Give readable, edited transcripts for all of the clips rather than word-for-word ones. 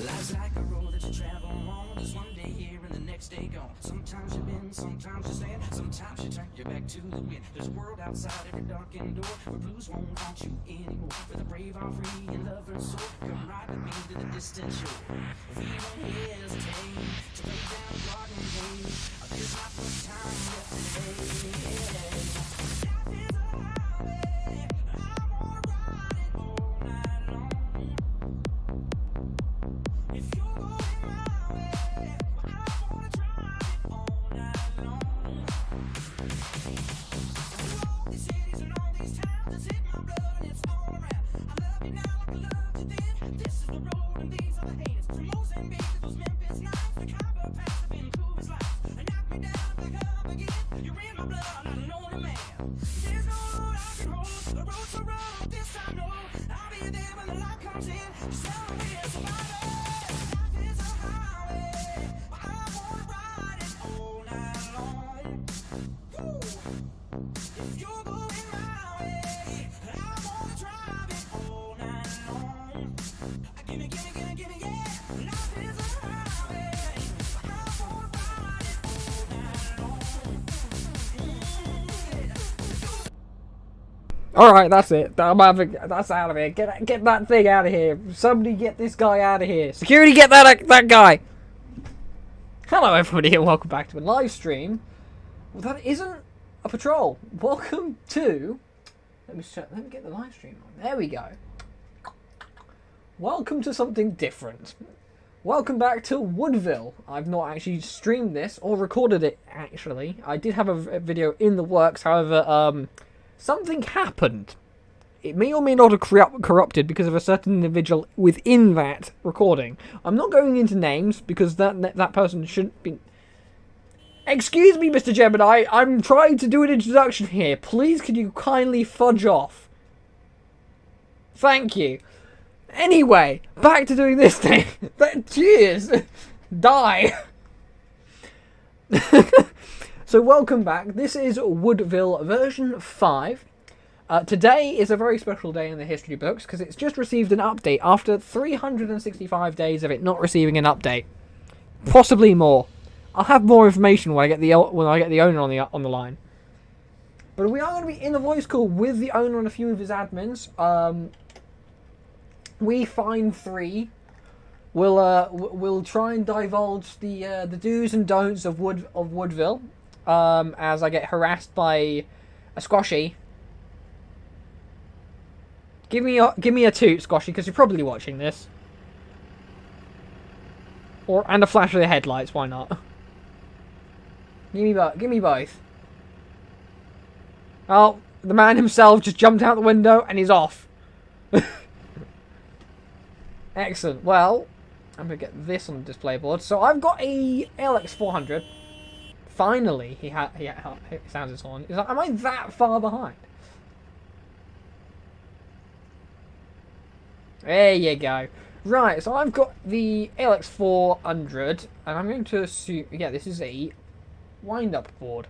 Life's like a road that you travel on. There's one day here and the next day gone. Sometimes you bend, sometimes you stand, sometimes you turn your back to the wind. There's a world outside every darkened door where blues won't haunt you anymore. Where the brave are free and lovers soar. Come ride with me to the distant shore. We won't hesitate to lay down the garden gate. There's not much time left today. Life is a highway. I wanna ride it all night long. If you're going my way, I wanna drive it all night long. Through all these cities and all these towns, it's hit my blood and it's all around. I love you now like I loved you then. This is the road and these are the haters. From Mozambique to those Memphis nights, the copper pass have been cool as lights. And knock me down if I come again. You're in my blood, not an only man. There's no road I can hold. The road's so rough, this I know. I'll be there when the light comes in. Just tell me it's survivor. Life is a highway, but I wanna ride it all night long. Woo. If you're going my way, I wanna drive it all night long. Gimme, gimme, gimme, gimme, yeah. Life is a highway, but I wanna ride it all night long. Alright, that's it. That's out of here. Get that thing out of here. Somebody get this guy out of here. Security, get that guy. Hello everybody and welcome back to a live stream. Well, that isn't a patrol. Welcome to... Let me get the live stream on. There we go. Welcome to something different. Welcome back to Woodville. I've not actually streamed this or recorded it, actually. I did have a video in the works, however, something happened. It may or may not have corrupted because of a certain individual within that recording. I'm not going into names because that person shouldn't be... Excuse me, Mr. Gemini, I'm trying to do an introduction here. Please, could you kindly fudge off? Thank you. Anyway, back to doing this thing. Cheers. Die. So welcome back. This is Woodville version 5. Today is a very special day in the history books because it's just received an update after 365 days of it not receiving an update. Possibly more. I'll have more information when I get the owner on the line. But we are going to be in a voice call with the owner and a few of his admins. We find 3. We'll try and divulge the do's and don'ts of Woodville. As I get harassed by a squashy. Give me a toot, squashy, because you're probably watching this. And a flash of the headlights. Why not? Give me both. Oh, the man himself just jumped out the window and he's off. Excellent. Well, I'm gonna get this on the display board. So I've got a LX400. Finally, he sounds his horn. He's like, am I that far behind? There you go. Right, so I've got the LX400, and I'm going to assume, yeah, this is a wind-up board,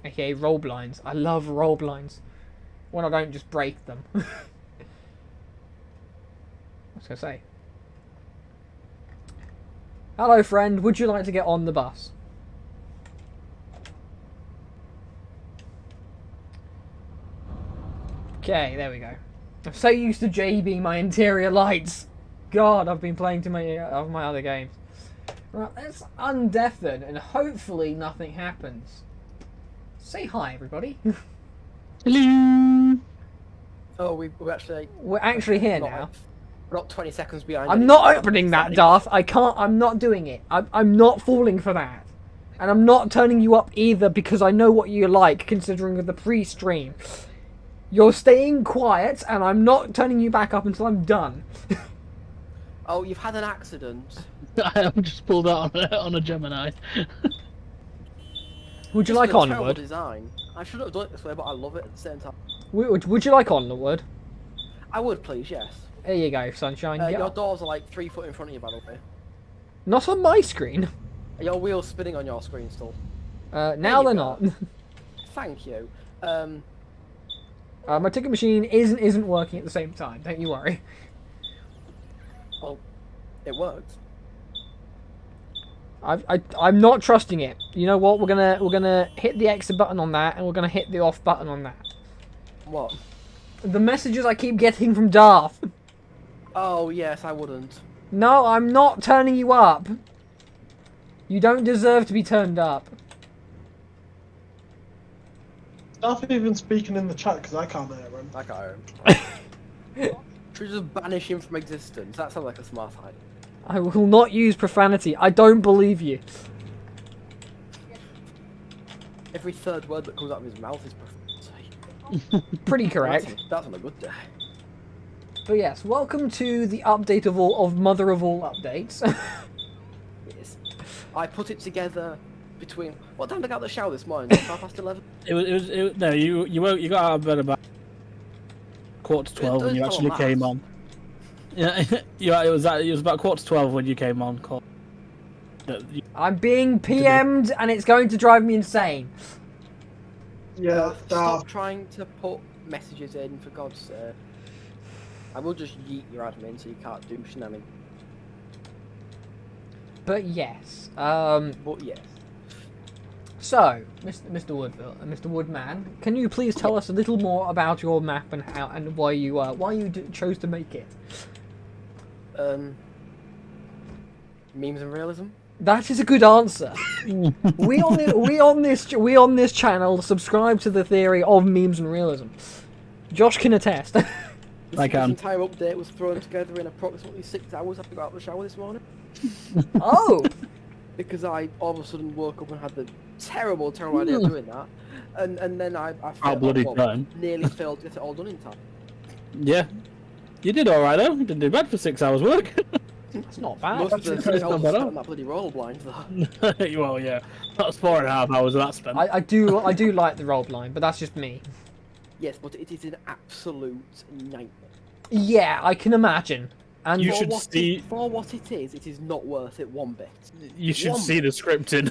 aka roll blinds. I love roll blinds when I don't just break them. What was I going to say? Hello, friend. Would you like to get on the bus? Okay, there we go. I'm so used to JB my interior lights. God, I've been playing too many of my other games. Right, let's undeafen and hopefully nothing happens. Say hi, everybody. Hello. Oh, we're actually here now. We're not 20 seconds behind. I'm not opening that, Darth. I can't. I'm not doing it. I'm not falling for that. And I'm not turning you up either because I know what you like, considering the pre-stream. You're staying quiet, and I'm not turning you back up until I'm done. Oh, you've had an accident. I just pulled out on a Gemini. Would you like Onward? Onward? Design. I should have done it this way, but I love it at the same time. Would you like Onward? I would, please, yes. There you go, sunshine. Your doors are like 3 foot in front of you, by the way. Not on my screen. Are your wheels spinning on your screen still? Now they're not. Thank you. My ticket machine isn't working at the same time. Don't you worry. Well, it works. I'm not trusting it. You know what? We're gonna hit the exit button on that, and we're gonna hit the off button on that. What? The messages I keep getting from Darth. Oh yes, I wouldn't. No, I'm not turning you up. You don't deserve to be turned up. Stop even speaking in the chat because I can't hear him. I can't hear him. Should we just banish him from existence? That sounds like a smart idea. I will not use profanity. I don't believe you. Every third word that comes out of his mouth is profanity. Pretty correct. That's on a good day. But yes, welcome to the update of mother of all updates. Yes. I put it together between. What time did I get out of the shower this morning? 11:30. No, you got out of bed about 11:45 when you actually came on. Yeah, yeah, it was about 11:45 when you came on. I'm being PM'd and it's going to drive me insane. Yeah, Stop trying to put messages in, for God's sake. I will just yeet your admin so you can't do shenanigans. But yes, But yes. so Mr. Woodville and Mr. Woodman, can you please tell us a little more about your map and how and why you chose to make it? Memes and realism. That is a good answer. we on this channel subscribe to the theory of memes and realism. Josh can attest. I can. This entire update was thrown together in approximately 6 hours after I got out of the shower this morning. Oh. Because I all of a sudden woke up and had the terrible idea of doing that, and then I nearly failed to get it all done in time. Yeah, you did all right though. You didn't do bad for 6 hours work. That's not bad. Most of the That's not was bad. on that bloody roll blind though. Well, yeah, that was 4.5 hours of that spent. I do like the role blind, but that's just me. Yes, but it is an absolute nightmare. Yeah, I can imagine. And You should see. For what it is not worth it one bit. You should One see the scripting.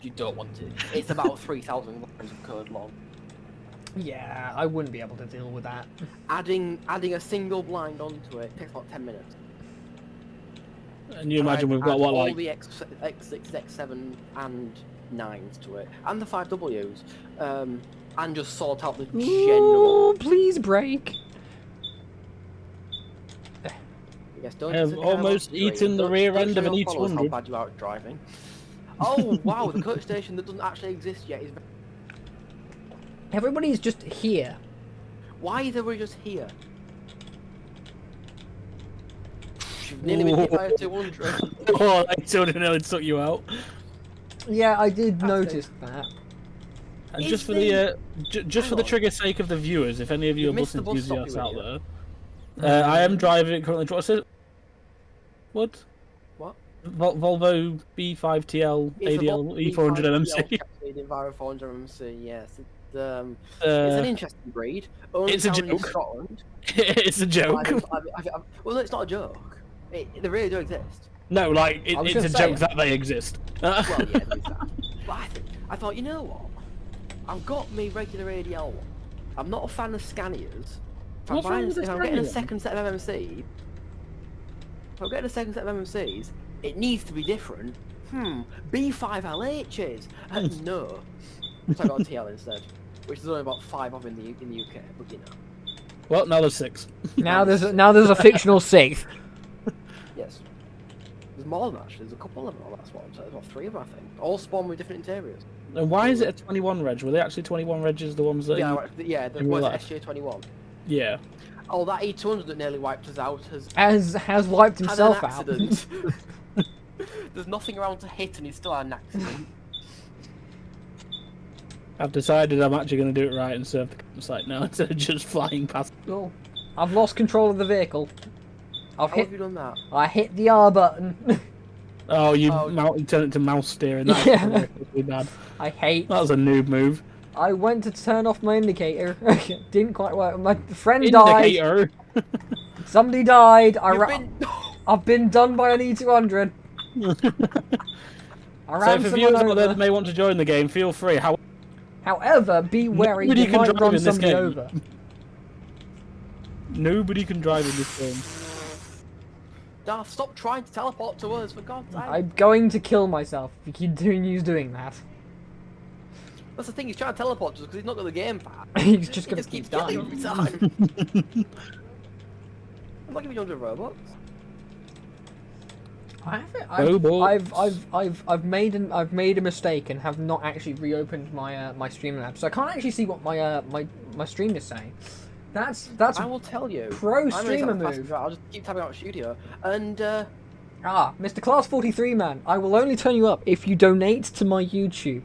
You don't want it. It's about 3,000 lines of code long. yeah, I wouldn't be able to deal with that. Adding a single blind onto it takes about 10 minutes. And you imagine we've got Add what, all like the X6, X7 and 9s to it, and the 5Ws, and just sort out the general. Ooh, please break. Yes, don't I have almost eaten the rear end of an E200. How bad you are at driving. Oh wow, the coach station that doesn't actually exist yet is. Everybody's just here. Why are we just here? You've nearly been hit by a 200. Oh, that 200 nearly took you out. Yeah, I did notice that. And Is just for the- just for the trigger sake of the viewers, if any of you You are missed the listening bus enthusiasts stop, out you there, I am driving currently. What's it? What? What? Volvo B5TL ADL E400 MMC. Enviro 400 MMC, yes. It's an Uh, interesting breed. Only it's a found in joke. Scotland. it's a joke. Well, no, it's not a joke. They really do exist. No, like I was it's a gonna say- joke that they exist. Well, yeah, there is that. But I thought, you know what? I've got me regular ADL one. I'm not a fan of Scanias. What's wrong with the If I'm getting a Scania? second set of MMC, if I'm getting a second set of MMCs, it needs to be different. B5LHs. No. So I got a TL instead, which is only about 5 of in the UK, but you know. Well, now there's 6. Now there's a fictional sixth. Yes. There's more than actually. There's a couple of them. That's what I'm saying. There's about 3 of them, I think. All spawn with different interiors. And why is it a 21 reg? Were they actually 21 regs the ones that? Yeah, the in real was life? SJ21. Yeah. Oh, that E200 that nearly wiped us out Has wiped had himself an out. accident. There's nothing around to hit, and he's still had an accident. I've decided I'm actually going to do it right and serve the campsite now instead of just flying past. Oh, I've lost control of the vehicle. How have you done that? I hit the R button. Oh, you Oh. turn it to mouse steering. That's Yeah. really bad. I hate. That was a noob move. I went to turn off my indicator. Didn't quite work. My friend died. Indicator. Somebody died. You've been... I've been done by an E200. I So ran for someone viewers out there over. that may want to join the game, feel free. However, be wary, Nobody you can might drive run in this somebody game. over. Nobody can drive in this game. Darth, stop trying to teleport to us, for God's sake. I'm going to kill myself if you continue doing that. That's the thing, he's trying to teleport to us because he's not got the game pad. He's just He gonna just keep keeps killing dying. every time. I'm not giving you 100 Robux. I've made a mistake and have not actually reopened my my Streamlabs, so I can't actually see what my my stream is saying. That's I will tell you. pro I'm streamer really move. I'll just keep tapping out studio. And Mr. Class 43 man, I will only turn you up if you donate to my YouTube.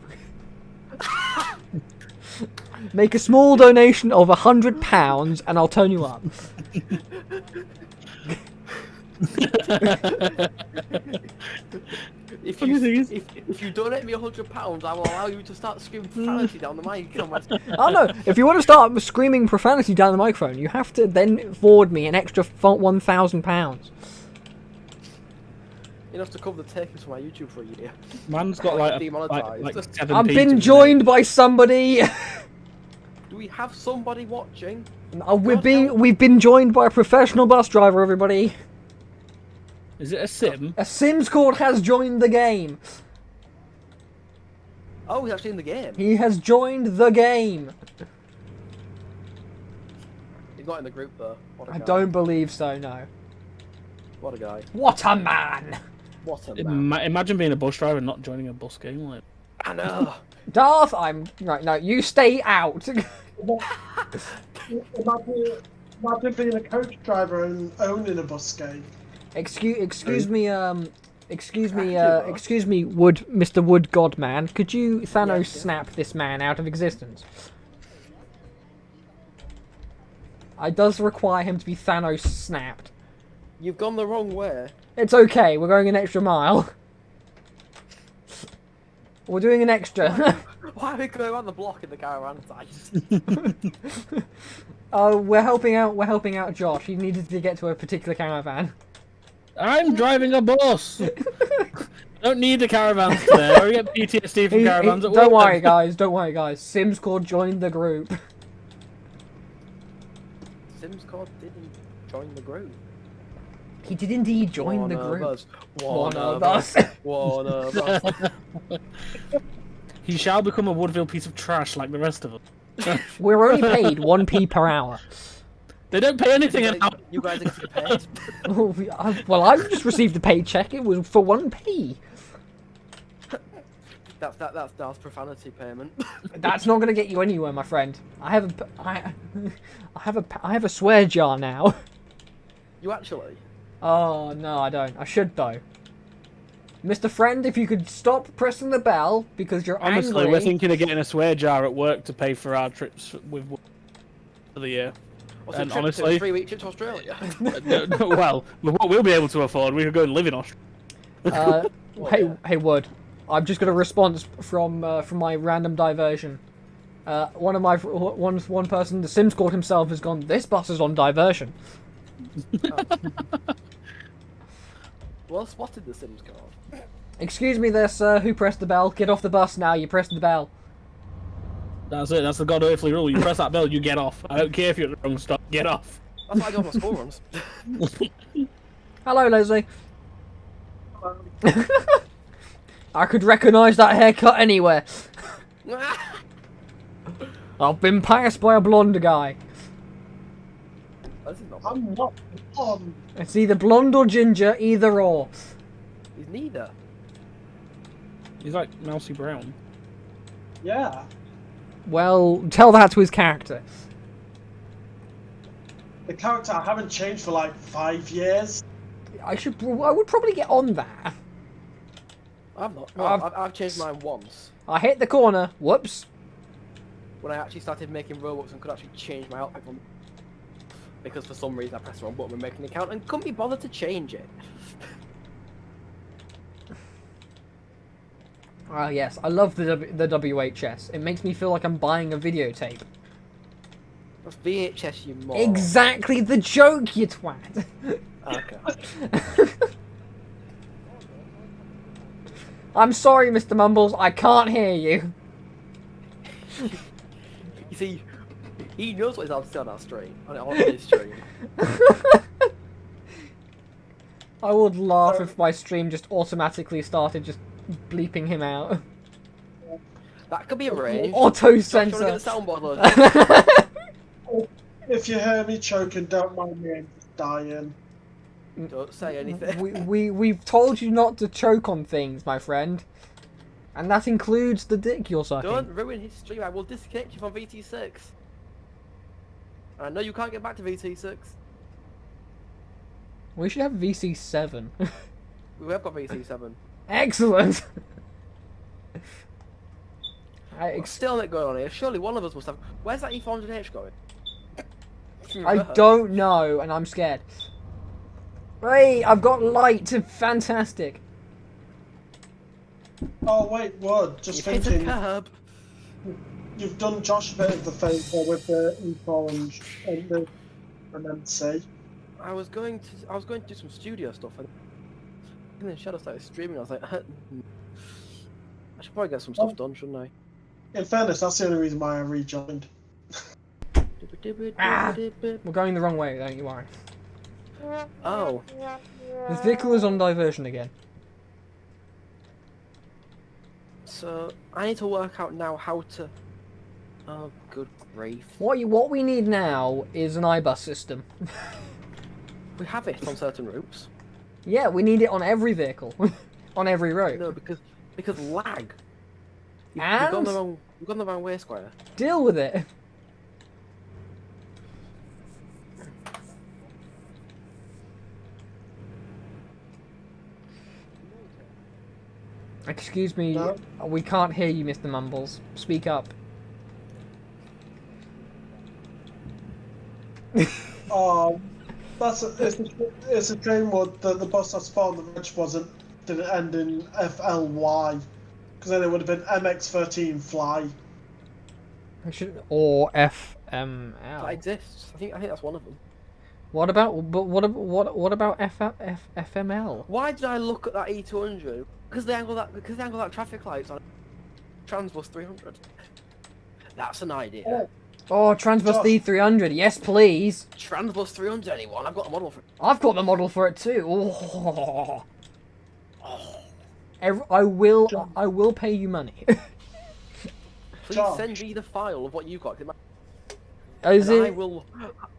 Make a small donation of £100 and I'll turn you up. if Funny thing is- you donate me £100, I will allow you to start screaming profanity down the mic. On my... Oh no, if you want to start screaming profanity down the microphone, you have to then forward me an extra £1,000. Enough to cover the takings for my YouTube for a year. Man's got like Demonetised. 7 I've pages been in joined by somebody. Do we have somebody watching? We've been joined by a professional bus driver, everybody. it. Is it a sim? A Sims cord has joined the game. Oh, he's actually in the game. He has joined the game. He's not in the group though. What a I guy. don't believe so, no. What a guy. What a man! What a man. Imagine being a bus driver and not joining a bus game. Like, I know. Darth, I'm... Right, no, you stay out. Imagine being a coach driver and owning a bus game. Excuse me, excuse me, Active, excuse me, Mr. Wood Godman. Could you Thanos Yes, yes. snap this man out of existence? I does require him to be Thanos snapped. You've gone the wrong way. It's okay, we're going an extra mile. We're doing an extra. Why are we going around the block in the caravan site? Oh, we're helping out Josh. He needed to get to a particular caravan. I'm driving a bus. Don't need a caravan today. I get PTSD from caravans at work. Don't worry, guys. Sims Cord joined the group. Sims Cord didn't join the group. He did indeed join One the of group. us. One of us. One of us. He shall become a Woodville piece of trash like the rest of us. We're only paid 1p per hour. They don't pay anything You now. guys, you guys are getting paid. Well, I've just received a paycheck. It was for 1p. That's Darth's profanity payment. That's not going to get you anywhere, my friend. I have a swear jar now. You actually? Oh no, I don't. I should though. Mr. Friend, if you could stop pressing the bell because you're Honestly, angry. we're thinking of getting a swear jar at work to pay for our trips with for the year. What's And a trip honestly- to a 3-week trip to Australia? Well, what we'll be able to afford, we could go and live in Australia. Hey Wood, I've just got a response from my random diversion. One person, the Sims Court himself, has gone. This bus is on diversion. Well spotted, the Sims Cord. Excuse me, there, sir. Who pressed the bell? Get off the bus now. You pressed the bell. That's it. That's the God Earthly rule. You press that bell, you get off. I don't care if you're at the wrong stop. Get off. That's why I go on my school runs. Hello, Leslie. I could recognise that haircut anywhere. I've been passed by a blonde guy. This is not. I'm not on. It's either blonde or ginger, either or. He's neither. He's like Mousy Brown. Yeah. Well, tell that to his character. The character I haven't changed for like 5 years. I would probably get on that. I've not. Well, I've changed mine once. I hit the corner. Whoops. When I actually started making Robux and could actually change my outfit from... Because for some reason I pressed the wrong button when making an account and couldn't be bothered to change it. Ah, yes. I love the WHS. It makes me feel like I'm buying a videotape. That's VHS, you moron. Exactly the joke, you twat. Okay. I'm sorry, Mr. Mumbles. I can't hear you. You see, he knows what he's up to on our stream, on his stream. I would laugh if my stream just automatically started just bleeping him out. That could be arranged. Auto Josh, you wanna censor. get the soundboard loaded? If you hear me choking, don't mind me, I'm just dying. Don't say anything. We've told you not to choke on things, my friend. And that includes the dick you're sucking. Don't ruin his stream. I will disconnect you from VT6. I know you can't get back to VT6. We should have VC7. We have got VT7. Excellent! What's still not going on here? Surely one of us must have. Where's that E400H going? I don't know, and I'm scared. Hey, I've got light! Fantastic! Oh wait, Wood, just You hit a thinking, curb. you've done Josh a bit of the favour with the E4 and the MC. I was going to do some studio stuff, and then Shadow started streaming. I was like, I should probably get some stuff done, shouldn't I? In fairness, that's the only reason why I rejoined. Ah! We're going the wrong way, don't you worry. Oh, This vehicle is on diversion again. so I need to work out now how to. Oh, good grief! What we need now is an iBus system. We have it on certain routes. Yeah, we need it on every vehicle. On every road. No, because lag. You've And? gone the wrong way, Squire. Deal with it. Excuse me, No? we can't hear you, Mr. Mumbles. Speak up. Oh, it's a shame Wood that the bus I spawned the reg didn't end in FLY, because then it would have been MX13 Fly. Or That FML. exists. I think that's one of them. What about FML? Why did I look at that E200? Because the angle that traffic lights on Transbus 300. That's an idea. Oh, Transbus Josh. D300. Yes, please. Transbus 300, anyone? I've got a model for it. I've got the model for it too. Oh. I will pay you money. Please Josh. send me the file of what you got. Is And it?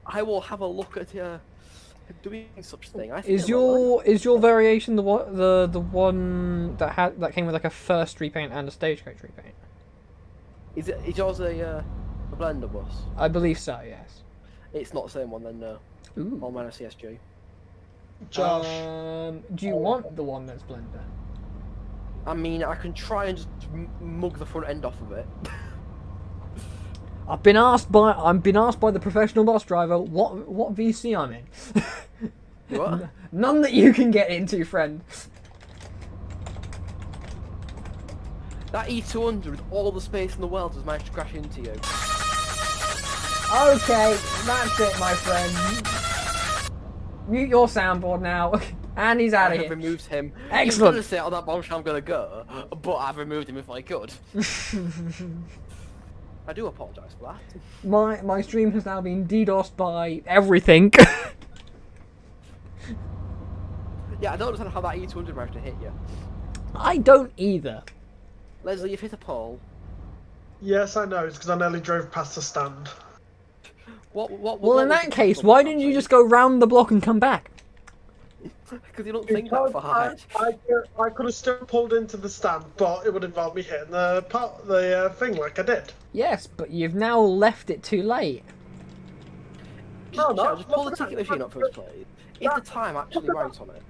I will have a look at doing such thing. I think Is it will work. your variation the one that came with like a first repaint and a stagecoach repaint? Is yours a blender bus? I believe so. Yes. It's not the same one then. No. Ooh. All manner CSG. Josh, Do you want the one that's blender? I mean, I can try and just mug the front end off of it. I've been asked by the professional bus driver what VC I'm in. What? None that you can get into, friend. That E200 with all the space in the world has managed to crash into you. Okay, that's it, my friend. Mute your soundboard now, and he's out I of have here. removed him. Excellent. He was gonna say on that bombshell I'm gonna go, but I've removed him if I could. I do apologise for that. My stream has now been DDoSed by everything. Yeah, I don't understand how that E200 managed to hit you. I don't either. Leslie, you've hit a pole. yes, I know. It's because I nearly drove past the stand. What Well, was in that the case, problem why with didn't that you thing? just go round the block and come back? Because you don't think that far. I could have still pulled into the stand, but it would involve me hitting the thing like I did. Yes, but you've now left it too late. No, no, Just pull the no, ticket machine up first, please. Is the time actually right on it?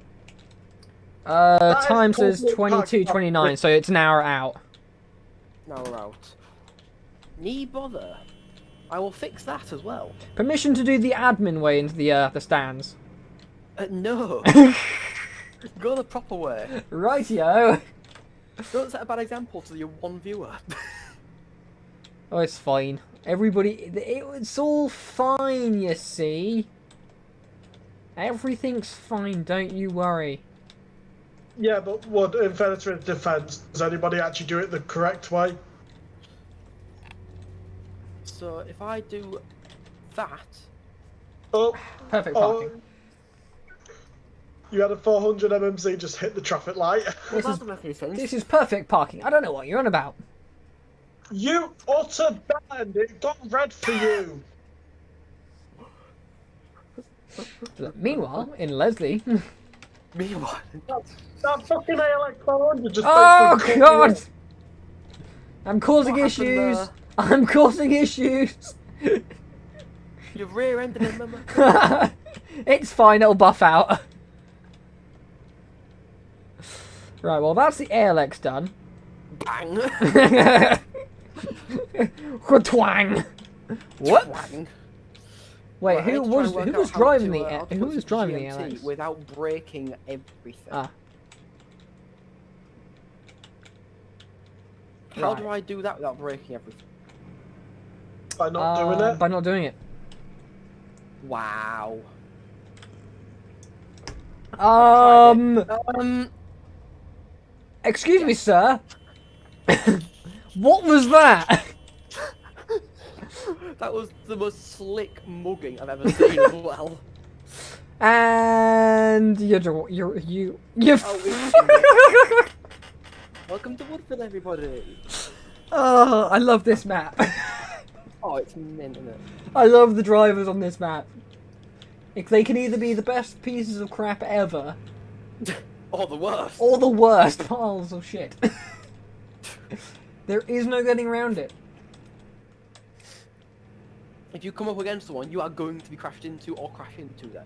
is Time says totally 22:29, so it's an hour out. Now we're out. Need bother? I will fix that as well. Permission to do the admin way into the stands. No. Go the proper way. Rightio. Don't set a bad example to your one viewer. Oh, it's fine. Everybody, it's all fine, you see. Everything's fine, don't you worry. Yeah, but what in fairness to his defence, does anybody actually do it the correct way? So if I do that, Oh, Perfect oh, parking. you had a 400 mmc just hit the traffic light. well, This that is- doesn't make any sense. This is perfect parking. I don't know what you're on about. You utter band! It got red for you! Meanwhile, in Leslie. Meanwhile, That fucking ALX 400 just Oh basically cut you god! off. I'm causing What happened issues. there? I'm causing issues. you've rear-ended him, remember? It's fine. It'll buff out. Right. Well, that's the ALX done. Bang! Twang. What? Twang. Wait, Right, I who need to try was and work who out was how driving to, the how to who put was some driving the GMT ALX? without breaking everything? Ah. How Right. do I do that without breaking everything? By not doing it. By not doing it. Wow. Excuse me, sir. What was that? That was the most slick mugging I've ever seen as well. And you. Oh, Welcome to Woodville, everybody. Oh, I love this map. Oh, it's mint, isn't it? I love the drivers on this map. If they can either be the best pieces of crap ever, Oh, the worst. or the worst piles of shit. There is no getting around it. If you come up against someone, you are going to be crashed into or crash into them.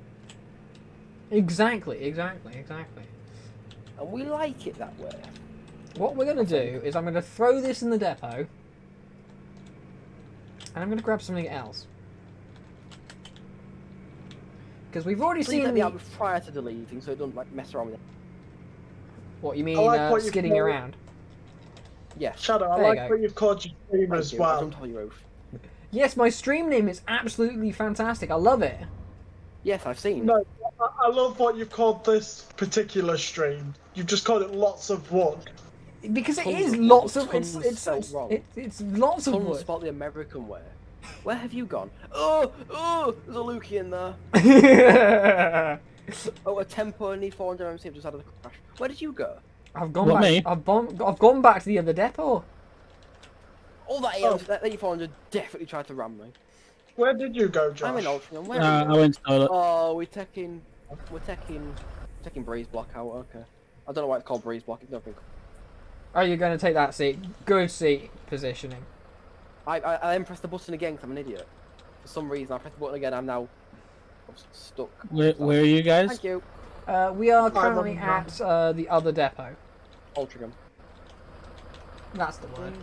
Exactly. And we like it that way. What we're going to do is I'm going to throw this in the depot. And I'm going to grab something else. Because we've already Please seen let me the... out prior to deleting so it doesn't like mess around with it. What, you mean I like what you skidding call- around? Yes. Shadow, I There you like go. what you've called your stream Thank as you. well. Don't tell your oath. Yes, my stream name is absolutely fantastic. I love it. Yes, I've seen. No, I love what you've called this particular stream. You've just called it lots of wood. Because it Tons is of lots wood, of... tons spelled wrong. It's lots of Tons wood. spelled the American way. Where have you gone? Oh, there's a Lukey in there. Oh, a tempo and need 400 MC just out of the crash. Where did you go? I've gone What, back. me? I've gone back to the other depot. Oh, that Oh. that E400 definitely tried to ram me. Where did you go, Josh? I'm in Ultron. Where I are you? went to toilet. Oh, we're taking breeze block out. Okay. I don't know why it's called breeze block. It's nothing. Are you going to take that seat? Good seat positioning. I then pressed the button again because I'm an idiot. For some reason, I pressed the button again. I'm now stuck. Where are you guys? Thank you. We are I'm on currently the at the other depot. Ultragram. That's the word.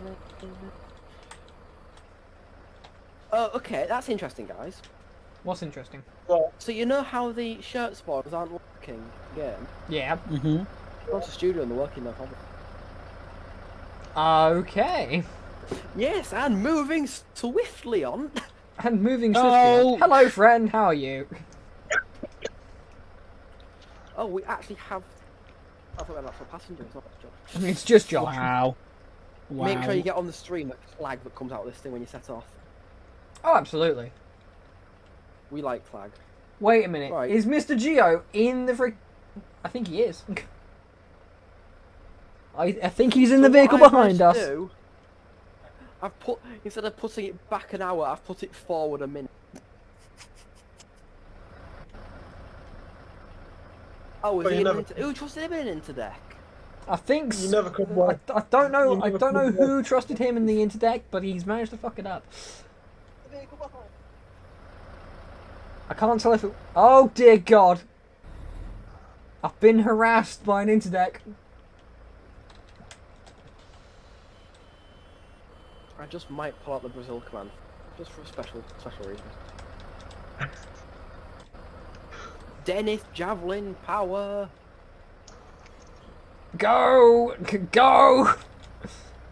Oh, okay. That's interesting, guys. What's interesting? So you know how the shirt spawners aren't working again? Yeah. Mm-hmm. Go to studio and they're working no problem. Okay. Yes, and moving swiftly on. And moving swiftly. Oh. on. Hello, friend. How are you? Oh, we actually have. I thought that's for passengers, not for Josh. It's just Josh. Wow. Make sure you get on the stream that flag that comes out of this thing when you set off. Oh, absolutely. We like flag. Wait a minute. Right. Is Mr. Geo in the frick? I think he is. I think he's in the So vehicle what I've behind managed us. to do, I've put instead of putting it back an hour, I've put it forward a minute. Oh, is But he you in never- who trusted him in interdeck? I think. You never could work. I don't know. You I never don't know could work. who trusted him in the interdeck, but he's managed to fuck it up. I can't tell if it... Oh dear God! I've been harassed by an interdeck. I just might pull out the Brazil command, just for a special reason. Dennis Javelin power. Go! Go!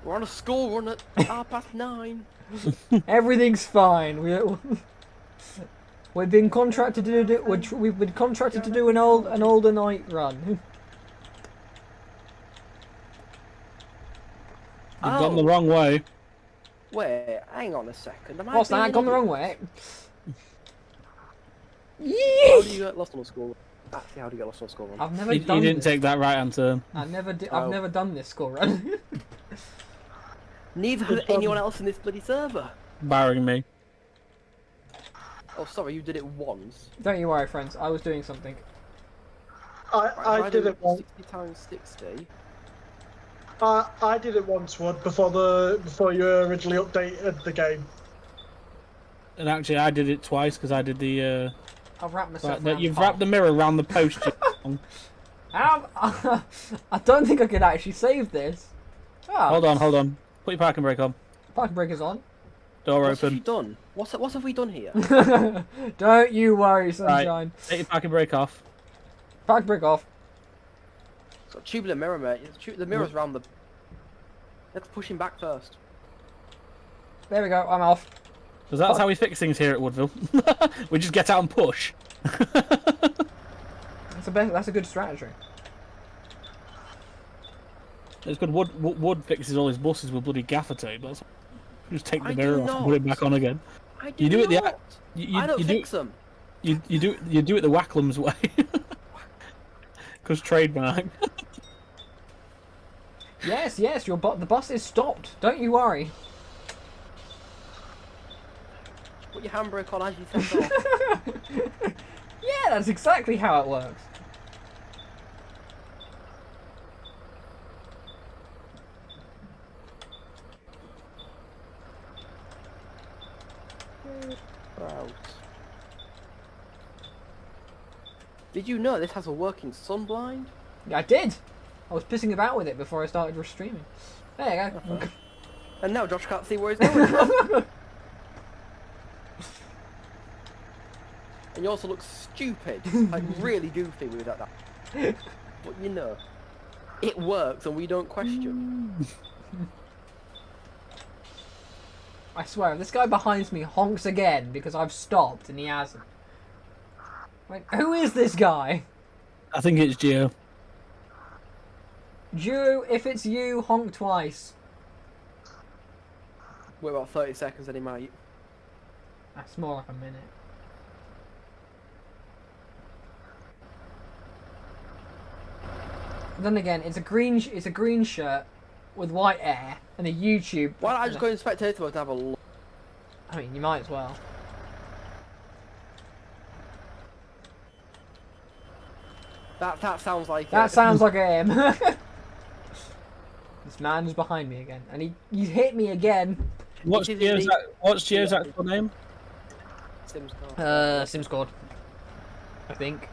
We're on a school run at 9:30. Everything's fine. We've been contracted to do. We've been contracted to do an older night run. You've gone the wrong way. Wait, hang on a second. Am I What's that? being Gone the an wrong idiot? way. How do you get lost on a school run? Actually, how do you get lost on a school run? I've never You done didn't this. take that right answer. I've Oh. never done this school run. Neither has anyone else in this bloody server. Barring me. Oh, sorry, you did it once. Don't you worry, friends. I was doing something. Right, I did it once. 60 times 60. I did it once, Wood, before you originally updated the game. And actually, I did it twice because I did the. I've wrapped myself. Right, around you've the wrapped the mirror around the post. I don't think I could actually save this. Ah, Hold on. Put your parking brake on. parking brake is on. Door What have you open. done? What have we done here? Don't you worry, sunshine. Take your parking brake off. Parking brake off. It's got a tubular mirror, mate. The mirror's round the... Let's push him back first. There we go. I'm off. Because that's how we fix things here at Woodville. We just get out and push. That's a good strategy. It's good. Wood fixes all his buses with bloody gaffer tape. That's... Just take the I mirror do off and not. put it back on again. I do You do it the... not. You, I don't you fix them. You do it the Wacklam's way. Because trademark. Yes, the bus is stopped. Don't you worry. Put your handbrake on as you take off. Yeah, that's exactly how it works. Right. Did you know this has a working sun blind? Yeah, I did. I was pissing about with it before I started streaming. There you go. And now Josh can't see where he's going. And you also look stupid, like really goofy with that. But you know, it works and we don't question. I swear, if this guy behind me honks again because I've stopped and he hasn't. Like, who is this guy? I think it's Gio. Drew, if it's you, honk twice. We're about 30 seconds and he might. That's more like a minute. Then again, it's a green shirt with white hair and a YouTube. Why don't I just go in spectator mode to have a look? I mean, you might as well. That sounds like That it. sounds like him. This man is behind me again, and he hit me again. What's It is Gio's actual name? Sims card. SimSquad. I think.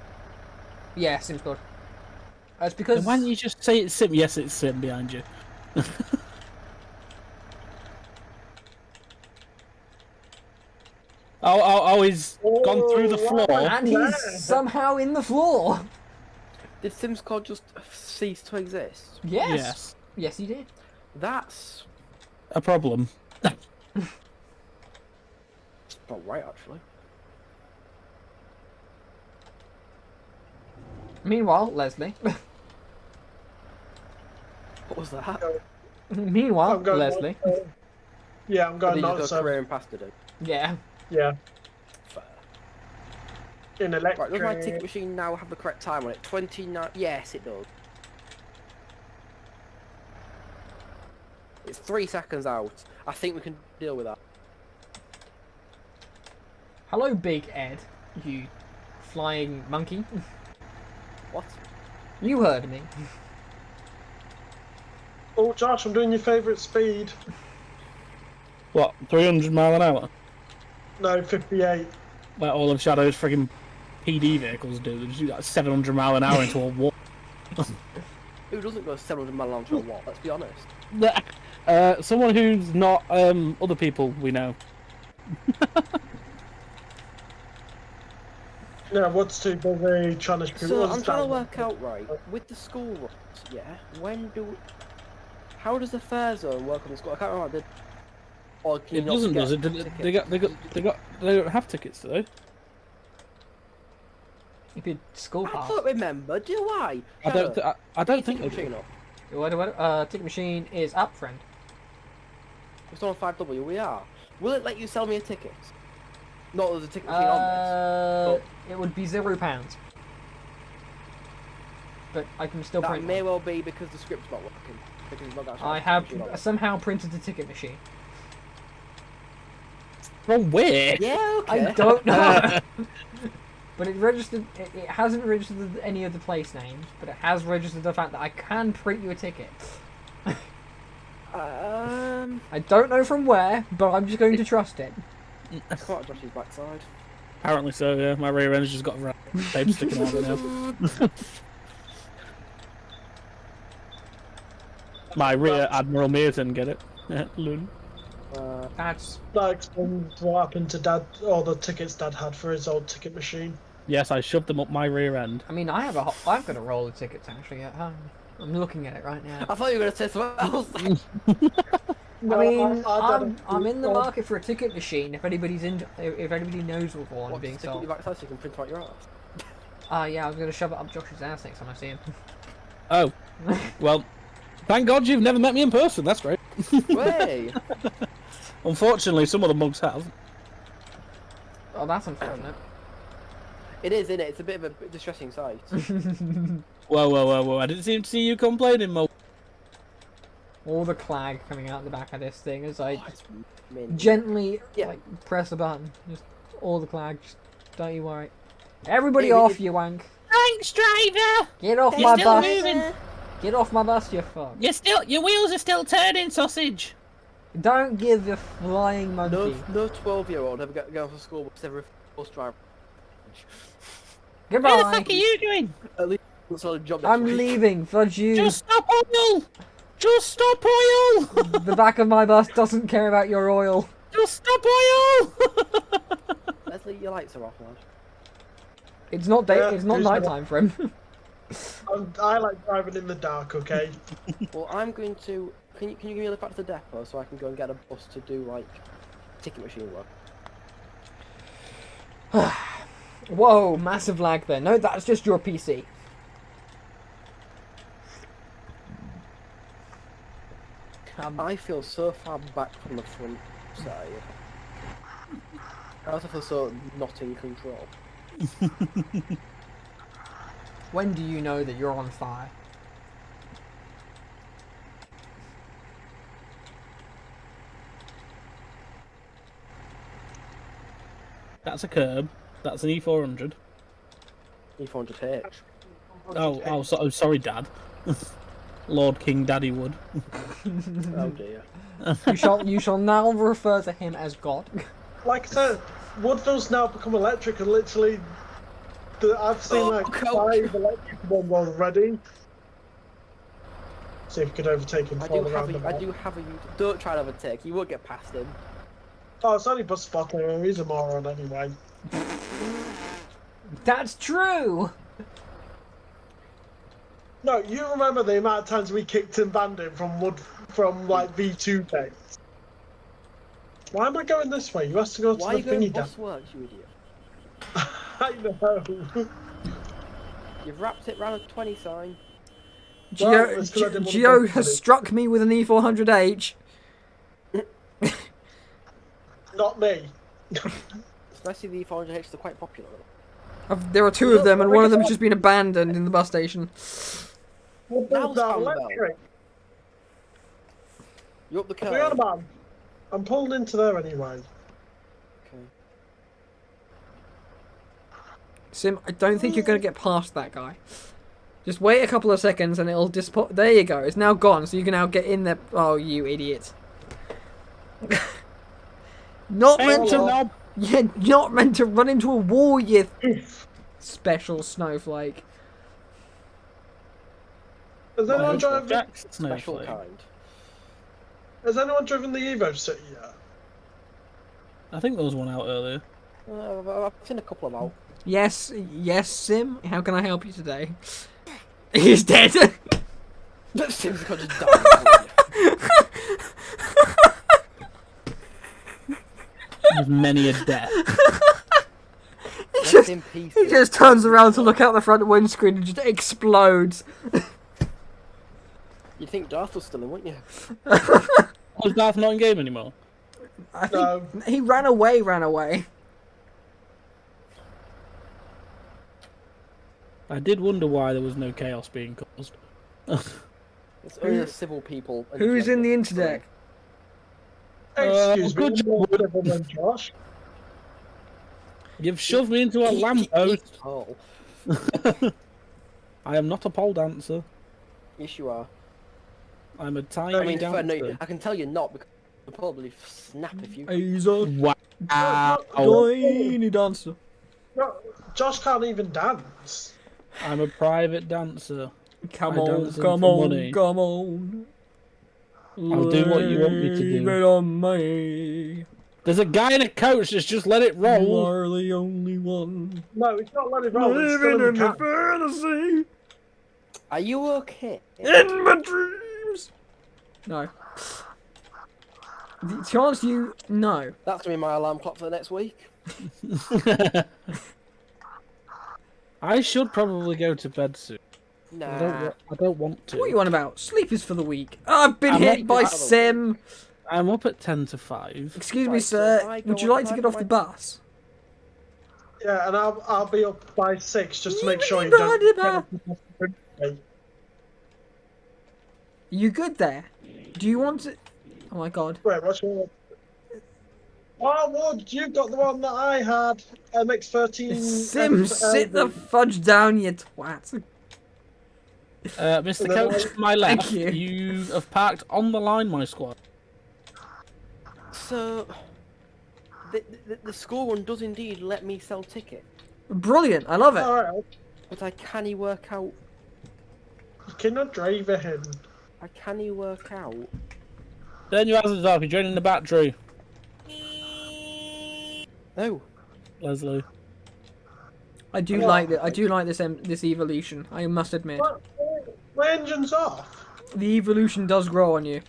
Yeah, SimSquad. It's because. Why don't you just say it's Sim? Yes, it's Sim behind you. Oh, he's gone through the floor. And he's somehow in the floor. Did Sims card just cease to exist? Yes. Yes. Yes, he did. That's A problem. not right, actually. Meanwhile, Leslie. What was that? Meanwhile, I'm going Leslie. Yeah, I'm going Did you not go so. career and pasta do? Yeah. Yeah, Fair. in Right, electric. does my ticket machine now have the correct time on it? 29. Yes, it does. It's 3 seconds out. I think we can deal with that. Hello, Big Ed. You flying monkey. What? You heard me. Oh, Josh, I'm doing your favourite speed. What? 300 mile an hour? No, 58. Like all of Shadow's friggin' PD vehicles do. They just do like 700 mile an hour into a wall. Who doesn't go 700 miles an hour to a wall? Let's be honest. Someone who's not other people we know. Yeah, what's too busy trying to shoot So us I'm trying to down. work out right with the school runs. Yeah. How does the fare zone work on the school? I can't remember. Or can you It not doesn't, get does it? tickets? They don't have tickets, do they? You could school I pass. don't remember. Do I? I don't. I don't think Ticket they do. machine up. Ticket machine is up, friend. We're still on 5W. We are. Will it let you sell me a ticket? Not there's a ticket machine on this. It would be £0. But I can still That print may one. well be because the script's not working. Because it's not actually I a have ticket machine on somehow printed the ticket machine. From where? it. Yeah, okay. I don't know. But it registered. It hasn't registered any of the place names, but it has registered the fact that I can print you a ticket. I don't know from where, but I'm just going to trust it. Quite Josh's backside. Apparently so, yeah. My rear end's just got tape sticking out of it now. My rear Admiral Merton, get it? Loon. That's That explains what happened to Dad, or the tickets Dad had for his old ticket machine. Yes, I shoved them up my rear end. I mean, I've got a roll of tickets actually at home. I'm looking at it right now. I thought you were going to say something else. No, I mean, don't- I'm in the market for a ticket machine. If if anybody knows of one What, being stick it sold. backside so you can print out your ass? Yeah, I was gonna shove it up Josh's ass next time I see him. Oh, well, thank God you've never met me in person. That's great. Way! Unfortunately, some of the mugs have. Oh, that's unfortunate. It is, isn't it? It's a bit of a distressing sight. Whoa. I didn't seem to see you complaining, Mo. All the clag coming out the back of this thing as I Oh, it's mint. gently Yeah. like press the button. Just all the clag. Just don't you worry. Everybody Yeah, off, it- you wank. Thanks, driver. Get off You're my still bus. moving. Get off my bus, you fuck. Your wheels are still turning, sausage. Don't give the flying monkey. No 12-year-old ever go to school bus ever bus driver. Where the fuck Goodbye. are you going? At least that's not a job. I'm next week. leaving. Fudge you. Just stop oil. Just stop oil. The back of my bus doesn't care about your oil. Just stop oil. Leslie, your lights are off, lad. It's not day. Yeah, It's not who's night gonna- time for him. I like driving in the dark, okay? Well, I'm going to. Can you give me a lift back to the depot so I can go and get a bus to do like ticket machine work? Whoa, massive lag there. No, that's just your PC. I feel so far back from the front side. I also feel so not in control. When do you know that you're on fire? That's a curb. That's an E400. E400H. Oh, sorry, Dad. Lord King Daddy Wood. Oh dear. You shall now refer to him as God. Like I said, Woodville's now become electric, and literally, I've seen like coach. 5 electric ones already. See if you could overtake him I before do the have a. roundabout. I do have a. Don't try to overtake. You won't get past him. Oh, it's only bus spotter. He's a moron anyway. That's true. No, you remember the amount of times we kicked and banned him from like V2 days. Why am I going this way? You have to go to Why are the you going thingy bus down. works, you idiot? I know. You've wrapped it round a 20 sign. Well, it's 'cause I didn't want to Geo go has for it. struck me with an E400H. Not me. Especially the E400H, they're quite popular. There are 2 of them, and one of them has just been abandoned in the bus station. Woodville's now sound about. electric. You're up the curve. Forget about him. I'm pulling into there anyway. Okay. Sim, I don't think you're going to get past that guy. Just wait a couple of seconds and it'll disappear. There you go. It's now gone, so you can now get in there. Oh, you idiot. Not meant to... Knob. Yeah, not meant to run into a wall, you special snowflake. Has anyone driven? Jack's Special snowflake. kind. Has anyone driven the Evo City yet? I think there was one out earlier. I've seen a couple of out. Yes, Sim. How can I help you today? He's dead. Sim's got just died. There's many a death. Rest in peace. He just turns around to look out the front windscreen and just explodes. You'd think Darth was still in, wouldn't you? Was Darth not in game anymore? I think No. he ran away. I did wonder why there was no chaos being caused. It's only the civil people. and Who's in the like, interdeck? Excuse me, good more civil than Josh. You've shoved me into a lamppost. Oh, I am not a pole dancer. yes you are. I'm a tiny I mean, dancer. no, I can tell you're not because you'll probably snap if you. He's a Wow. tiny dancer. No, Josh can't even dance. I'm a private dancer. Come I on, dance come for on, money. come on. I'll do what you want me to Leave do. it on me. There's a guy in a coach that's just let it You roll. are the only one. No, it's not letting roll. It's still Living in in the the cat. fantasy. Are you okay? In my dreams. No. The chance you no. That's gonna be my alarm clock for the next week. I should probably go to bed soon. Nah. I don't want to. What are you on about? Sleep is for the weak. I've been I'm hit not- by out of the Sim. I'm up at 10 to 5. Excuse me, Right, so if sir. I go Would you on- like if to I get go off the my- bus? Yeah, and I'll be up by 6 just to make sure you don't. Are you good there? Do you want to? Oh my god. Wait, what's your? Oh, Wood, you got the one that I had. MX-13. Sim, sit the fudge down, you twat. Mr. Then Coach, I- to my left, you. you have parked on the line, my squad. So, the school one does indeed let me sell tickets, Brilliant. I love it. Alright, but I can't work out. you cannot drive him. I can't work out. Turn your hazards off, you're draining the battery. Oh, Leslie. I do Oh. like it. I do like this evolution. I must admit, What? My engine's off. the evolution does grow on you, you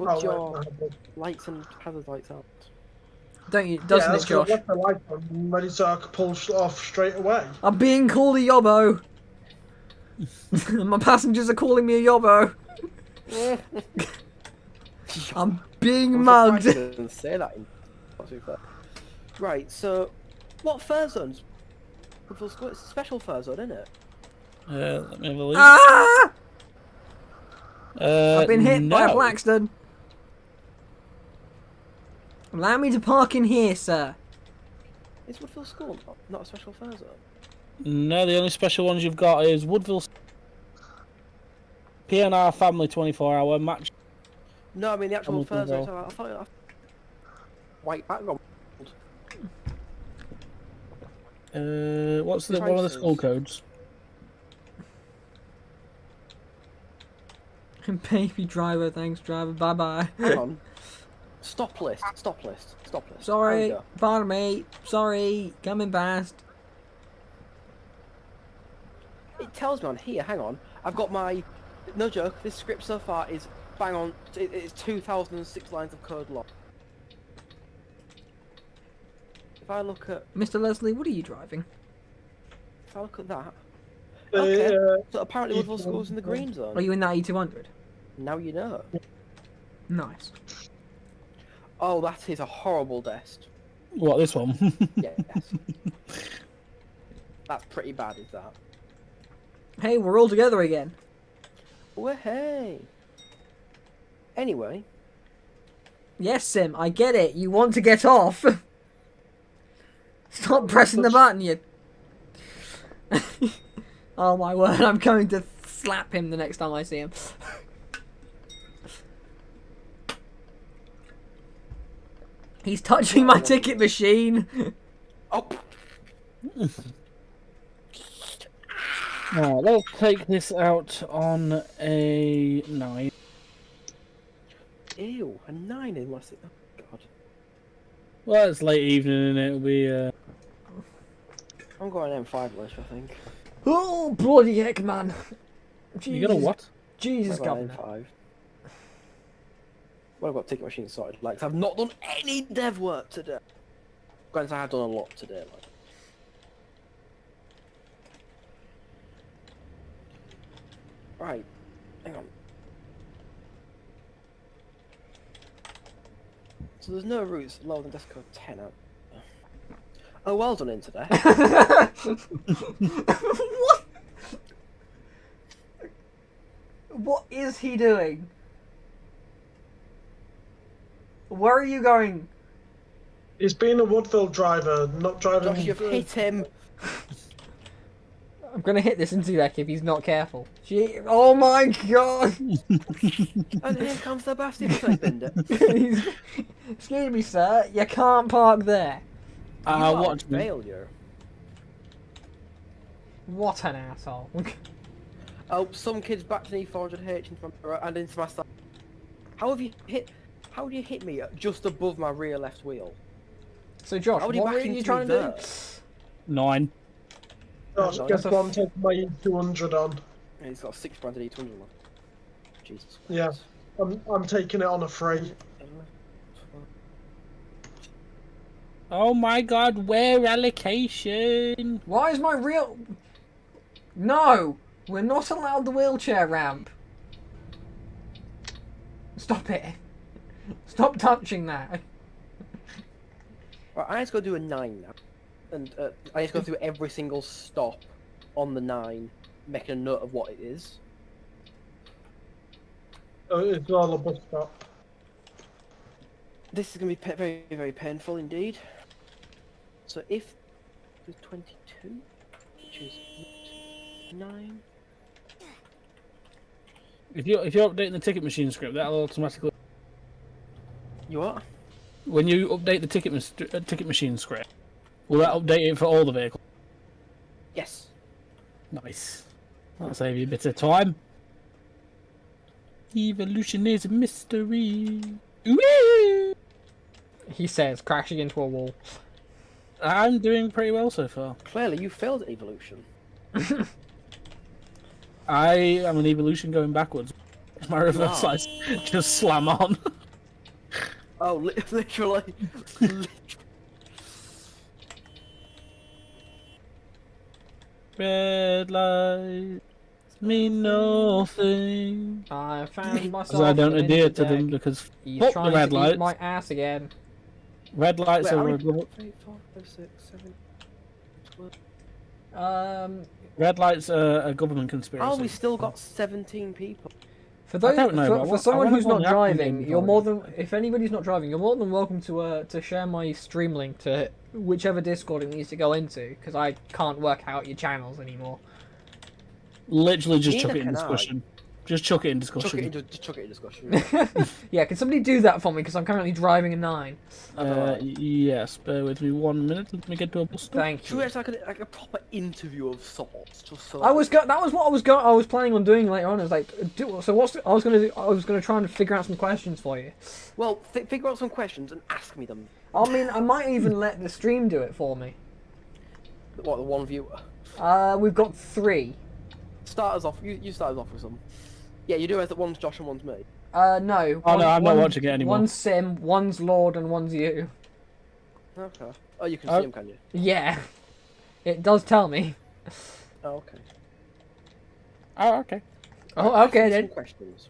Oh, put your wait, lights and hazard lights out. don't you? yeah, Doesn't that's it, 'cause I Josh? left the light on ready so I could pull off straight away. I'm being called a yobbo. My passengers are calling me a yobbo. I'm being I'm mugged. surprised you didn't say that. Not too fair. Right, so what fare zones? It's a special fare zone, isn't it? Let me have a look. Ah! I've been hit by a no. Blackstone. Allow me to park in here, sir. Is Woodville School not a special fare zone? No, the only special ones you've got is Woodville PNR Family 24-hour match. No, I mean the actual Hamilton fare zone. Road. I thought white background. What's the one of the school codes? Baby driver, thanks driver, bye bye. Hang on. Stop list. Stop list. Stop list. There we Sorry, go. pardon me. Sorry, coming past. It tells me on here. Hang on. I've got my. No joke. This script so far is bang on. It's 2006 lines of code long. If I look at Mr. Leslie, what are you driving? that. Okay. The, So apparently Woodville School's in the green Are zone. you in that E200? Now you know. Nice. Oh, that is a horrible desk. What, this one? Yes. That's pretty bad, is that? Hey, we're all together again. Well, hey. Anyway, Yes, Sim, I get it. You want to get off. Stop pressing the button, you... Oh my word, I'm going to slap him the next time I see him. He's touching my ticket machine. oh, Alright, let's take this out on a 9. ew, a 9 unless it. Oh God, Well, it's late evening and it'll be. I'm going M5 list, I think. Oh, bloody heck, man. You got a what? Jesus, I'm going governor. M5. Well, I've got ticket machine sorted. Like, I've not done any dev work today. Granted, I have done a lot today. Like. Right, hang on. So there's no routes lower than desk code 10 out. Oh, well done, Internet. What? What is he doing? Where are you going? He's being a Woodville driver, not driving. Josh, you've hit him. I'm gonna hit this into deck if he's not careful. Oh my god! And here comes the bastard bender. Excuse me, sir. You can't park there. Watch me. Failure. What an asshole. Oh, some kids backed an E400H and into my side. How do you hit me just above my rear left wheel? So Josh, How what would you were back you into trying me to do? there? 9. Gosh, No, guess that's what I'm taking my E200 on. And he's got a 6 branded E200 on. Jesus. Yeah, I'm taking it on a free. Oh my god, where allocation? Why is my real... No! We're not allowed the wheelchair ramp. Stop it. Stop touching that. Right, I need to go do a 9 now. And I need to go through every single stop on the 9, making a note of what it is. It's all a bus stop. This is going to be very, very painful indeed. So if there's 22, which is 9. If you're updating the ticket machine script, that'll automatically. You what? When you update the ticket machine script, will that update it for all the vehicles? Yes. Nice. That'll save you a bit of time. Evolution is a mystery. Woo! He says, crashing into a wall. I'm doing pretty well so far. Clearly, you failed at evolution. I am an evolution going backwards. My reverse Wow. lights just slam on. Oh, literally. Red lights mean nothing. I found myself... Because I don't in adhere the to them deck. because He's fuck trying the red to lights. eat my ass again. Red lights Wait, are how a many... 8, 4, 5, 6, 7, 12. red lights are a government conspiracy. Oh, we still got 17 people. For those, don't know, but I for want- someone I wanna who's go on not the acting driving, game you're for more it. than... If anybody's not driving, you're more than welcome to share my stream link to whichever Discord it needs to go into, because I can't work out your channels anymore. Literally just Neither chuck it in can I. discussion. Just chuck it in discussion. Just chuck it in discussion. Yeah, can somebody do that for me, because I'm currently driving a 9. Yes, bear with me 1 minute. Let me get to a bus stop. Thank Should we you. actually like a proper interview of sorts? Just so That was what I was planning on doing later on. I was like, I was gonna try and figure out some questions for you. Well, figure out some questions and ask me them. I mean, I might even let the stream do it for me. What, the one viewer? We've got 3. Start us off. You start us off with some. Yeah, you do it that one's Josh and one's me. No. Oh, no, I'm not watching it anymore. One's Sim, one's Lord, and one's you. Okay. Oh, you can Oh. see him, can you? Yeah. It does tell me. Oh, okay. Oh, okay. Oh, Ask okay me then. Some questions.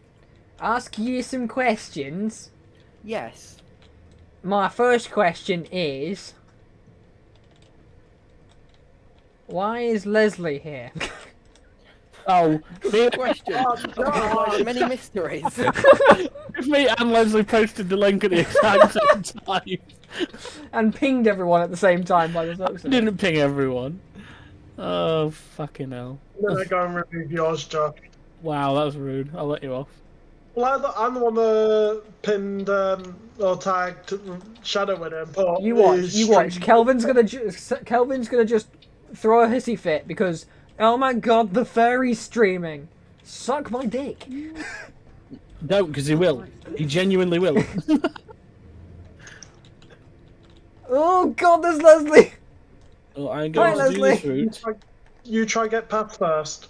Ask you some questions. Yes. My first question is... Why is Leslie here? Oh, me, Question. Like many mysteries. me and Leslie posted the link at the exact same time. And pinged everyone at the same time by the looks of it. Didn't ping everyone. Oh, fucking hell. I'm gonna go and review yours, Josh. Wow, that was rude. I'll let you off. Well, I'm the one that pinned or tagged Shadow with him. But You watch, his you watch. stream- Kelvin's gonna just throw a hissy fit because, oh my god, the fairy's streaming. Suck my dick. Don't, because he will. He genuinely will. Oh god, there's Leslie. Oh, I'm Hi, going to do this Leslie. route. You try get past first.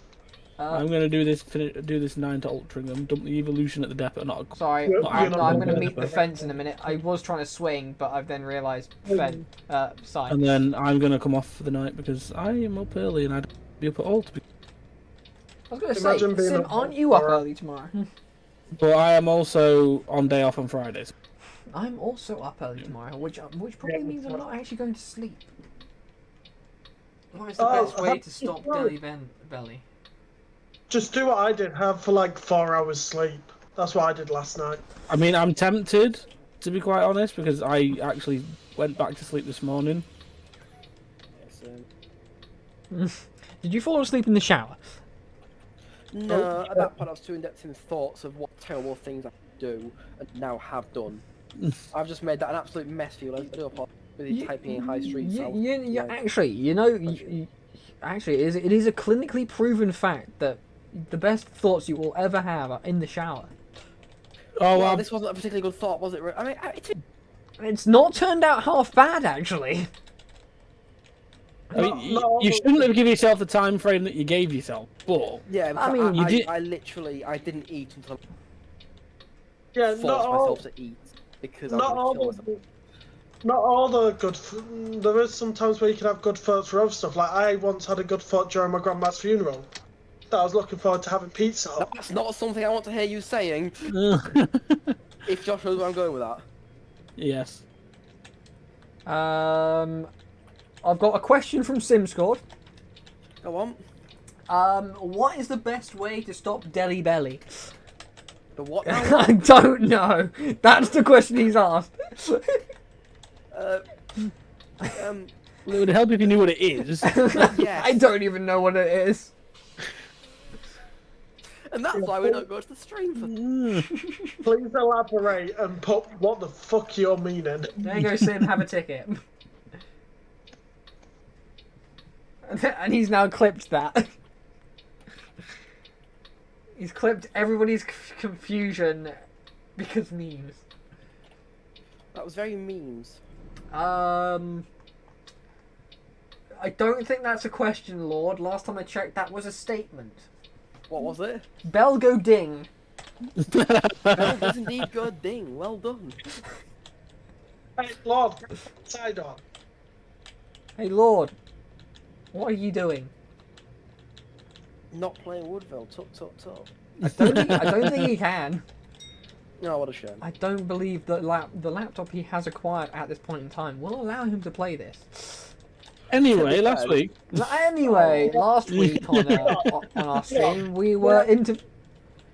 I'm going to do this 9 to altering them. Dump the evolution at the depot, not a... Sorry, You're I'm not going to gonna meet the do fence in a minute. I was trying to swing, but I've then realised side. And then I'm going to come off for the night because I am up early and I'd be up at all to be... I was going to Imagine say, being Sim, a- aren't you up or a- early tomorrow? But I am also on day off on Fridays. I'm also up early tomorrow, which probably means I'm not actually going to sleep. What is the best way to stop belly? Just do what I did. Have for like 4 hours sleep. That's what I did last night. I mean, I'm tempted, to be quite honest, because I actually went back to sleep this morning. Did you fall asleep in the shower? No, at that point I was too in-depth in thoughts of what terrible things I could do and now have done. I've just made that an absolute mess for you. I do apologize for typing in high street. Actually, actually, it is a clinically proven fact that the best thoughts you will ever have are in the shower. Oh, well, this wasn't a particularly good thought, was it? I mean, it's not turned out half bad, actually. I mean, you shouldn't have given yourself the time frame that you gave yourself, but... Yeah, I mean, I literally, I didn't eat until Yeah, I forced myself to eat because I was not all the good. There is sometimes where you can have good thoughts for other stuff. Like I once had a good thought during my grandma's funeral. That I was looking forward to having pizza. That's not something I want to hear you saying. If Josh knows where I'm going with that. Yes. I've got a question from SimScored. Go on. What is the best way to stop deli belly? The what now? I don't know. That's the question he's asked. It would help if you knew what it is. Yes. I don't even know what it is. And that's why we don't go to the stream for Please elaborate and put what the fuck you're meaning. There you go, Sim. Have a ticket. And he's now clipped that. He's clipped everybody's confusion because memes. That was very memes. I don't think that's a question, Lord. Last time I checked, that was a statement. What was it? Bell go ding. That does indeed go ding. Well done. Hey, Lord, side on. Hey, Lord. What are you doing? Not playing Woodville. Tut tut tut. I don't think he can. No, what a shame. I don't believe that the laptop he has acquired at this point in time will allow him to play this. Anyway, last week... Anyway, last week on our stream, we were into...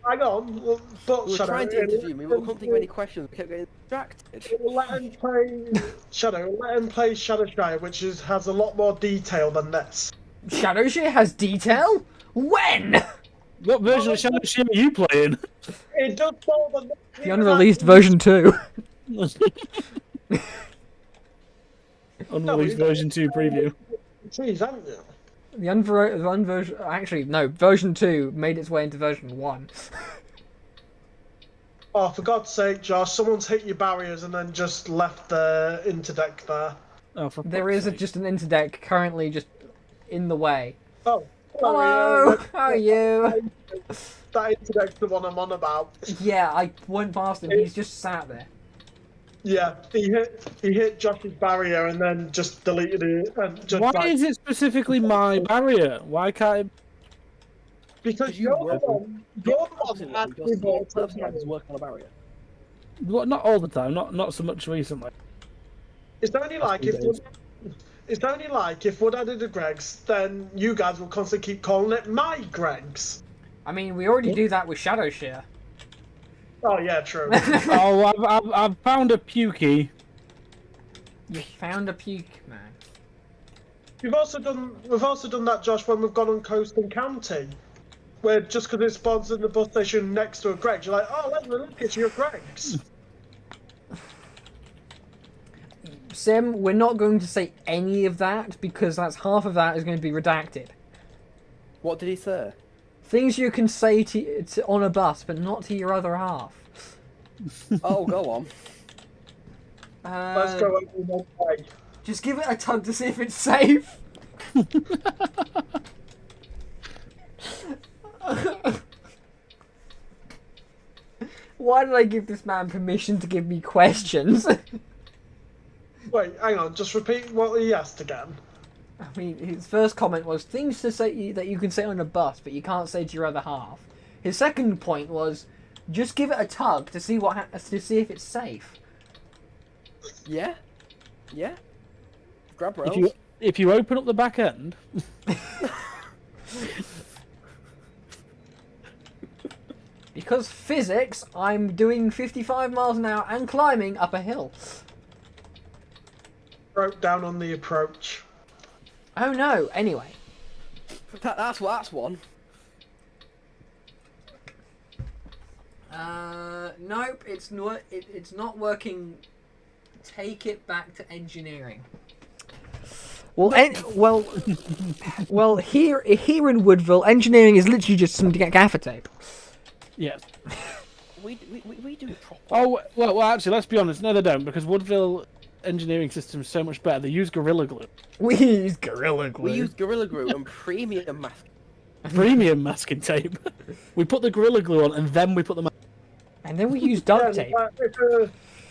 Hang on, but We were trying to interview me, but we couldn't think of any questions. We kept getting distracted. Let him play Shadow. Let him play Shadowshire, which has a lot more detail than this. Shadowshare has detail? When? What version of Shadow Shim are you playing? It does more than The unreleased version 2. Unreleased version 2 preview. Jeez, haven't you? Version 2 made its way into version 1. Oh, for God's sake, Josh, someone's hit your barriers and then just left the interdeck there. Oh, for There fuck's is sake. just an interdeck currently just in the way. Oh, Hello, sorry, how are you? that interdeck's the one I'm on about. Yeah, I went past him. He's just sat there. Yeah, he hit Josh's barrier and then just deleted it. And just Why is it specifically my barrier? Why can't it... Because you you're work the one that actually bought Just working on a barrier. Well, not all the time, not so much recently. It's only like if Wood added a Greg's, then you guys will constantly keep calling it my Greg's. I mean, we already do that with Shadowshare. Oh yeah, true. Oh, I've found a pukey. You found a puke, man. We've also done that, Josh, when we've gone on Coast and County, where just because it spawns in the bus station next to a Greg's, you're like, oh, let me look at your Greg's. Sim, we're not going to say any of that because that's half of that is going to be redacted. What did he say? Things you can say to on a bus, but not to your other half. Oh, go on. Let's go over one way. Just give it a tug to see if it's safe. Why did I give this man permission to give me questions? Wait, hang on, just repeat what he asked again. I mean, his first comment was things to say that you can say on a bus, but you can't say to your other half. His second point was just give it a tug to see if it's safe. Yeah. Yeah. Grab rails. If you open up the back end, Because physics, I'm doing 55 miles an hour and climbing up a hill. Broke down on the approach. Oh no, anyway. That's one. Nope, it's not working. Take it back to engineering. Well, well, here in Woodville, engineering is literally just some gaffer tape. yes. We do it properly. Oh well, actually, let's be honest. No, they don't, because Woodville engineering system is so much better. They use Gorilla Glue, We use Gorilla Glue. We use Gorilla Glue and premium mask. premium masking tape. We put the Gorilla Glue on, and then we put the. And then we use duct tape.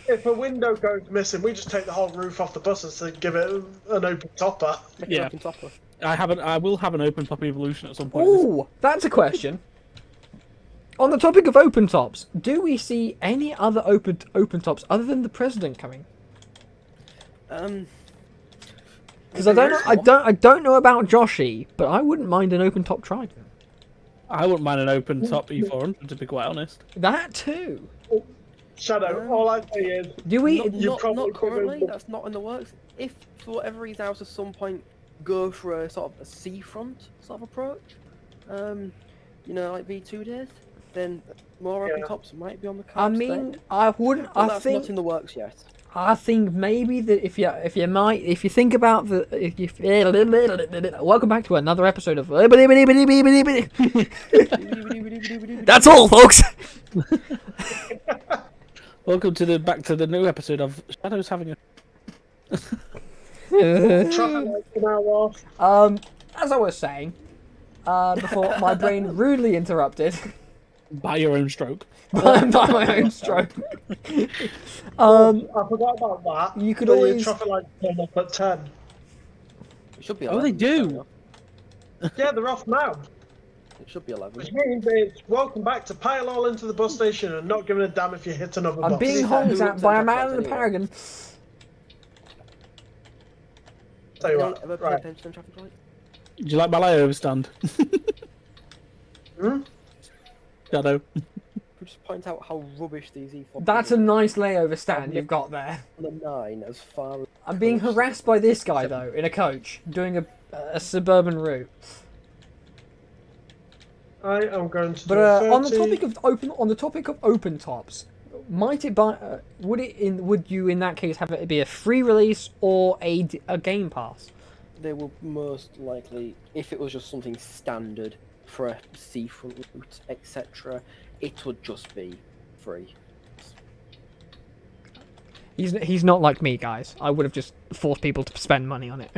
If a window goes missing, we just take the whole roof off the buses to give it an open topper. Yeah. I will have an open top evolution at some point. Ooh, that's a question. On the topic of open tops, do we see any other open tops other than the president coming? Because I don't know about Joshy, but I wouldn't mind an open top Trident. I wouldn't mind an open top E400, to be quite honest. That too. Shadow, all I say is... Do we? Not currently, that's not in the works. If, for whatever reason, I was at some point go for a sort of a seafront sort of approach, you know, like V2 days, then more open tops might be on the I cards. mean, I wouldn't. But I that's think not in the works yet. I think maybe that if you think about welcome back to another episode of That's all, folks. Welcome to back to the new episode of Shadows having a. As I was saying, before my brain rudely interrupted By your own stroke. by my own stroke. I forgot about that. You could So always- your traffic lights turn up at 10. It should be Oh, 11. they do. Yeah, they're off now. It should be 11. Which means it's welcome back to pile all into the bus station and not giving a damn if you hit another I'm bus. being Who honked at looks by a at man that in a anyway? paragon. Tell you Anyone what, ever pay right. attention to traffic light? Do you like my layover stand? Hmm? Shadow. Could just point out how rubbish these E4. That's a nice layover stand you've got there. on the 9 as far as. I'm being harassed by this guy though in a coach doing a suburban route. I am going to But do 30. on the topic of open tops, might it would you in that case have it be a free release or a game pass? They will most likely, if it was just something standard for a seafront route, etc., it would just be free. He's not like me, guys. I would have just forced people to spend money on it.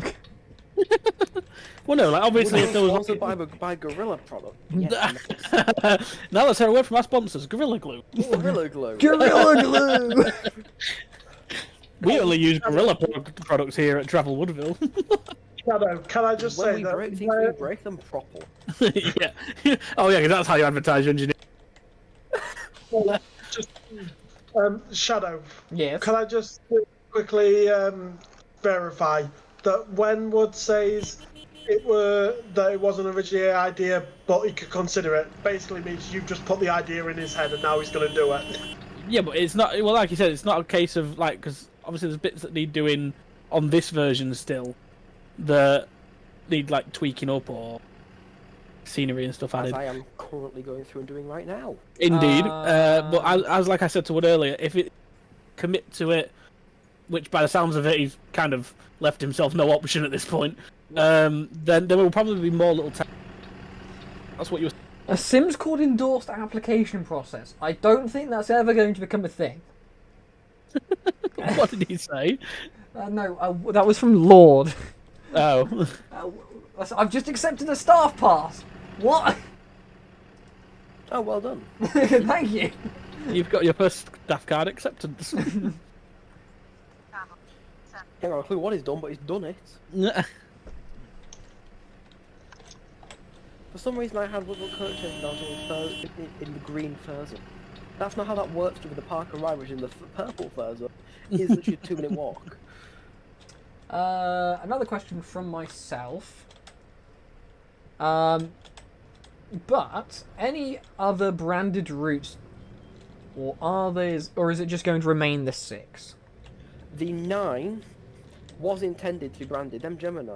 Well, no, like obviously if there was. Also buy Gorilla product. Yeah, Now let's hear a word from our sponsors, Gorilla Glue. Gorilla Glue. Gorilla Glue. We only use Gorilla products here at Travel Woodville. Shadow, can I just When say we that break things, we break them properly. Yeah. Oh yeah, because that's how you advertise your engineer. just Shadow, Yes. can I just quickly verify that when Wood says it wasn't originally an idea, but he could consider it, basically means you've just put the idea in his head and now he's going to do it. Yeah, but it's not. Well, like you said, it's not a case of like because obviously there's bits that need doing on this version still that need like tweaking up or scenery and stuff As added. I am currently going through and doing right now. Indeed, but as like I said to Wood earlier, if it commit to it, which by the sounds of it, he's kind of left himself no option at this point. Then there will probably be more little. That's what you were. A Sims called endorsed application process. I don't think that's ever going to become a thing. What did he say? No, that was from Lord. Oh. I've just accepted a staff pass. What? Oh, well done. Thank you. You've got your first staff card acceptance. Can't got a clue what he's done, but he's done it. For some reason, I had little coat turned down to in the green version. That's not how that works with the park and ride, which in the purple fur zone is literally a 2-minute walk. Another question from myself. But any other branded routes, or is it just going to remain the 6? The 9 was intended to be branded. Them Gemini,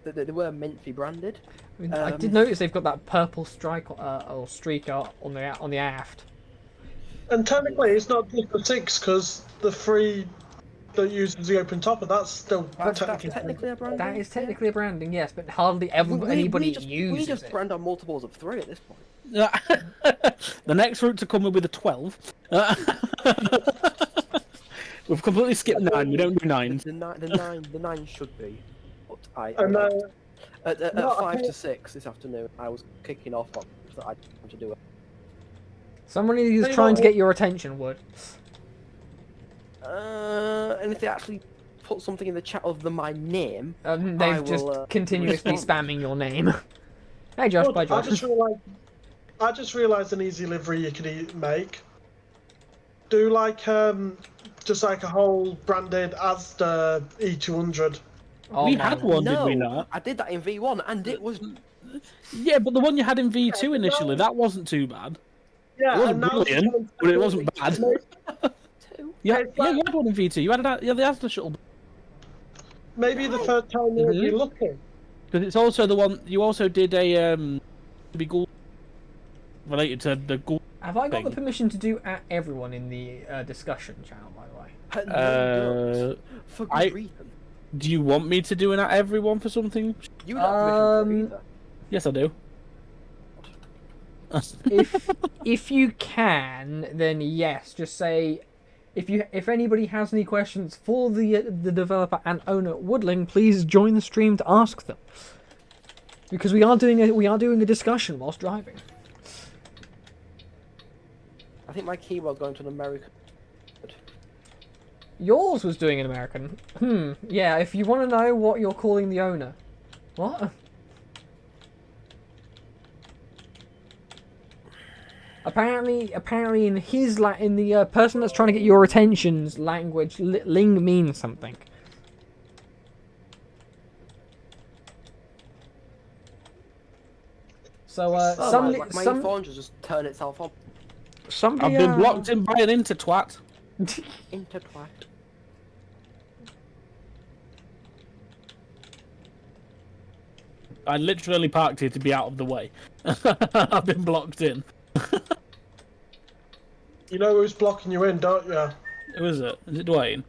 they were meant to be branded. I mean, I did notice they've got that purple strike or streak on the aft. And technically, it's not just the 6 because the 3 that uses the open topper, that's still That's technically. technically a branding. That is technically a branding, yes, but hardly anybody uses We just it. brand on multiples of 3 at this point. The next route to come with a 12. We've completely skipped 9. We don't do 9s. The 9 should be. But And at no, 5 I- to 6 this afternoon, I was kicking off on that I want to do it. Somebody is Tell you trying what, to get your attention, Wood. And if they actually put something in the chat other than my name, I They've just will, continuously respond. spamming your name. Hey Josh, bye Josh. I just realised an easy livery you could make. Do like just like a whole branded as the E200. Oh We my had one, no, did we not? I did that in V1, and it was Yeah, but the one you had in V2 initially, that wasn't too bad. Yeah, It wasn't and now brilliant, but it wasn't bad. 2. Yeah, you had one in V2. You had the Asda shuttle. Maybe the third time you'll be looking. Because it's also the one you also did a to be ghoul related to the ghoul. Have I got the thing. permission to do at everyone in the discussion channel, by the way? No, don't. For good reason. Do you want me to do an at everyone for something? You don't have permission for Yes, I do. If you can, then yes. Just say if anybody has any questions for the developer and owner Woodling, please join the stream to ask them. Because we are doing a discussion whilst driving. I think my keyword going to an American. Yours was doing an American. Yeah, if you want to know what you're calling the owner. What? Apparently in his in the person that's trying to get your attention's language, ling means something. So My some phone just turn itself on. somebody I've been blocked in by an intertwat. Intertwat. I literally parked here to be out of the way. I've been blocked in. You know who's blocking you in, don't you? Who is it? Is it Dwayne?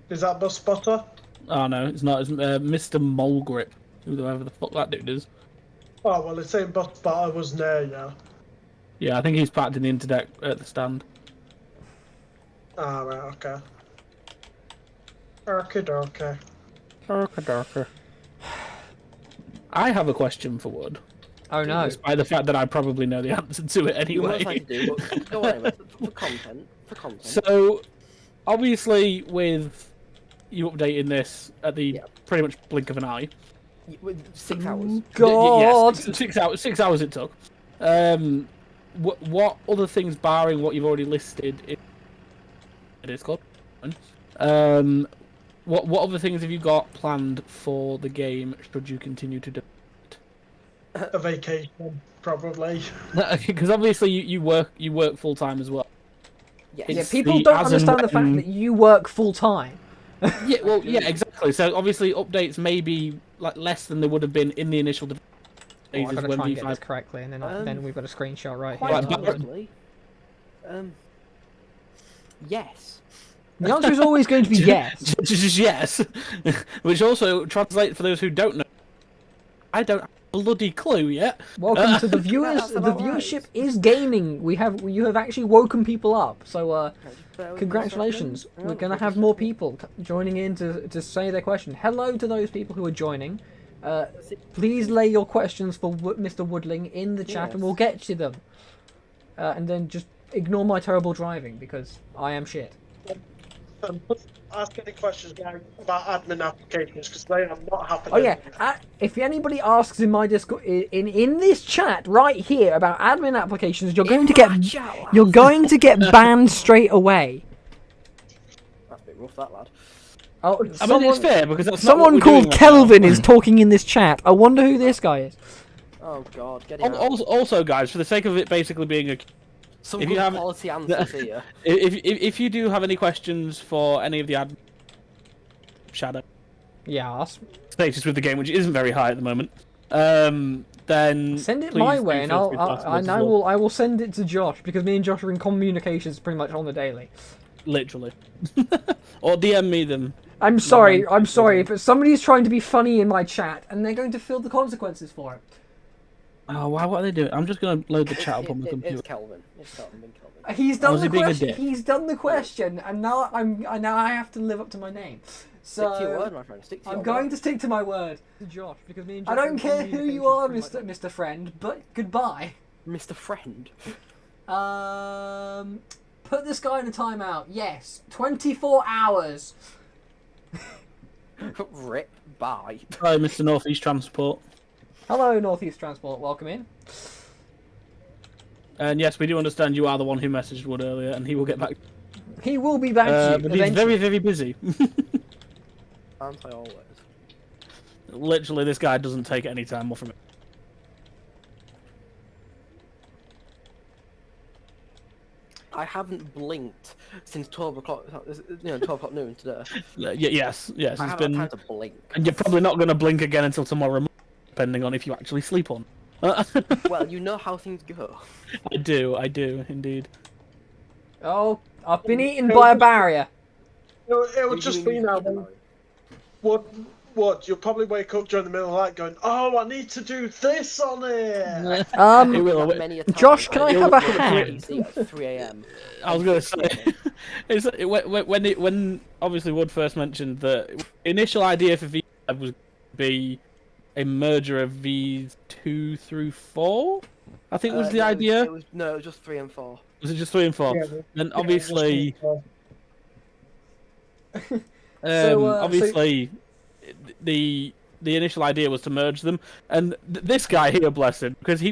Is that Bus Spotter? Oh no, it's not. It's Mr. Molegrip. Whoever the fuck that dude is. Oh well, it's saying Bus Spotter was near you. Yeah, I think he's parked in the interdeck at the stand. Ah right, okay. Okay. Okay. I have a question for Wood. Oh no. Despite the fact that I probably know the answer to it You anyway. most likely do, but go on anyway. For content. So, obviously, with you updating this at the pretty much blink of an eye. With 6 hours. God. Yes, 6 hours. 6 hours it took. What other things, barring what you've already listed in Discord? What other things have you got planned for the game? Should you continue to do? A vacation, probably. Because obviously you work full time as well. Yes. Yeah, It's people the don't as and understand the fact when- that you work full time. Yeah, well, yeah, exactly. So obviously updates may be like less than they would have been in the initial Oh, I phases gotta when try and get V5. this correctly, and then we've got a screenshot right Quite here. Right, but- honestly, yes. The answer is always going to be yes. Just yes, which also translates for those who don't know. I don't have a bloody clue yet. Welcome to the viewers. That's The about viewership right. is gaining. You have actually woken people up. So Just bear with me a second. congratulations. Oh, We're gonna just have a more second. people joining in to say their question. Hello to those people who are joining. Please lay your questions for Mr. Woodling in the chat, and we'll get to them. And then just ignore my terrible driving because I am shit. and ask any questions about admin applications because they are not happening. Oh yeah, if anybody asks in my Discord, in this chat right here about admin applications, you're going to get banned straight away. That's a bit rough, that lad. Oh, I mean, it's fair because that's not someone what we're doing called right Kelvin now. is talking in this chat. I wonder who this guy is. Oh god, get it out. Also, guys, for the sake of it basically being a, Some if good you have- quality answers here. if you do have any questions for any of the Shadow Yes. status with the game, which isn't very high at the moment, then Send it please my do way, and feel free to ask us as well. I will send it to Josh because me and Josh are in communications pretty much on the daily. Literally, or DM me them. I'm sorry, but somebody's trying to be funny in my chat, and they're going to feel the consequences for it. Oh, wow, what are they doing? I'm just gonna load the chat up on the computer. It's Kelvin. It's Kelvin. He's done Was the he being a question. dick? He's done the question, and now I have to live up to my name. Stick to your So word, my friend. Stick to your I'm word. going to stick to my word, to Josh, because me and Josh I are don't in care who you are, Mr. Friend, but goodbye. Mr. Friend. Put this guy in a timeout. Yes, 24 hours. Rip. Bye. Hi, Mr. Northeast Transport. Hello, Northeast Transport. Welcome in. And yes, we do understand you are the one who messaged Wood earlier, and he will get back. He will be back to you But he's eventually. very, very busy. Aren't I always? Literally, this guy doesn't take any time off from it. I haven't blinked since 12 o'clock. 12 o'clock noon today. Yes, I it's haven't been. had time to blink. And you're probably not going to blink again until tomorrow, depending on if you actually sleep on. Well, you know how things go. I do, indeed. Oh, I've been eaten by a barrier. It would just be now. What? You'll probably wake up during the middle of the night going, "Oh, I need to do this on it." It will. Many a time. Josh, can I have a hand? At 3 a.m. I was going to say, when obviously Wood first mentioned the initial idea for V5 was to be a merger of V2 through 4. I think was the idea. It was just 3 and 4. Was it just 3 and 4? Yeah, Then yeah, obviously, So, the initial idea was to merge them, and this guy here, bless him, because he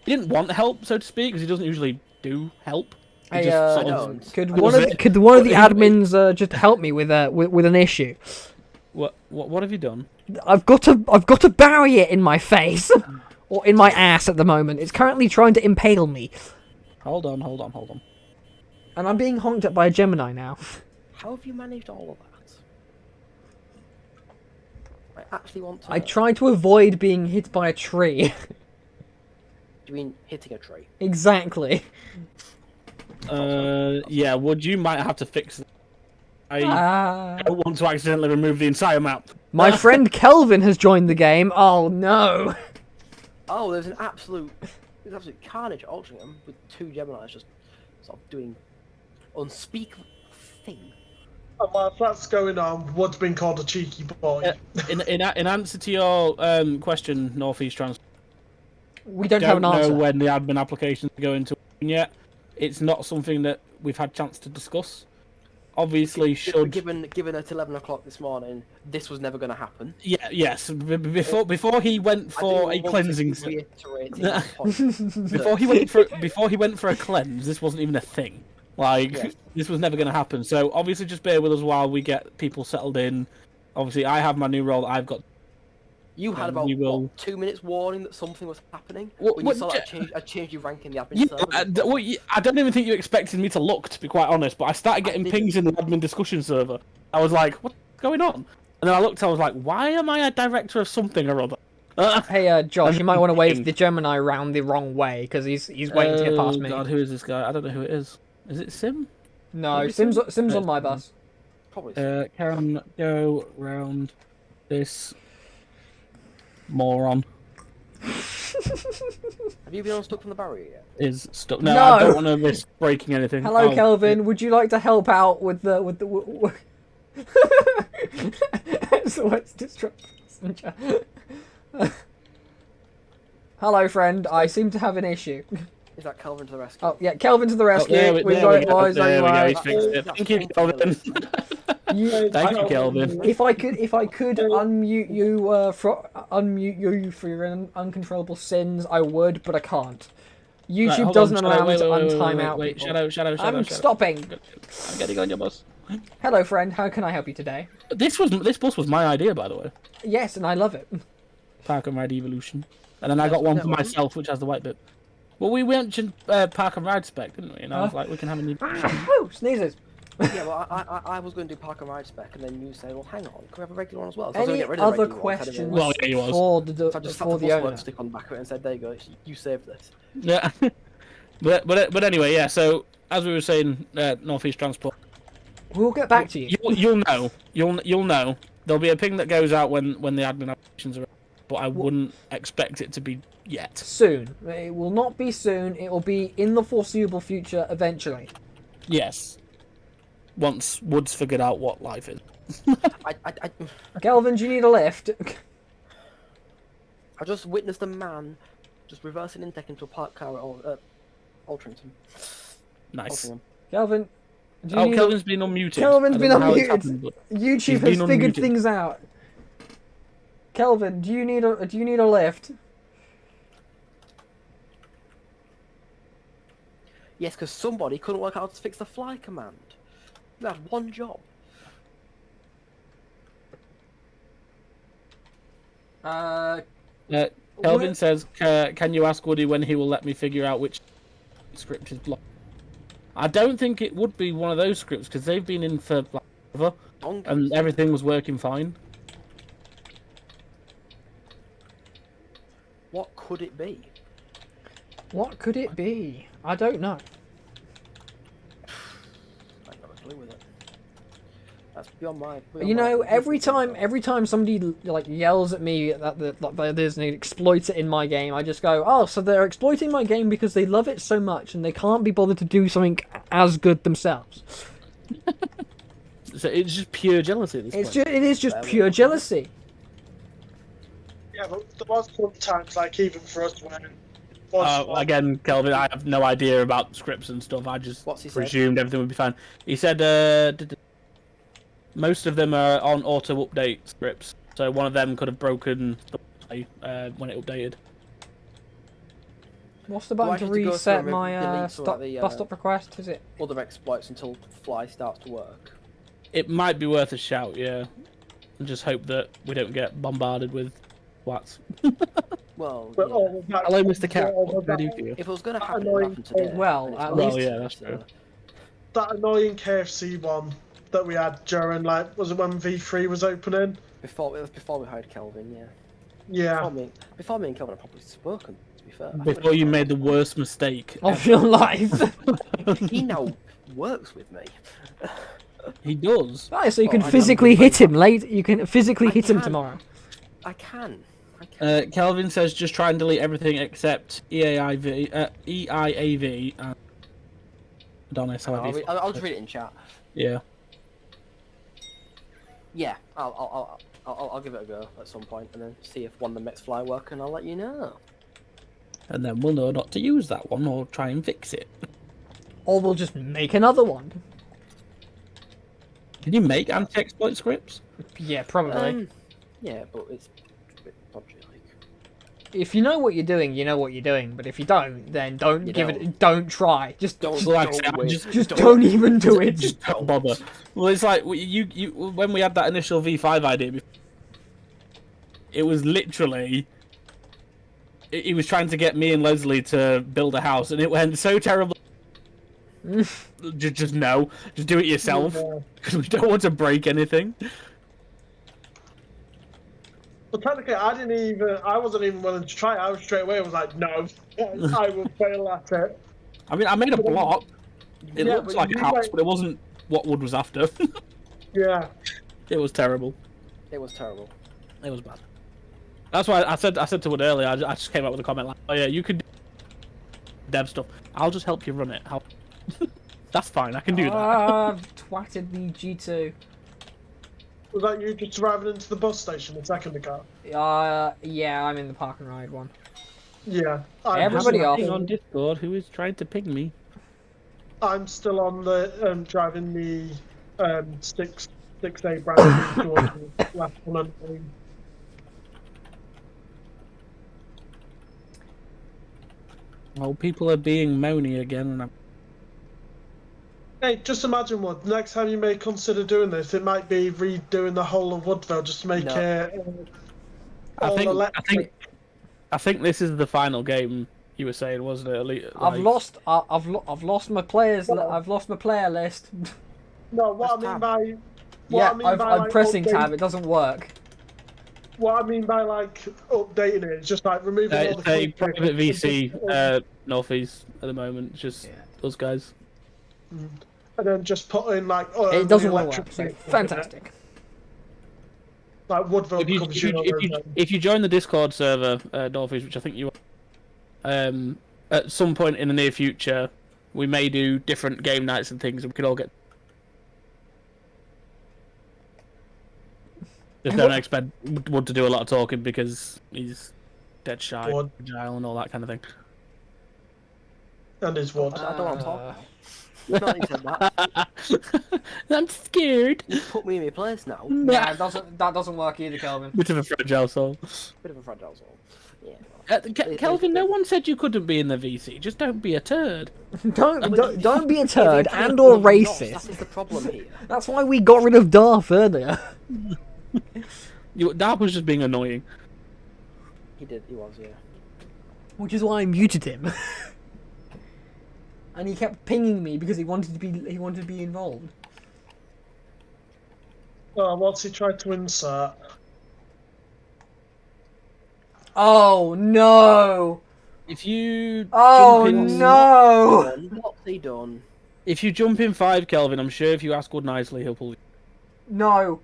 didn't want help, so to speak, because he doesn't usually do help. He Hey, just sort I of- don't. could That one was of it. could one of the Well, admins just help me with an issue? What have you done? I've got a barrier in my face, or in my ass at the moment. It's currently trying to impale me, Hold on. and I'm being honked at by a Gemini now. How have you managed all of that? I actually want to. I try to avoid being hit by a tree. Do you mean hitting a tree? Exactly. Yeah, Wood, you might have to fix that. I Ah. don't want to accidentally remove the entire map. My friend Kelvin has joined the game. Oh no. Oh, there's absolute carnage at Altrincham with 2 Geminis just sort of doing unspeakable thing. And while that's going on, Wood's been called a cheeky boy. In answer to your question, Northeast Transport, We don't have an know answer. when the admin applications are going to yet. It's not something that we've had chance to discuss. Obviously, Given at 11 o'clock this morning, this was never going to happen. yes. Before he went for a cleansing, before he went for a cleanse, this wasn't even a thing. Yes. This was never going to happen. So obviously, just bear with us while we get people settled in. Obviously, I have my new role that I've got. You had And about we will- 2 minutes warning that something was happening. What- when what you saw that ge- I changed your rank in the admin Yeah, server. I don't even think you expected me to look, to be quite honest. But I started getting didn't. pings in the admin discussion server. I was like, "What's going on?" And then I looked. I was like, "Why am I a director of something or other?" Hey, Josh, you might want to wave the Gemini round the wrong way because he's waiting to get past me. God, who is this guy? I don't know who it is. Is it Sim? No, Maybe Sim's on my bus. Probably. Can go round this moron. Have you been unstuck from the barrier yet? Is stuck. No, No. I don't want to risk breaking anything. Hello, Oh, Kelvin. Would you like to help out with the so what's disrupt passenger? Hello, friend. I seem to have an issue. Is that Kelvin to the rescue? Oh yeah, Kelvin to the rescue. there We've we got it, go. boys. There we go. Anyway. He's fixed it. Thank you, Kelvin. Thank you, Kelvin. If I could unmute you for your uncontrollable sins, I would, but I can't. YouTube Right, hold doesn't on, allow me to wait, untime out wait, people. Shadow. I'm stopping. I'm getting on your bus. Hello, friend. How can I help you today? This bus was my idea, by the way. Yes, and I love it. Park and Ride Evolution. And then I got one for myself, which has the white bit. Well, we mentioned Park and Ride spec, didn't we? And I was like, we can have a new... Woo! Sneezes. Yeah, well, I was going to do Park and Ride spec, and then you say, well, hang on, can we have a regular one as well? So I was gonna Any get rid of the other regular one, questions Well, yeah, he was. for the So I just slapped for the the bus owner? work stick on the back of it and said, there you go, you saved this. Yeah. but anyway, yeah, so, as we were saying, Northeast Transport... We'll get back to you. You'll know. You'll know. There'll be a ping that goes out when the admin applications are... But I wouldn't expect it to be yet. Soon. It will not be soon. It will be in the foreseeable future eventually. Yes. Once Woods figured out what life is. I Kelvin, do you need a lift? I just witnessed a man just reversing intake into a parked car at Altrincham. Nice. Altrincham. Kelvin, do you Oh, need Kelvin's been unmuted. Kelvin's I been don't know how it's unmuted. happened, but- YouTube He's has been figured unmuted. things out. Kelvin, do you need a lift? Yes, because somebody couldn't work out how to fix the fly command. You had one job. Kelvin What? says, can you ask Woody when he will let me figure out which script is blocked? I don't think it would be one of those scripts, because they've been in for like, forever, Donkeys. and everything was working fine. What could it be? What could it be? I don't know. I have no clue with it. That's beyond my. You know, every time somebody like yells at me that there's an exploiter in my game, I just go, oh, so they're exploiting my game because they love it so much and they can't be bothered to do something as good themselves. So it's just pure jealousy at this point. It is just pure jealousy. Yeah, but there was sometimes, like, even for us when... it was like- Again, Kelvin, I have no idea about scripts and stuff. I just What's he said? presumed everything would be fine. He said most of them are on auto update scripts, so one of them could have broken the play when it updated. What's the Do I button to need to go reset through and my delete some of the, bus stop request? Is it? Other exploits until Fly starts to work. It might be worth a shout, yeah. And just hope that we don't get bombarded with whats. Well, But yeah. all of that, Hello, Mr. Cat. all What of can I that, do for you? If it was going to happen, it Annoying. happened today. Well, and it's at not. least- Well, yeah, that's true. that annoying KFC one that we had during, like, was it when V3 was opening? It was before we hired Kelvin, yeah. Yeah. Before me and Kelvin had probably spoken, to be fair. Before you made the worst mistake. Of your life. He now works with me. He does. Right, so you Oh, can I know, physically but- hit him late. You can physically I hit him can. tomorrow. I can. I can. Kelvin says just try and delete everything except EIAV and Adonis. I'll just read it in chat. Yeah. Yeah, I'll give it a go at some point and then see if one of them makes Fly work, and I'll let you know. And then we'll know not to use that one or try and fix it. Or we'll just make another one. Can you make anti-exploit scripts? Yeah, probably. Yeah, but it's a bit dodgy, like. If you know what you're doing, you know what you're doing. But if you don't, then don't You give don't. it. Don't try. Just Don't, Like I don't said, wait. just don't even do it. Just don't bother. Well, it's like you when we had that initial V5 idea. It was literally. He was trying to get me and Leslie to build a house, and it went so terribly. just no, just do it yourself, because we don't want to break anything. Well, technically, I wasn't even willing to try. I was straight away. I was like, no, I will fail at it. I mean, I made a block. It Yeah, looked but like a you house, went- but it wasn't what Wood was after. Yeah. It was terrible. It was terrible. It was bad. That's why I said to Wood earlier. I just came up with a comment like, "Oh yeah, you could do dev stuff. I'll just help you run it." That's fine. I can do that. I've twatted the G2. Was that you just driving into the bus station a second ago? Yeah, I'm in the park and ride one. Yeah. Everybody just- off. Ping on Discord, who is trying to ping me? I'm still on the driving the 6A brand new towards the last one. Oh, people are being moany again, and I'm... Hey, just imagine what next time you may consider doing this, it might be redoing the whole of Woodville just to make No. it I all think electric. I think this is the final game you were saying, wasn't it? I've lost my players. I've lost my player list. No, what Press I mean tab. by I'm like, pressing update- tab. It doesn't work. What I mean by like updating it is just like removing all It's the a quick private bits VC northeast at the moment. Just Yeah. those guys. and then just put in like It doesn't the want to electric work. So vehicle in it. fantastic. Like Woodville If you, covers if, you, your if, you, if you join the Discord server, Northeast, which I think you are, at some point in the near future, we may do different game nights and things, and we could all get. Just don't expect Wood to do a lot of talking because he's dead shy, Wood. agile, and all that kind of thing. and his wood. I don't want to talk now. Not even said that. I'm scared. You put me in my place now. Yeah, that doesn't work either, Kelvin. Bit of a fragile soul. Bit of a fragile soul. Yeah. Kelvin, no one said you couldn't be in the VC. Just don't be a turd. Don't be a turd Yeah, and or not, That racist. is the problem here. That's why we got rid of Darth earlier. Dark was just being annoying. He was, yeah. Which is why I muted him. And he kept pinging me because he wanted to be involved. Oh, what's he tried to insert? Oh no! If you Oh jump in, no! What's he done? if you jump in 5, Kelvin, I'm sure if you ask Wood nicely, he'll pull you. No.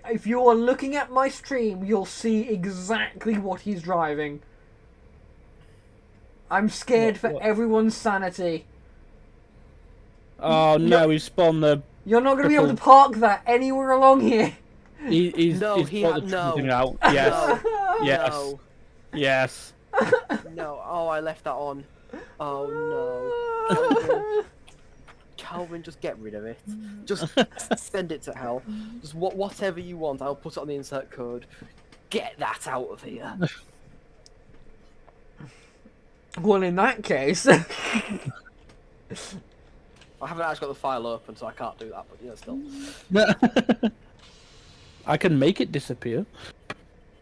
If you are looking at my stream, you'll see exactly what he's driving. I'm scared for What? everyone's sanity. Oh no, he's spawned the. You're not going to be able to park that anywhere along here. He's No, he's he brought had- the no. thing out. Yes, No. yes, No. yes. No. Oh, I left that on. Oh no. Calvin, just get rid of it. Just send it to hell. Just whatever you want, I'll put it on the insert code. Get that out of here. Well, in that case... I haven't actually got the file open, so I can't do that, but yeah, still. I can make it disappear.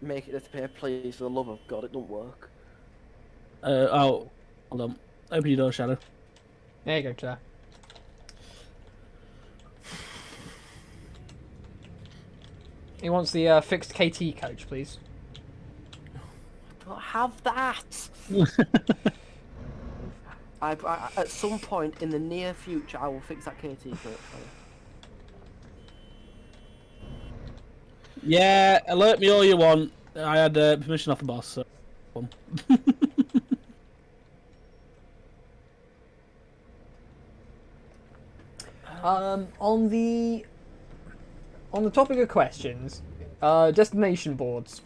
Make it disappear, please, for the love of God, it don't work. Oh, hold on. Open your door, Shadow. There you go, sir. He wants the fixed KT coach, please. Don't have that! At some point in the near future, I will fix that KT coach for you. Yeah, alert me all you want. I had permission off the boss, so. On the topic of questions, destination boards.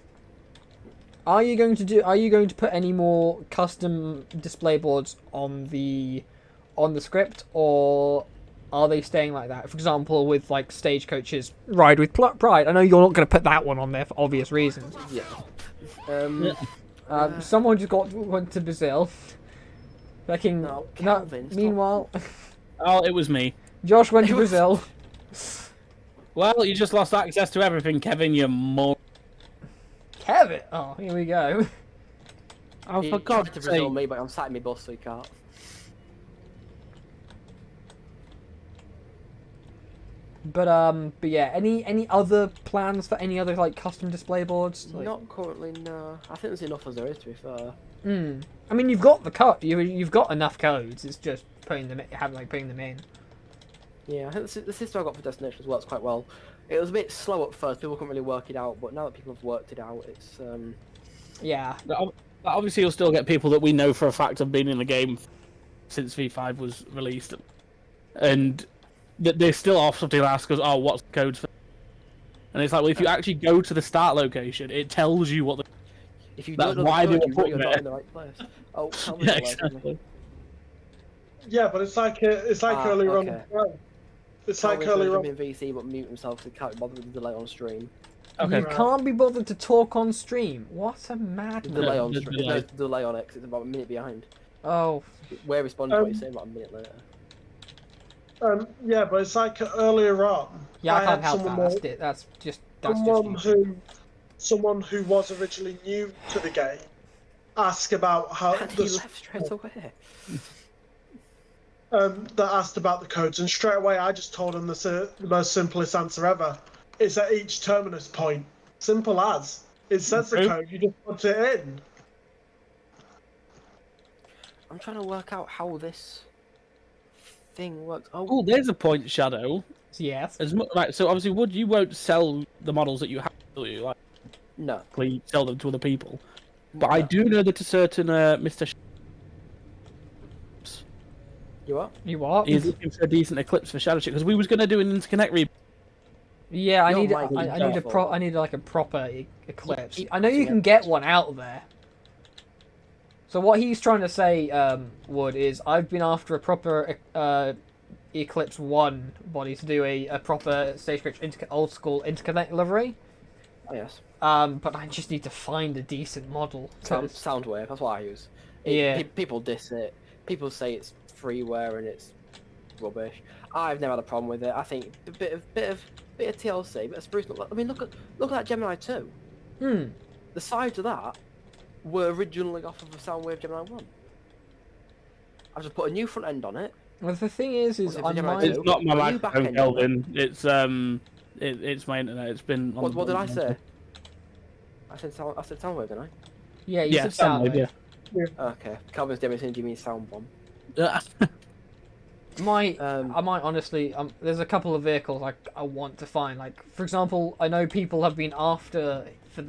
Are you going to put any more custom display boards on the script, or are they staying like that? For example, with like Stagecoach's Ride with Pride. I know you're not going to put that one on there for obvious reasons. Yeah. Someone just went to Brazil. Fucking No, Calvin, stop. Meanwhile, Oh, it was me. Josh went to It was- Brazil. Well, you just lost access to everything, Kevin, you more. Kevin. Oh, here we go. Oh, He for tried God's to sake. Brazil me, but I'm sat in my bus, so he can't. But yeah, any other plans for any other like custom display boards? Like, Not currently, no. I think there's enough as there is, to be fair. I mean, you've got the code. You've got enough codes. It's just putting them in. Yeah, I think the system I got for destinations works quite well. It was a bit slow at first, people couldn't really work it out, but now that people have worked it out, it's, Yeah. But obviously, you'll still get people that we know for a fact have been in the game since V5 was released, and they still often ask us, "Oh, what's the code for?" And it's like, well, if you actually go to the start location, it tells you what the. If you That's don't know why the they code, were you're put not there. in the right place. Oh, tell me Yeah, the lesson. exactly. Yeah, but it's like earlier on. okay. It's like Calvin's earlier going on. to jump in VC but mute himself because he can't be bothered with the delay on stream. Okay. You can't be bothered to talk on stream. What a The madman. delay on the stream. delay. No, the delay on it 'cause it's about a minute behind. Oh, We're responding to what you're saying about a minute later. Yeah, but it's like earlier on. yeah, I can't had help someone that. That's just someone who was originally new to the game ask about how And he left straight away. that asked about the codes, and straight away I just told him the most simplest answer ever. It's at each terminus point. Simple as. It says the True. code, you just put it in. I'm trying to work out how this thing works. Oh, Oh, there's a point, Shadow. yes. Right, so obviously, you won't sell the models that you have, do you? Like, no. you sell them to other people. But I No. do know that a certain Mr. You what? You what? He's looking for a decent Eclipse for Shadow Chick, because we was going to do an interconnect re. Yeah, I Your need. mic is I need a awful. I need like a proper Eclipse. Keep I know you using can it. get one out there. So what he's trying to say, Wood, is I've been after a proper Eclipse 1 body to do a proper Stagecoach old school interconnect livery. Oh, yes. But I just need to find a decent model. Soundwave, that's what I use. Yeah. People diss it. People say it's freeware and it's rubbish. I've never had a problem with it. I think a bit of TLC, bit of spruce. I mean, look at that Gemini 2. Hmm. The sides of that were originally off of a Soundwave Gemini 1. I've just put a new front end on it. Well, the thing is What's it, on Gemini my... two? It's not my Are you microphone, back-ending Kelvin. It's my internet. It's been. On What did I say? I said Soundwave, didn't I? Yeah, you Yeah, said Soundwave. Okay. Calvin's demonstrating. Do you mean Sound Bomb? Yeah. I Um, might honestly. There's a couple of vehicles I want to find. Like, for example, I know people have been after for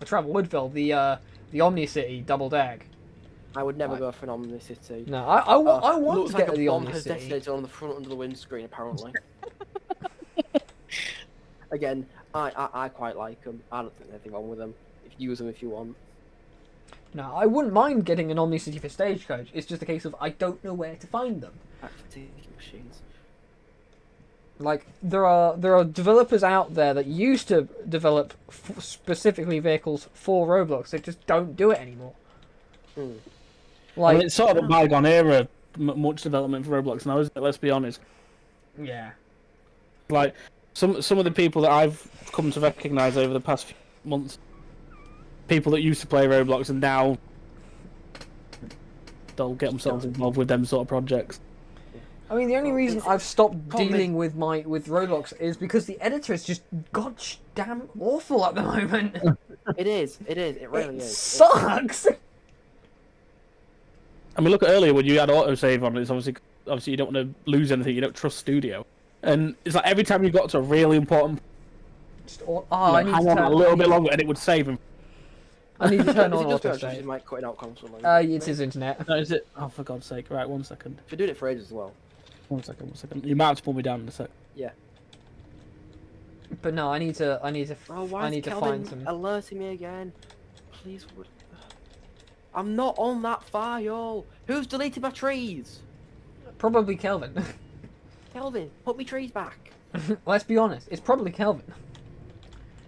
Travel Woodville the Omni City double deck. I would never Right. go for an Omni-City. No, I want Looks to like get a the bomb Omni has City. detonated on the front under the windscreen, apparently. Again, I quite like them. I don't think there's anything wrong with them. Use them if you want. No, I wouldn't mind getting an Omni City for Stagecoach. It's just a case of I don't know where to find them. Active machines. Like there are developers out there that used to develop specifically vehicles for Roblox. They just don't do it anymore. Hmm. Like, it's sort of a bygone era. Much development for Roblox now, isn't it? Let's be honest. yeah. Like some of the people that I've come to recognise over the past few months, people that used to play Roblox and now they'll get themselves involved with them sort of projects. I mean, the only reason I've stopped Problem dealing with Roblox is because the editor is just gosh damn awful at the moment. It is. It really It is. sucks. I mean, look at earlier when you had autosave on. It's obviously you don't want to lose anything. You don't trust Studio, and it's like every time you got to a really important, I need hang to on turn a little bit longer, and it would save him. I need to turn Is on it just because autosave. you might cut it out constantly? It's his internet. No, is it? Oh, for God's sake! Right, 1 second. If you're doing it for ages as well. 1 second. 1 second. You might have to pull me down in a sec. Yeah. But no, I need to Oh, why I is need to Kelvin find some. alerting me again? Please, would. I'm not on that file. Who's deleted my trees? Probably Kelvin. Kelvin, put me trees back. Let's be honest, it's probably Kelvin.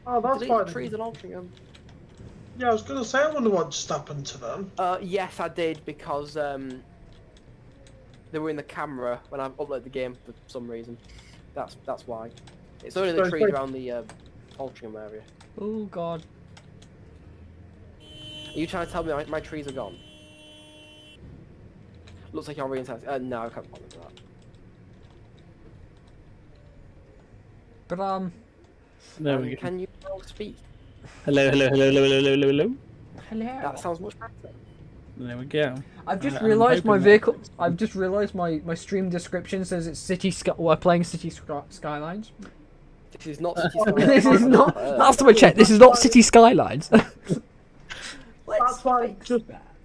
Oh, that's Delete the fine. trees and altering them. Yeah, I was going to say, I wonder what just happened to them. Yes, I did because they were in the camera when I uploaded the game for some reason. That's why. It's only the So- trees around the Altrincham area. Oh God. Are you trying to tell me my trees are gone? Looks like you're re-intense. No, I can't bother with that. But There we go. Can you all speak? Hello. hello. That sounds much better. There we go. I've just I'm realised my hoping that- vehicle. I've just realised my stream description says it's we're playing Skylines. This is not. This is not. Last time I checked, this is not City Skylines. That's why,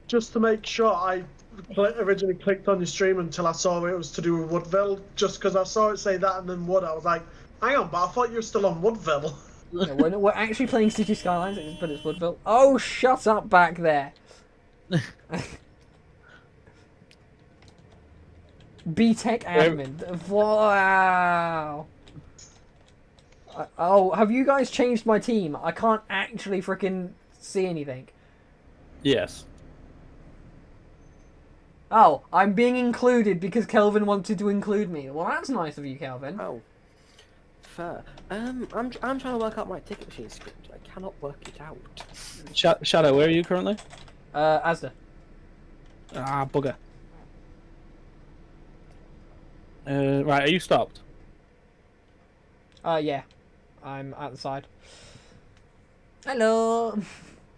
just to make sure, I originally clicked on your stream until I saw it was to do with Woodville, just because I saw it say that and then Wood. I was like, hang on, but I thought you were still on Woodville. Yeah, we're actually playing City Skylines, but it's Woodville. Oh, shut up back there. B-Tech admin. Wow. Oh, have you guys changed my team? I can't actually freaking see anything. Yes. Oh, I'm being included because Kelvin wanted to include me. Well, that's nice of you, Kelvin. Oh, fair. I'm trying to work out my ticket machine script. I cannot work it out. Shadow, where are you currently? Asda. Ah, bugger. Right, are you stopped? Yeah. I'm at the side. Hello.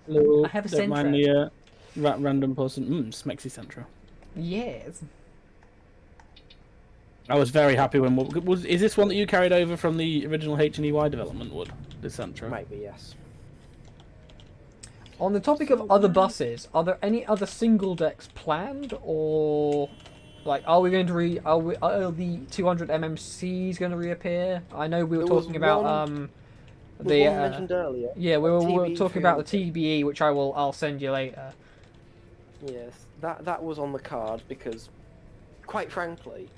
Hello. I have a Don't mind Centro. the random person. Smexy Centro. Yes. I was very happy when... Is this one that you carried over from the original H&EY development, Wood? The Centro? Maybe, yes. On the topic of other buses, are there any other single decks planned, or like are we going to are the 200 MMCs going to reappear? I know we were There was talking about one the mentioned earlier. yeah we were TBE talking about the 300. TBE, which I'll send you later. Yes, that was on the card because, quite frankly,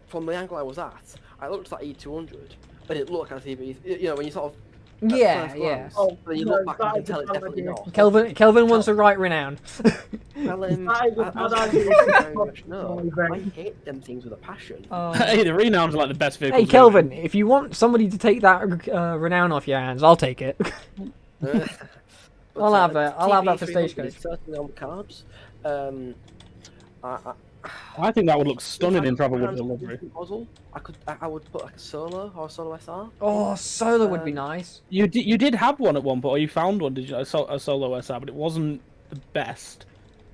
from the angle I was at, I looked at E200, but it looked like a TBE. You know, when you sort of Yeah, first yeah. glance, Oh, then you no, look back and that you is can tell a it's bad definitely idea. not. Kelvin wants the right renown. Tell him. That is a I bad was idea. very much no. I hate them things with a passion. Hey, the Renowns are like the best vehicles. Hey Kelvin, if you want somebody to take that renown off your hands, I'll take it. But, I'll have that. I'll have that for TB300 Stagecoach. is certainly on the cards. I think that would look stunning in if I proper could Wood find delivery. a puzzle, I would put like a solo or a solo SR. Oh, solo would be Um, nice. You did have one at one point, or you found one, did you? A solo SR, but it wasn't the best.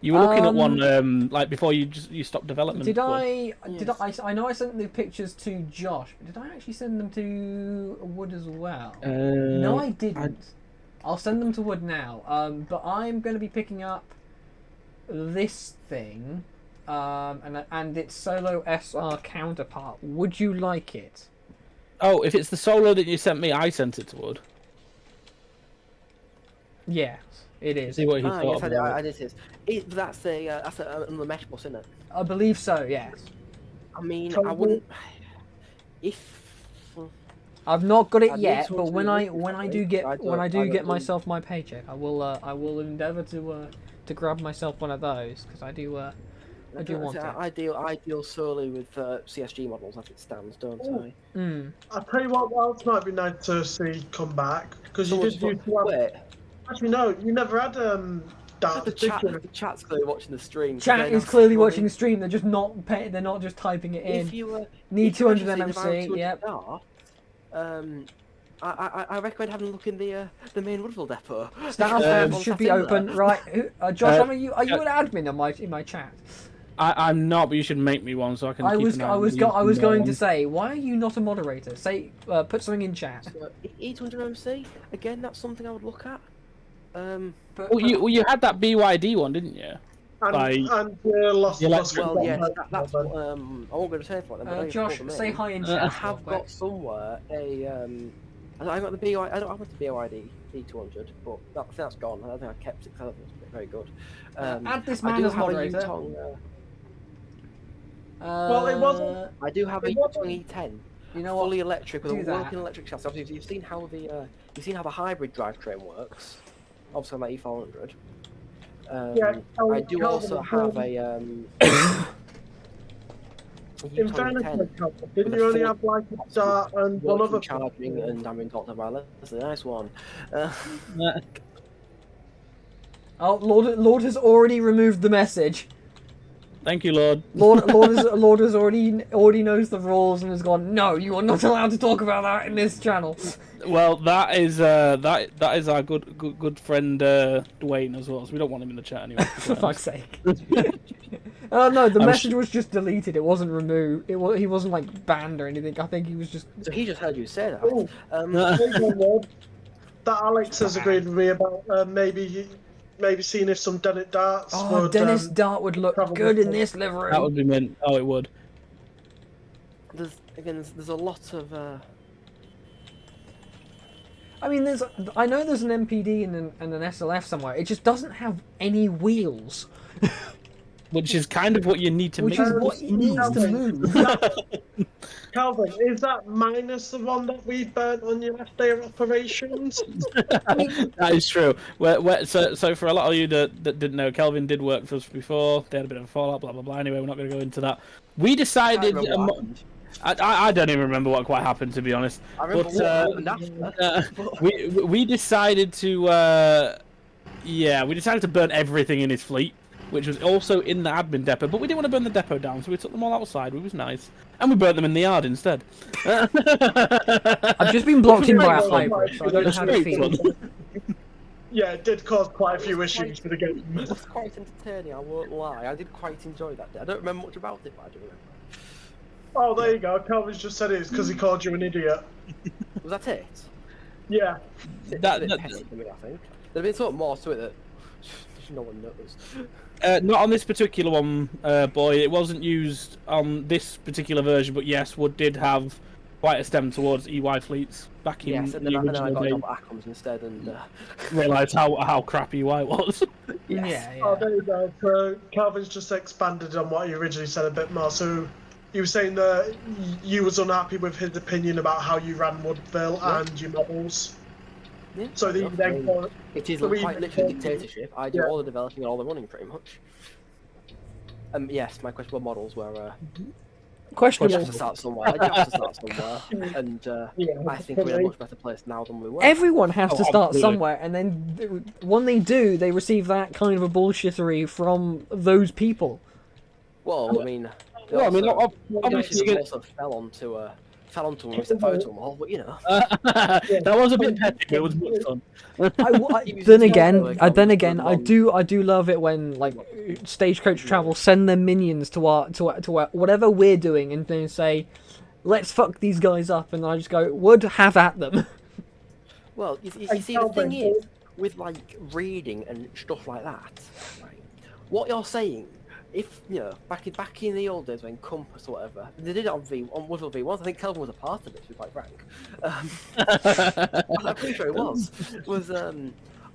You were looking at one like before you stopped development. Did Wood. I know I sent the pictures to Josh, but did I actually send them to Wood as well? Uh, No, I didn't. I'll send them to Wood now. But I'm going to be picking up this thing, and its solo SR counterpart. Would you like it? Oh, if it's the solo that you sent me, I sent it to Wood. Yes, it is. See what he thought Yes, about I it. did it. That's another mesh bus, isn't it? I believe so. Yes. I mean, So I wouldn't. If I've not got it I'd yet, need to but when look I at it, do get I don't think- myself my paycheck, I will endeavour to grab myself one of those because I do want it. I deal solely with CSG models as it stands, don't I? Mm. I'll tell you what else might be nice to see come back, because you did used to have... Wait, Actually, no, you never had darts, the did chat, you? the chat's clearly watching the stream. Chat is clearly watching the stream. They're just not they're not just typing it in. If you were Need if you 200 actually see the MMC. Viral Yep. 200 I recommend having a look in the main Woodville depot. Staff On should be Saturday. open, right? Josh, are you an admin in my chat? I'm not, but you should make me one so I can. I keep was an eye I on was you go, I was from going now to on. say, why are you not a moderator? Say put something in chat. So, E200MC again. That's something I would look at. But, Well, you had that BYD one, didn't you? And Lost You like- Lost Well, Cause yeah, one. that's I won't go to say for them. But I Josh, brought them say in. hi in I chat. real have quick. got somewhere a I got the BY. I don't have the BYD E200, but that's gone. I don't think I kept it because it's very good. Add this I man do as have a moderator. Yutong. Well, it wasn't- I do have a It wasn't- Yutong E10, You know what? fully electric with Do a that. working electric chassis. Obviously, you've seen how the hybrid drivetrain works. Obviously, on my E400. Yeah, I do also have a In Yutong fairness, 10 didn't you only have like a dart and one working other charging, and I'm in talked about it. That's a nice one. Oh, Lord has already removed the message. Thank you, Lord. Lord has already knows the rules and has gone. No, you are not allowed to talk about that in this channel. Well, that is our good friend Dwayne as well. So we don't want him in the chat anyway. For fuck's sake. Oh no, the message was just deleted. It wasn't removed. He wasn't like banned or anything. I think he was just. So he just heard you say that. Oh. That Alex has agreed with me about maybe seeing if some Dennett darts Oh, would. Dennis Dart would look probably good in would. this livery. That would be meant. Oh, it would. There's a lot of I mean, I know there's an MPD and an SLF somewhere. It just doesn't have any wheels, Which is kind of what you need to which make. is what it needs to move. Calvin, is that minus the one that we burnt on your last day of operations? That is true. So for a lot of you that didn't know, Kelvin did work for us before. They had a bit of a fallout, blah blah blah. Anyway, we're not going to go into that. We decided. I don't even remember what quite happened, to be honest. I remember what happened after. We decided to we decided to burn everything in his fleet, which was also in the admin depot, but we didn't want to burn the depot down, so we took them all outside, which was nice, and we burnt them in the yard instead. I've just been blocked in by a hybrid, so I don't know how to feel. Yeah, it did cause quite a few issues for the game. It was quite entertaining, I won't lie. I did quite enjoy that day. I don't remember much about it, but I do remember. Oh, there you go. Calvin's just said it's because he called you an idiot. Was that it? Yeah. It's a bit petty for me, I think. There'd been something more to it that no one knows. Not on this particular one, boy. It wasn't used on this particular version, but yes, Wood did have quite a stem towards EY fleets back in Yes, and then the I got a original job at Accoms instead, and realised how crap EY was. yes. Yeah, Oh, yeah. there you go. So Calvin's just expanded on what he originally said a bit more. So you were saying that you was unhappy with his opinion about how you ran Woodville and your models. Yeah, So fair the enough. then call it. It is so we- quite literally dictatorship. I do Yeah. all the developing and all the running, pretty much. Yes, my questionable models were. You Questionable. have to start somewhere. You have to start somewhere, and I think we're in a much better place now than we were. Everyone has to Oh, start absolutely. somewhere, and then when they do, they receive that kind of a bullshittery from those people. Well, I mean, Well, I mean, obviously, it also fell onto when we set fire to them all, but you know. that was a bit petty, but it was much fun. Then again, I do love it when like Stagecoach Travel send their minions to our whatever we're doing, and then say, "Let's fuck these guys up," and I just go, "Would have at them." Well, you see, the thing is, with like reading and stuff like that, right, what you're saying, if you know, back in the old days when Compass or whatever, they did it on Woodville V1. I think Kelvin was a part of it, to be quite frank. I'm pretty sure it was.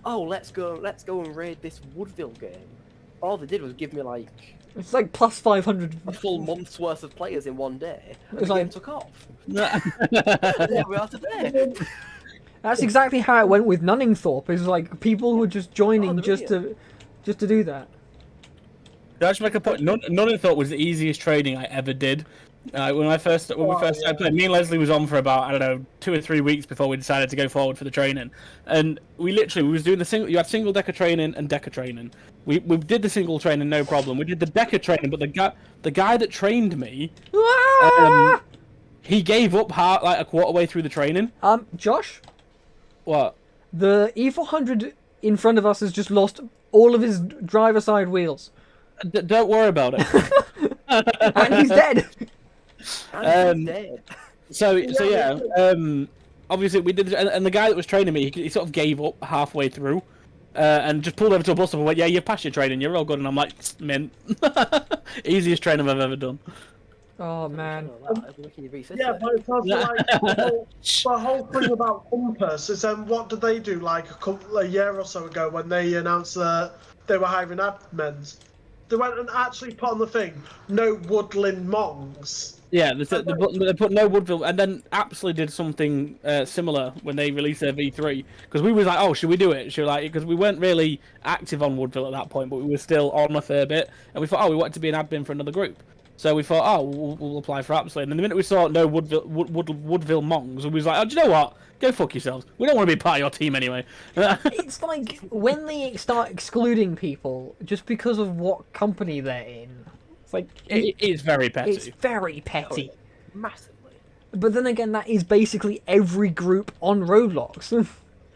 Oh, let's go and raid this Woodville game. All they did was give me like It's like plus 500. a full month's worth of players in one day, and It's the game like- took off. There we are today. That's exactly how it went with Nunningthorpe. It's like people were just joining Oh, just to do that. Can I just make a point? None of thought was the easiest training I ever did. When we first started playing, me and Leslie was on for about, I don't know, 2 or 3 weeks before we decided to go forward for the training. And we was doing you had single decker training and decker training. We did the single training, no problem. We did the decker training, but the guy that trained me, he gave up like a quarter way through the training. Josh, What? the E400 in front of us has just lost all of his driver side wheels, Don't worry about it. and he's dead. And he's dead. So yeah. Obviously we did, and the guy that was training me, he sort of gave up halfway through, and just pulled over to a bus stop and went, "Yeah, you've passed your training. You're all good." And I'm like, "Mint, easiest training I've ever done." Oh man. Yeah, but it's also like the whole thing about Compass is what did they do like a year or so ago when they announced that they were hiring admins? They went and actually put on the thing, no woodland mongs. Yeah, they put no Woodville, and then Apsley did something similar when they released their V3, because we was like, "Oh, should we do it?" She was like, because we weren't really active on Woodville at that point, but we were still on a fair bit, and we thought, "Oh, we wanted to be an admin for another group." So we thought, "Oh, we'll apply for Apsley." And then the minute we saw no Woodville mongs, we was like, "Oh, do you know what? Go fuck yourselves. We don't want to be part of your team anyway." It's like when they start excluding people just because of what company they're in. It's like It's very petty. it's very petty. Massively. But then again, that is basically every group on Roblox.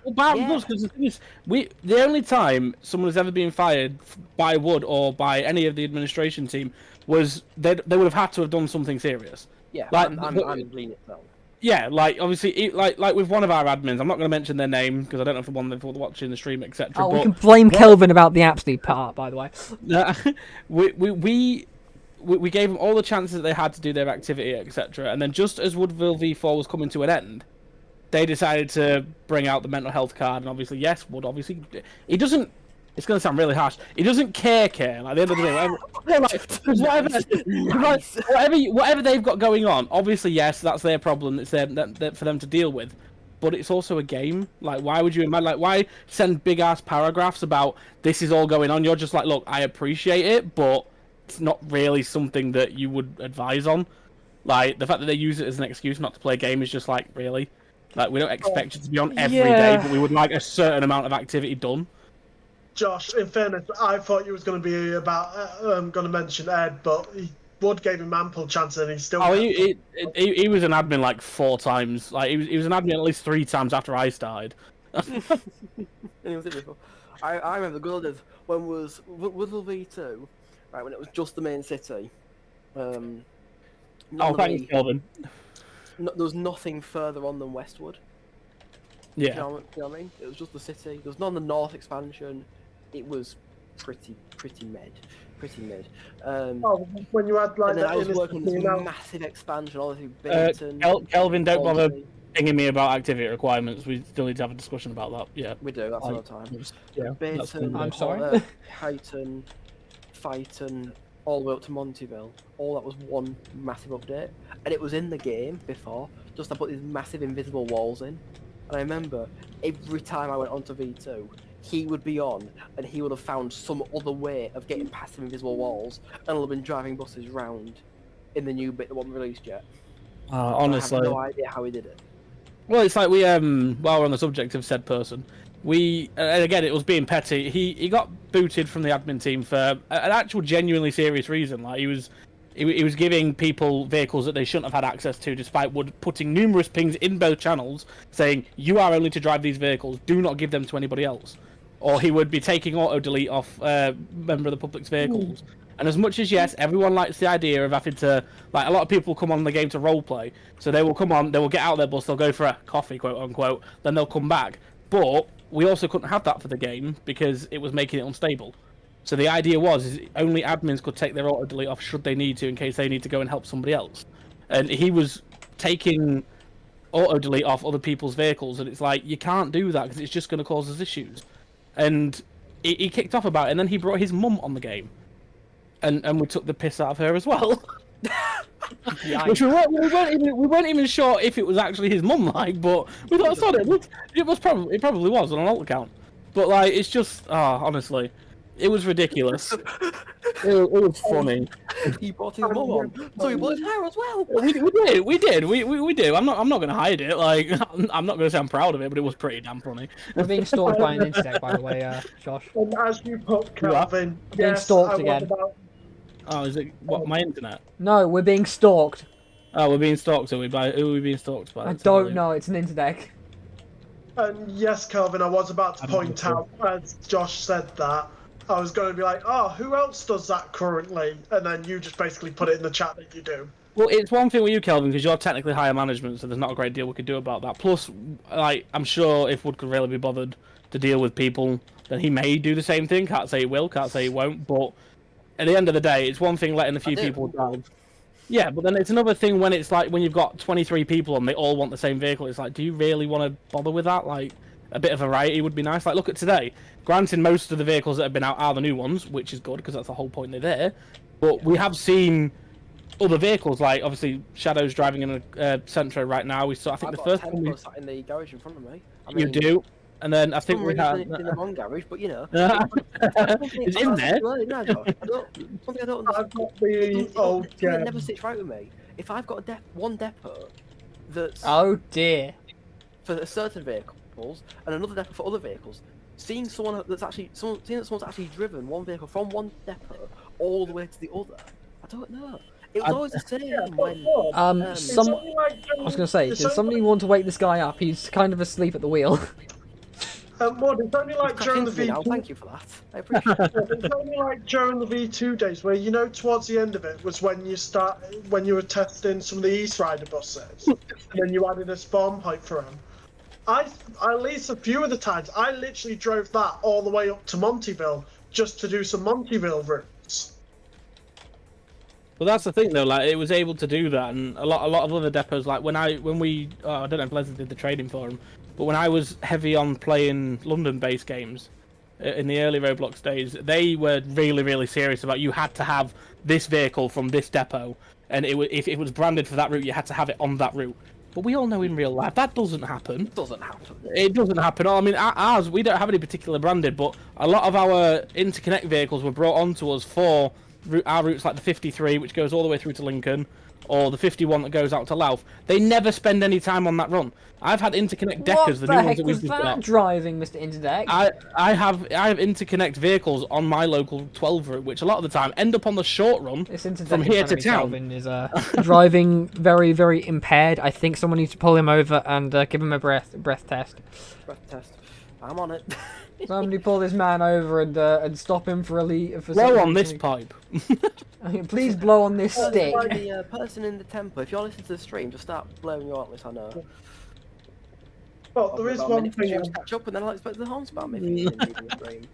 Well, bad Yeah. because the thing is, the only time someone has ever been fired by Wood or by any of the administration team was they would have had to have done something serious. Yeah, Like, I'm leaning it down. Yeah, like obviously, like with one of our admins, I'm not going to mention their name because I don't know if one they're watching the stream, etc. Oh, we but can blame Kelvin about the Apsley part, by the way. we gave them all the chances that they had to do their activity, etc. And then just as Woodville V4 was coming to an end, they decided to bring out the mental health card, and obviously, yes, Wood obviously he doesn't. It's going to sound really harsh. He doesn't care. Like, at the end of the day, whatever they've got going on, obviously, yes, that's their problem. It's that for them to deal with. But it's also a game. Like, why would you imagine? Like, why send big ass paragraphs about this is all going on? You're just like, look, I appreciate it, but it's not really something that you would advise on. Like, the fact that they use it as an excuse not to play a game is just like, really? Like, we don't expect you to be on every day, but we would like a certain amount of activity done. Josh, in fairness, I thought you was going to be about going to mention Ed, but Wood gave him ample chance, and he still. Oh, he was an admin like 4 times. Like he was an admin at least 3 times after I started. And he was it before. I remember the good old days when was Woodville V2, right, when it was just the main city. Oh, thanks, Kelvin. There was nothing further on than Westwood. Yeah. You know what I mean? It was just the city. There was none of the North expansion. It was pretty mid. When you had like and then that I was working on this massive expansion, all through Bayton. Kelvin, don't bother pinging me about activity requirements. We still need to have a discussion about that. Yeah. We do. That's all the time. Yeah. Bayton, I'm sorry. Highton, Fighton, all the way up to Montyville. All that was one massive update, and it was in the game before. Just I put these massive invisible walls in, and I remember every time I went onto V2. He would be on, and he would have found some other way of getting past the invisible walls, and will have been driving buses round in the new bit that wasn't released yet. Honestly, I have no idea how he did it. Well, it's like we while we're on the subject of said person, and again it was being petty. He got booted from the admin team for an actual genuinely serious reason. Like he was giving people vehicles that they shouldn't have had access to, despite Wood putting numerous pings in both channels saying you are only to drive these vehicles. Do not give them to anybody else. Or he would be taking auto delete off member of the public's vehicles. And as much as yes, everyone likes the idea of having to, like a lot of people come on the game to roleplay, so they will come on, they will get out their bus, they'll go for a coffee, quote unquote, then they'll come back. But we also couldn't have that for the game because it was making it unstable. So the idea is only admins could take their auto delete off should they need to, in case they need to go and help somebody else. And he was taking auto delete off other people's vehicles, and it's like you can't do that because it's just going to cause us issues. And he kicked off about it, and then he brought his mum on the game, and we took the piss out of her as well. Which we weren't even sure if it was actually his mum, like, but we thought it probably was on an alt account. But like, it's just honestly, it was ridiculous. it was funny. He brought his mum on, so he brought his hair as well. We did. We do. I'm not going to hide it. Like, I'm not going to say I'm proud of it, but it was pretty damn funny. We're being stalked by an internet, by the way, Josh. And as you put Calvin, being yes, stalked again. Oh, is it what my internet? No, we're being stalked. Oh, we're being stalked. Who are we being stalked by? I don't know. It's an internet. And yes, Calvin, I was about to point out, as Josh said that, I was going to be like, oh, who else does that currently? And then you just basically put it in the chat that you do. Well, it's one thing with you, Kelvin, because you're technically higher management, so there's not a great deal we could do about that. Plus, like, I'm sure if Wood could really be bothered to deal with people, then he may do the same thing. Can't say he will, can't say he won't, but at the end of the day, it's one thing letting a few people drive. Yeah, but then it's another thing when it's like, when you've got 23 people and they all want the same vehicle, it's like, do you really want to bother with that? Like, a bit of variety would be nice. Like, look at today. Granted, most of the vehicles that have been out are the new ones, which is good, because that's the whole point they're there. But we have seen other vehicles, like, obviously, Shadow's driving in a Sentra right now. We saw, I think the first one... I've got in the garage in front of me. You do? And then I think we have... in the wrong garage, but, you know... It's in there. Something I don't I've got the old It never sits right with me. If I've got one depot that's... Oh, dear. For certain vehicles, and another depot for other vehicles, seeing someone that's actually seeing that someone's actually driven one vehicle from one depot all the way to the other, I don't know. It was always the same when. I was gonna say, did somebody want to wake this guy up? He's kind of asleep at the wheel. What, it's only like during the V2. Thank you for that. I appreciate it. It's only like during the V2 days where, you know, towards the end of it was when you were testing some of the East Rider buses, and then you added a spawn point for them. At least a few of the times, I literally drove that all the way up to Montyville just to do some Montyville routes. But that's the thing though, like it was able to do that, and a lot of other depots, like when we I don't know if Leslie did the trading for them, but when I was heavy on playing London-based games in the early Roblox days, they were really serious about you had to have this vehicle from this depot, and if it was branded for that route, you had to have it on that route. But we all know in real life that doesn't happen. It doesn't happen. It doesn't happen. I mean, ours, we don't have any particular branded, but a lot of our interconnect vehicles were brought onto us for our routes, like the 53, which goes all the way through to Lincoln, or the 51 that goes out to Louth. They never spend any time on that run. I've had interconnect deckers, the new ones that we've just got. Driving, Mr. Interdeck? I have interconnect vehicles on my local 12 route, which a lot of the time end up on the short run from here to town. Calvin is driving very impaired. I think someone needs to pull him over and give him a breath test. Breath test. I'm on it. Somebody pull this man over and stop him for a lead. Blow on this pipe. Please blow on this stick. Like the person in the temple, if you're listening to the stream, just start blowing your atlas, I know. Well, there is one thing. Catch up and then I'll expect the horn spam if he's in the stream.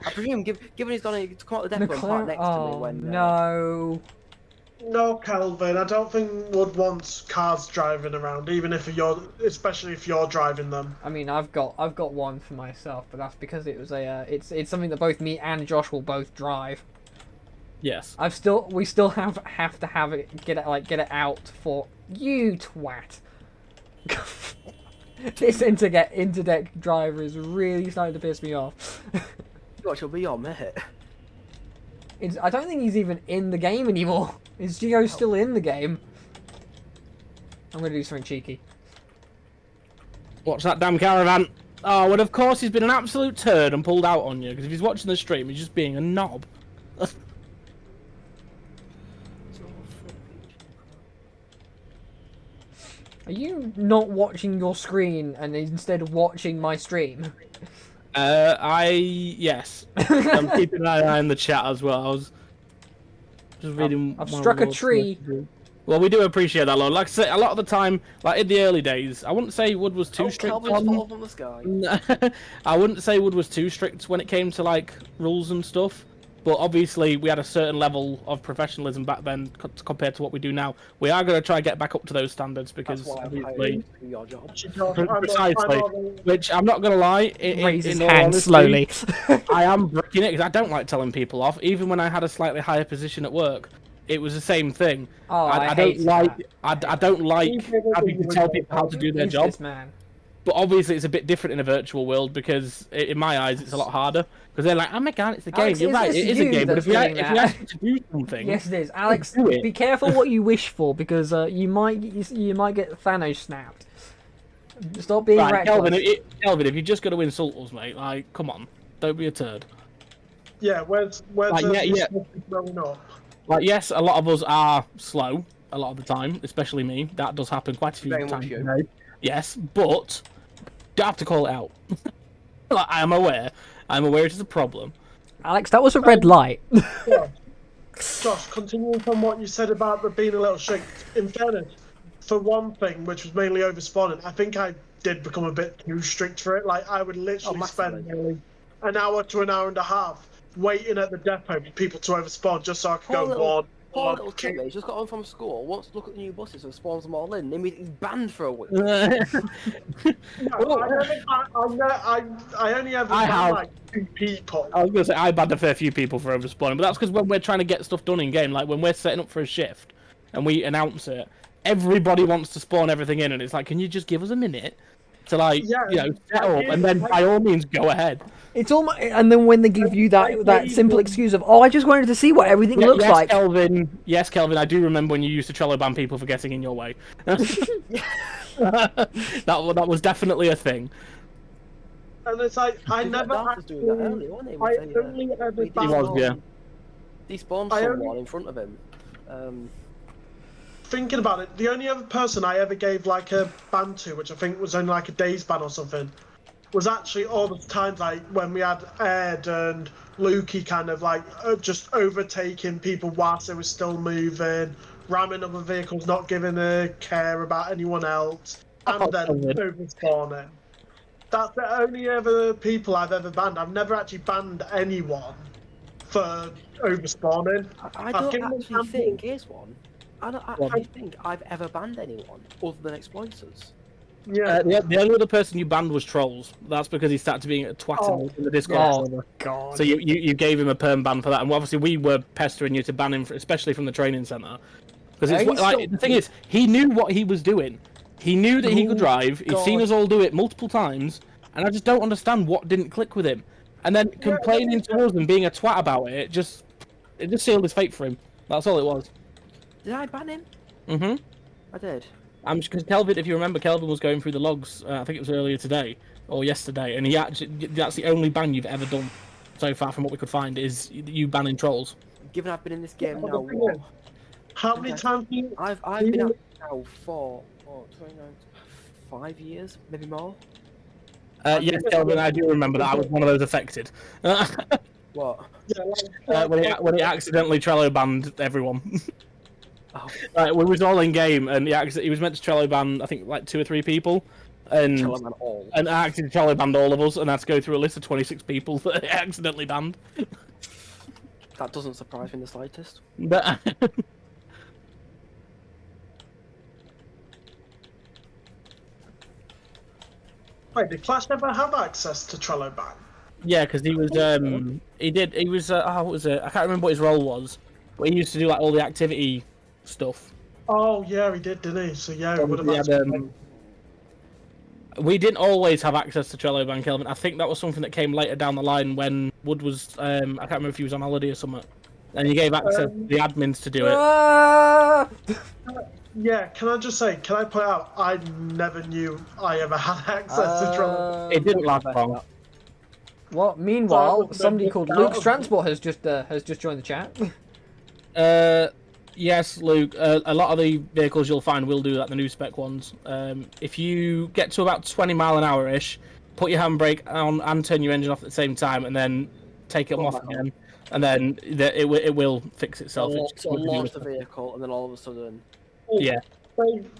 I presume, given he's gonna come out the depot and park next to me when. No. No, Calvin. I don't think Wood wants cars driving around, even if especially if you're driving them. I mean, I've got one for myself, but that's because it was it's something that both me and Josh will both drive. Yes. We still have to have it get it out for you, twat. This interdeck driver is really starting to piss me off. Josh will be your mate. I don't think he's even in the game anymore. Is Gio still in the game? I'm gonna do something cheeky. Watch that damn caravan. Oh, well, of course he's been an absolute turd and pulled out on you, because if he's watching the stream, he's just being a knob. Are you not watching your screen and instead watching my stream? Yes. I'm keeping an eye on the chat as well. I was just reading. I've struck a tree. Well, we do appreciate that, Lord. Like I say, a lot of the time, like in the early days, I wouldn't say Wood was too strict on. From the sky. I wouldn't say Wood was too strict when it came to like rules and stuff. But obviously, we had a certain level of professionalism back then compared to what we do now. We are going to try and get back up to those standards because obviously, precisely. Which I'm not going to lie, raise his hand slowly. I am breaking it because I don't like telling people off. Even when I had a slightly higher position at work, it was the same thing. Oh, I don't like having to tell people how to do their job. But obviously, it's a bit different in a virtual world because, in my eyes, it's a lot harder. Because they're like, "Oh my god, it's the game." Alex, you're right, it is a game. But if you ask me to do something, yes, it is. Alex, be careful what you wish for because you might get Thanos snapped. Stop being reckless. Kelvin, if you're just going to insult us, mate, like, come on, don't be a turd. Yeah, where's growing up? Like, yes, a lot of us are slow a lot of the time, especially me. That does happen quite a few times. Yes, but don't have to call it out. Like, I'm aware it is a problem. Alex, that was a red light. Yeah. Josh, continuing from what you said about the being a little strict, in fairness, for one thing, which was mainly overspawning, I think I did become a bit too strict for it. Like, I would literally spend nearly an hour to an hour and a half waiting at the depot for people to overspawn just so I could go one. Poor little kid, he's just got home from school, wants to look at the new buses and spawns them all in, then he's banned for a week. I only ever banned like 2 people. I was going to say, I banned a fair few people for overspawning, but that's because when we're trying to get stuff done in game, like when we're setting up for a shift and we announce it, everybody wants to spawn everything in, and it's like, can you just give us a minute to set up, and then by all means go ahead. It's almost, and then when they give you that simple excuse of, I just wanted to see what everything looks like. Yes, Kelvin, I do remember when you used to Trello ban people for getting in your way. that was definitely a thing. And it's like, I only ever banned. He spawned someone in front of him. Thinking about it, the only other person I ever gave like a ban to, which I think was only like a day's ban or something, was actually all the times like when we had Ed and Lukey kind of like just overtaking people whilst they were still moving, ramming other vehicles, not giving a care about anyone else, and then overspawning. That's the only other people I've ever banned. I've never actually banned anyone for overspawning. I I've don't given actually examples. think here's one. I don't actually think I've ever banned anyone other than exploiters. Yeah. The only other person you banned was Trolls. That's because he started being a twat in the Discord Oh server. God. So you gave him a perm ban for that, and obviously we were pestering you to ban him, especially from the training center. Because Yeah, it's he's like still- the thing is, he knew what he was doing. He knew that he could drive. He'd seen God. us all do it multiple times, and I just don't understand what didn't click with him. And then complaining to us and being a twat about it just sealed his fate for him. That's all it was. Did I ban him? Mhm. I did. I'm just because Kelvin, if you remember, Kelvin was going through the logs. I think it was earlier today or yesterday, and that's the only ban you've ever done so far from what we could find is you banning Trolls. Given I've been in this game Well, now, the thing what? is, how many Okay. times do you... I've been out now for 5 years, maybe more. Yes, Kelvin, I do remember that. I was one of those affected. What? Yeah, when he accidentally Trello banned everyone. Oh, Right, we was all in game, and he was meant to Trello ban, I think, like 2 or 3 people, and tell them all. I actually Trello banned all of us, and I had to go through a list of 26 people that he accidentally banned. That doesn't surprise me in the slightest. But Wait, did Clash never have access to Trello ban? yeah, because he was what was it? I can't remember what his role was, but he used to do like all the activity stuff. Oh, yeah, he did, didn't he? So, yeah, it would have He had, actually... we didn't always have access to Trello ban, Kelvin. I think that was something that came later down the line when Wood was I can't remember if he was on holiday or something. And he gave access to the admins to do it. Ah! Yeah, can I just say, can I point out, I never knew I ever had access to Trello. It didn't last long. Well, meanwhile, Sorry, somebody but- called Luke's Transport has just joined the chat. Yes, Luke. A lot of the vehicles you'll find will do that, the new spec ones. If you get to about 20 mile an hour ish, put your handbrake on and turn your engine off at the same time, and then take it off again, and then it will fix itself. So launch the vehicle, and then all of a sudden, Yeah.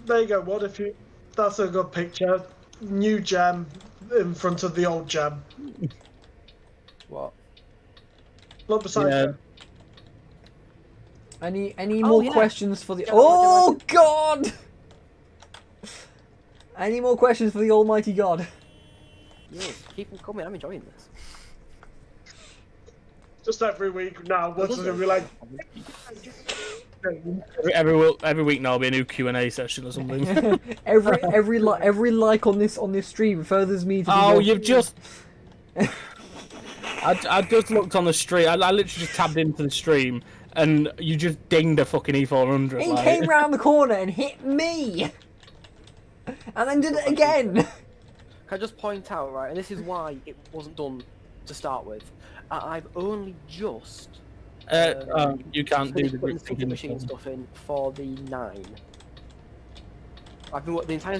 There you go, what if you... That's a good picture. New gem in front of the old gem. what? Look beside Yeah. you. Any Oh, more yeah. questions for the? Yeah, Oh God! Any more questions for the Almighty God? Yes, keep them coming. I'm enjoying this. Just every week now, what's going to be like... Every week now will be a new Q&A session or something. every like on this stream furthers me to. Oh, be you've just... I just looked on the stream. I literally just tabbed into the stream, and you just dinged a fucking E400. He like. came round the corner and hit me, and then did it again. Can I just point out, right, and this is why it wasn't done to start with. I've only just You can't do finished the putting group ticket machine stuff in for the 9. I've been working the entire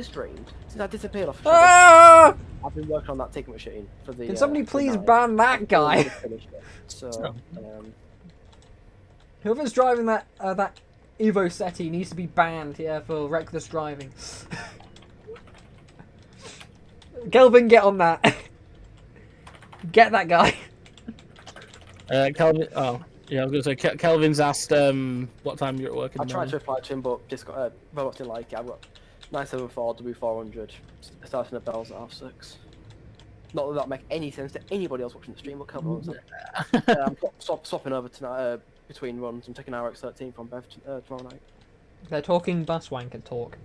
stream since I disappeared off. Ah! I've been working on that ticket machine for the. Can somebody the please 9. ban that guy? Finished it. So, Whoever's driving that Evo Setti needs to be banned, yeah, for reckless driving. Kelvin, get on that. Get that guy. Kelvin. Oh, yeah. I was gonna say Kelvin's asked what time you're at work. In I the tried morning. to reply to him, but Discord, Roblox didn't like it. I've got 974 W400 starting at bells at 6:30. Not that that make any sense to anybody else watching the stream, but come on. I'm swapping over tonight between runs. I'm taking RX-13 from Bev tomorrow night. They're talking bus wanker talk.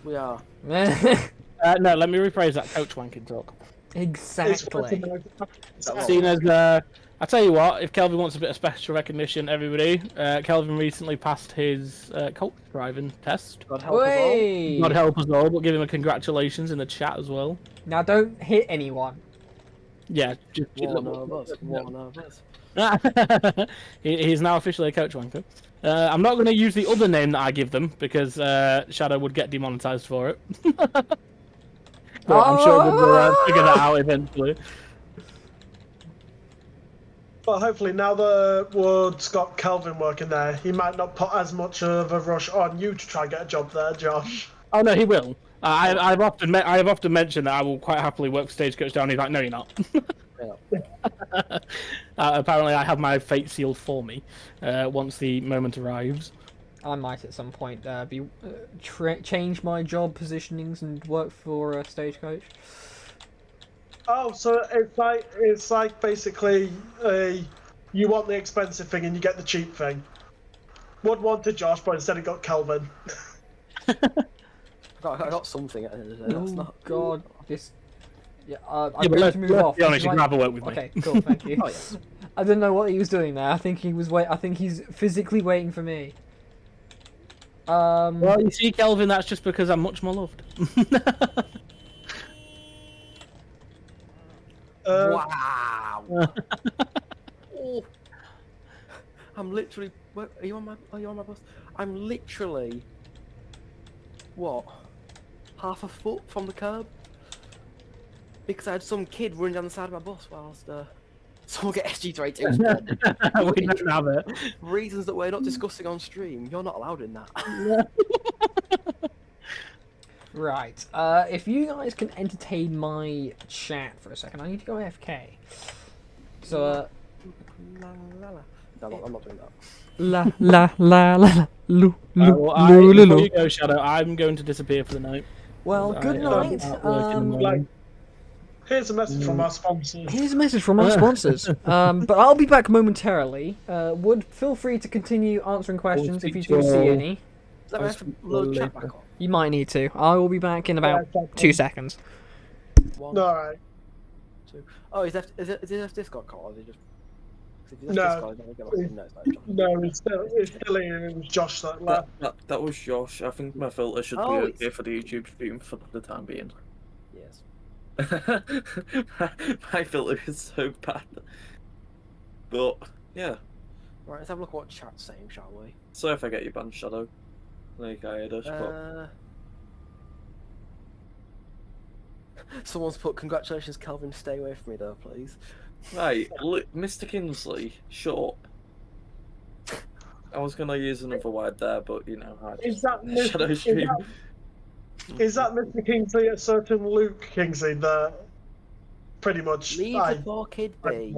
We are. No, let me rephrase that. Coach wanking talk. Exactly. Seen as I tell you what, if Kelvin wants a bit of special recognition, everybody, Kelvin recently passed his coach driving test. God help us all. Hey! God help us all, but give him a congratulations in the chat as well. Now don't hit anyone. Yeah, just One of us. One of us. He's now officially a coach wanker. I'm not going to use the other name that I give them because Shadow would get demonetized for it. But I'm sure we'll figure that out eventually. But hopefully now that Wood's got Kelvin working there, he might not put as much of a rush on you to try and get a job there, Josh. Oh no, he will. I have often mentioned that I will quite happily work for Stagecoach down. He's like, no, you're not. Yeah. Apparently, I have my fate sealed for me once the moment arrives. I might at some point change my job positionings and work for a Stagecoach. Oh, so it's like basically you want the expensive thing and you get the cheap thing. Would wanted Josh, but instead it got Kelvin. I got something at the end of the day. That's Oh not. God, this. Yeah, I'm Yeah, but going to move off. be honest, you Like- can have a work with me. Okay, cool, thank you. Oh yes. I didn't know what he was doing there. I think he was I think he's physically waiting for me. Well, you see, Kelvin, that's just because I'm much more loved. Wow. Oh. I'm literally. Where, are you on my bus? I'm literally. What? Half a foot from the curb. Because I had some kid running down the side of my bus whilst someone get SG382. We don't have it. Reasons that we're not discussing on stream. You're not allowed in that. Right. If you guys can entertain my chat for a second, I need to go AFK. So, La, la, la. No, I'm not doing that. la la la la lu Before you go, Shadow, I'm going to disappear for the night. Well, good night. Like, here's a message from our sponsors. Here's a message from our sponsors. But I'll be back momentarily. Would feel free to continue answering questions if you do see any. Is that have to load chat back on? You might need to. I will be back in about 2 seconds. One, No, alright. two. Oh, is he left Discord call or is he just? 'Cause if he left No. Discord, then he'll go back in. No, it's not John. No, it's still here. It was Josh that left. That was Josh. I think my filter should be Oh, okay for the YouTube stream for the time being. Yes. My filter is so bad. But yeah. Right, let's have a look at what chat's saying, shall we? So if I get you banned, Shadow, like I had but Someone's put, congratulations, Kelvin. Stay away from me, though, please. right, look, Mr. Kingsley, shut up. I was gonna use another word there, but you know, I Is just that Shadow stream. Is that Mr. Kingsley a certain Luke Kingsley that pretty much? Leave the poor kid be.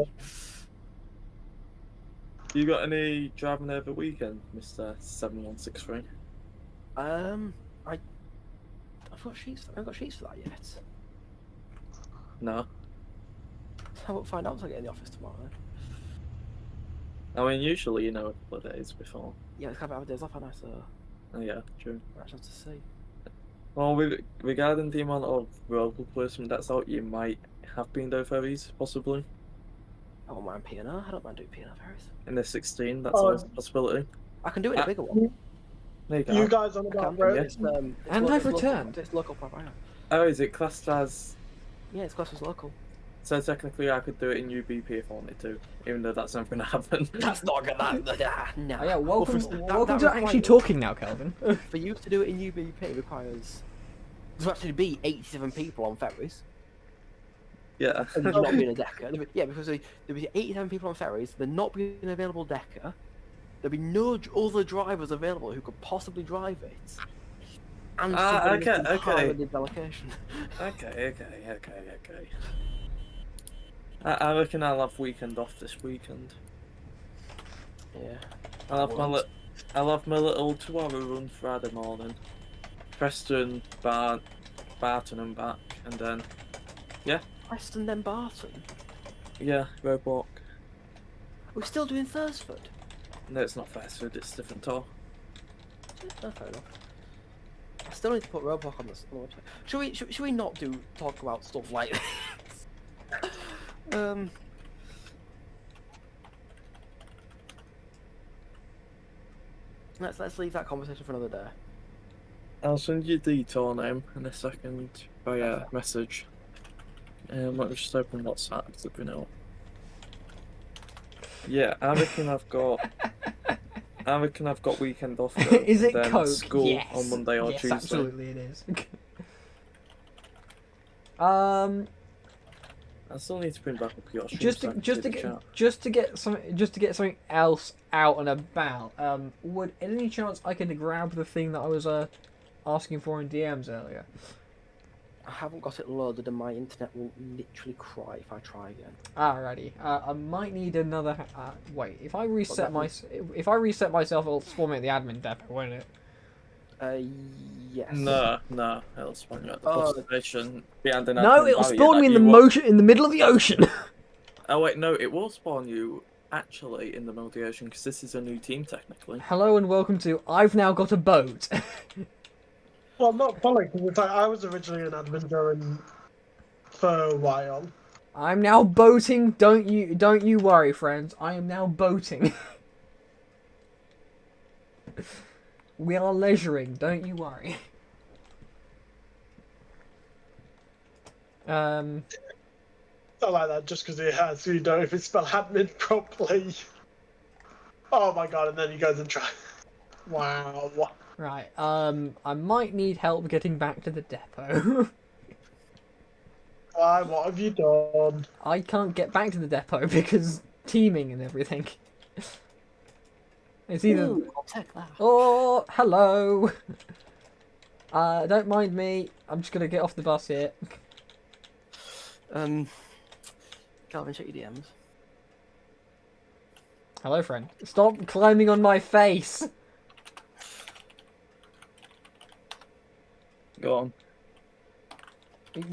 You got any driving over the weekend, Mr. 7163? I've got sheets. I haven't got sheets for that yet. No. I won't find out until I get in the office tomorrow. Then. I mean, usually you know a couple of days before. Yeah, it's kind of days off, and I so Oh yeah, true. I actually have to see. Well, regarding the amount of local placement that's out, you might have been doing ferries, possibly. I won't mind P&R. I don't mind doing P&R ferries. In the 16, that's Oh. a possibility. I can do it in a bigger one. There you go. You guys on I about can. road? It's, And it's I've local- returned. It's local provider. Oh, is it classed as... Yeah, it's classed as local. So technically I could do it in UBP if I wanted to, even though that's not going to happen. That's not gonna. No. Oh, yeah, welcome, Well, welcome to actually requires- talking now, Kelvin. For you to do it in UBP requires there actually be 87 people on ferries. Yeah. And there's not being a decker. Yeah, because there'll be 87 people on ferries. There not being an available decker. There'll be no other drivers available who could possibly drive it. And somebody okay, missing okay. part of the delegation. Okay. I reckon I'll have weekend off this weekend. Yeah. I'll have my little 2-hour run Friday morning. Preston, Barton and back, and then, yeah, Preston then Barton. yeah, Roadwalk. We're still doing Thursford. No, it's not Fairford, it's a different tour. Oh, fair enough. I still need to put Roadblock on the website. Should we not talk about stuff like this? Let's leave that conversation for another day. I'll send you the tour name in a second via message. Let me just open WhatsApp to bring it up. Yeah, I reckon I've got weekend off. Though, Is it then Coke? school Yes. on Monday or Yes, Tuesday. absolutely it is. I still need to bring back up your stream just so I to, can just see to the get chat. just to get something else out and about. Would any chance I could grab the thing that I was asking for in DMs earlier? I haven't got it loaded, and my internet will literally cry if I try again. Alrighty. I might need another. Wait. If I reset that if I reset myself, it'll spawn me at the admin depot, won't it? Yes. No, it'll spawn you at the bus station behind an No, admin it'll barrier spawn me that in the you won't- motion in the middle of the ocean. Oh wait, no, it will spawn you actually in the middle of the ocean because this is a new team technically. Hello and welcome to. I've now got a boat. Well, not fully, because in fact, I was originally an admin during for a while. I'm now boating. Don't you worry, friends. I am now boating. We are leisuring. Don't you worry. Not like that, just because it has, you know, if it's spelled admin properly. Oh my god, and then he goes and tries. Wow. Right. I might need help getting back to the depot. Why? What have you done? I can't get back to the depot because teaming and everything. It's either. Ooh, I'll take that. Oh, hello. Don't mind me. I'm just gonna get off the bus here. Calvin, check your DMs. Hello, friend. Stop climbing on my face. Go on.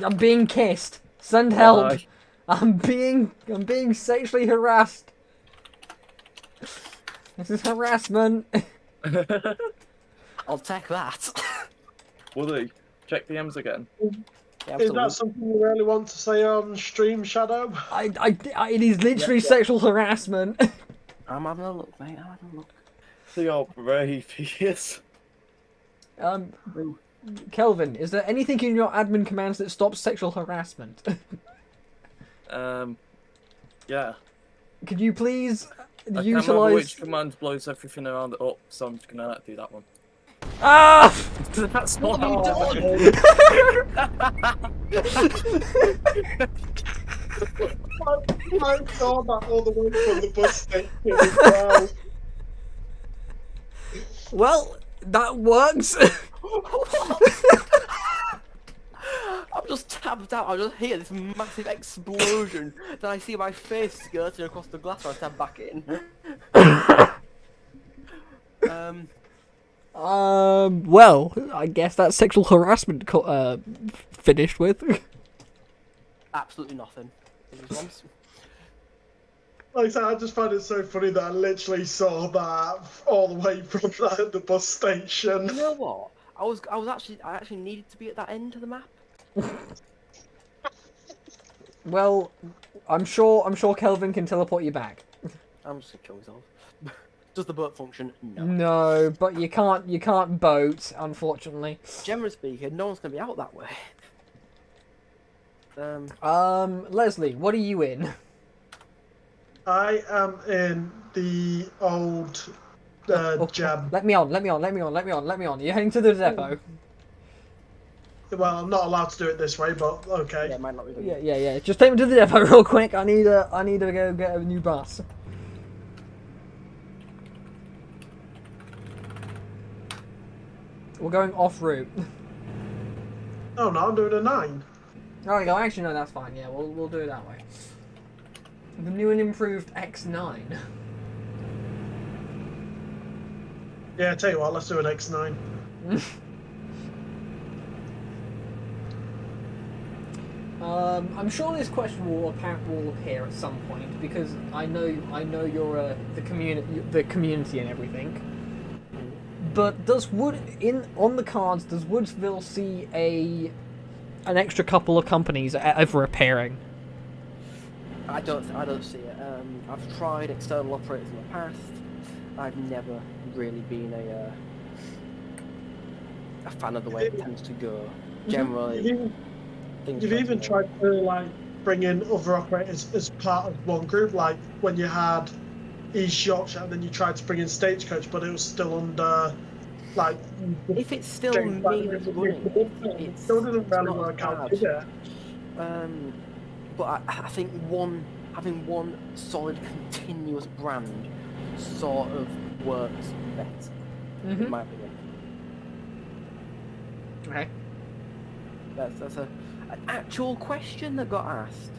I'm being kissed. Send help. Why? I'm being sexually harassed. This is harassment. I'll take that. Woody, check the M's again. Yeah, Is that something you really want to say on stream, Shadow? It is literally sexual harassment. I'm having a look, mate. I'm having a look. See how brave he is. Kelvin, is there anything in your admin commands that stops sexual harassment? Yeah. Could you please I can't remember utilize? which command blows everything around it up, so I'm just gonna do that one. Ah! That's not how Oh, I saw that all the way from the bus station as well. Well, that works. I'm just tapped out. I just hear this massive explosion. Then I see my face skirting across the glass. And I tab back in. Well, I guess that's sexual harassment finished with. Absolutely nothing. Like I said, I just find it so funny that I literally saw that all the way from the bus station. You know what? I actually needed to be at that end of the map. Well, I'm sure Kelvin can teleport you back. I'm just gonna kill myself. Does the boat function? No. No, but you can't boat, unfortunately. Generally speaking, no one's gonna be out that way. Leslie, what are you in? I am in the old jam. Let me on. You're heading to the depot. Well, I'm not allowed to do it this way, but okay. Yeah, it might not be. Yeah. Just take me to the depot real quick. I need to go get a new bus. We're going off route. Oh no, I'm doing a 9. Oh, you go. Actually, no, that's fine. Yeah, we'll do it that way. The new and improved X9. Yeah, tell you what, let's do an X9. I'm sure this question will appear at some point because I know you're the community and everything. But on the cards? Does Woodsville see an extra couple of companies ever appearing? I don't see it. I've tried external operators in the past. I've never really been a fan of the way it tends to go. Generally, You've even tried to like bring in other operators as part of one group, like when you had East Yorkshire, and then you tried to bring in Stagecoach, but it was still under like. if it's still me that's running, it still didn't really not work out, bad. did it? But I think having one solid continuous brand sort of works better, in my opinion. Okay. That's a An actual question that got asked.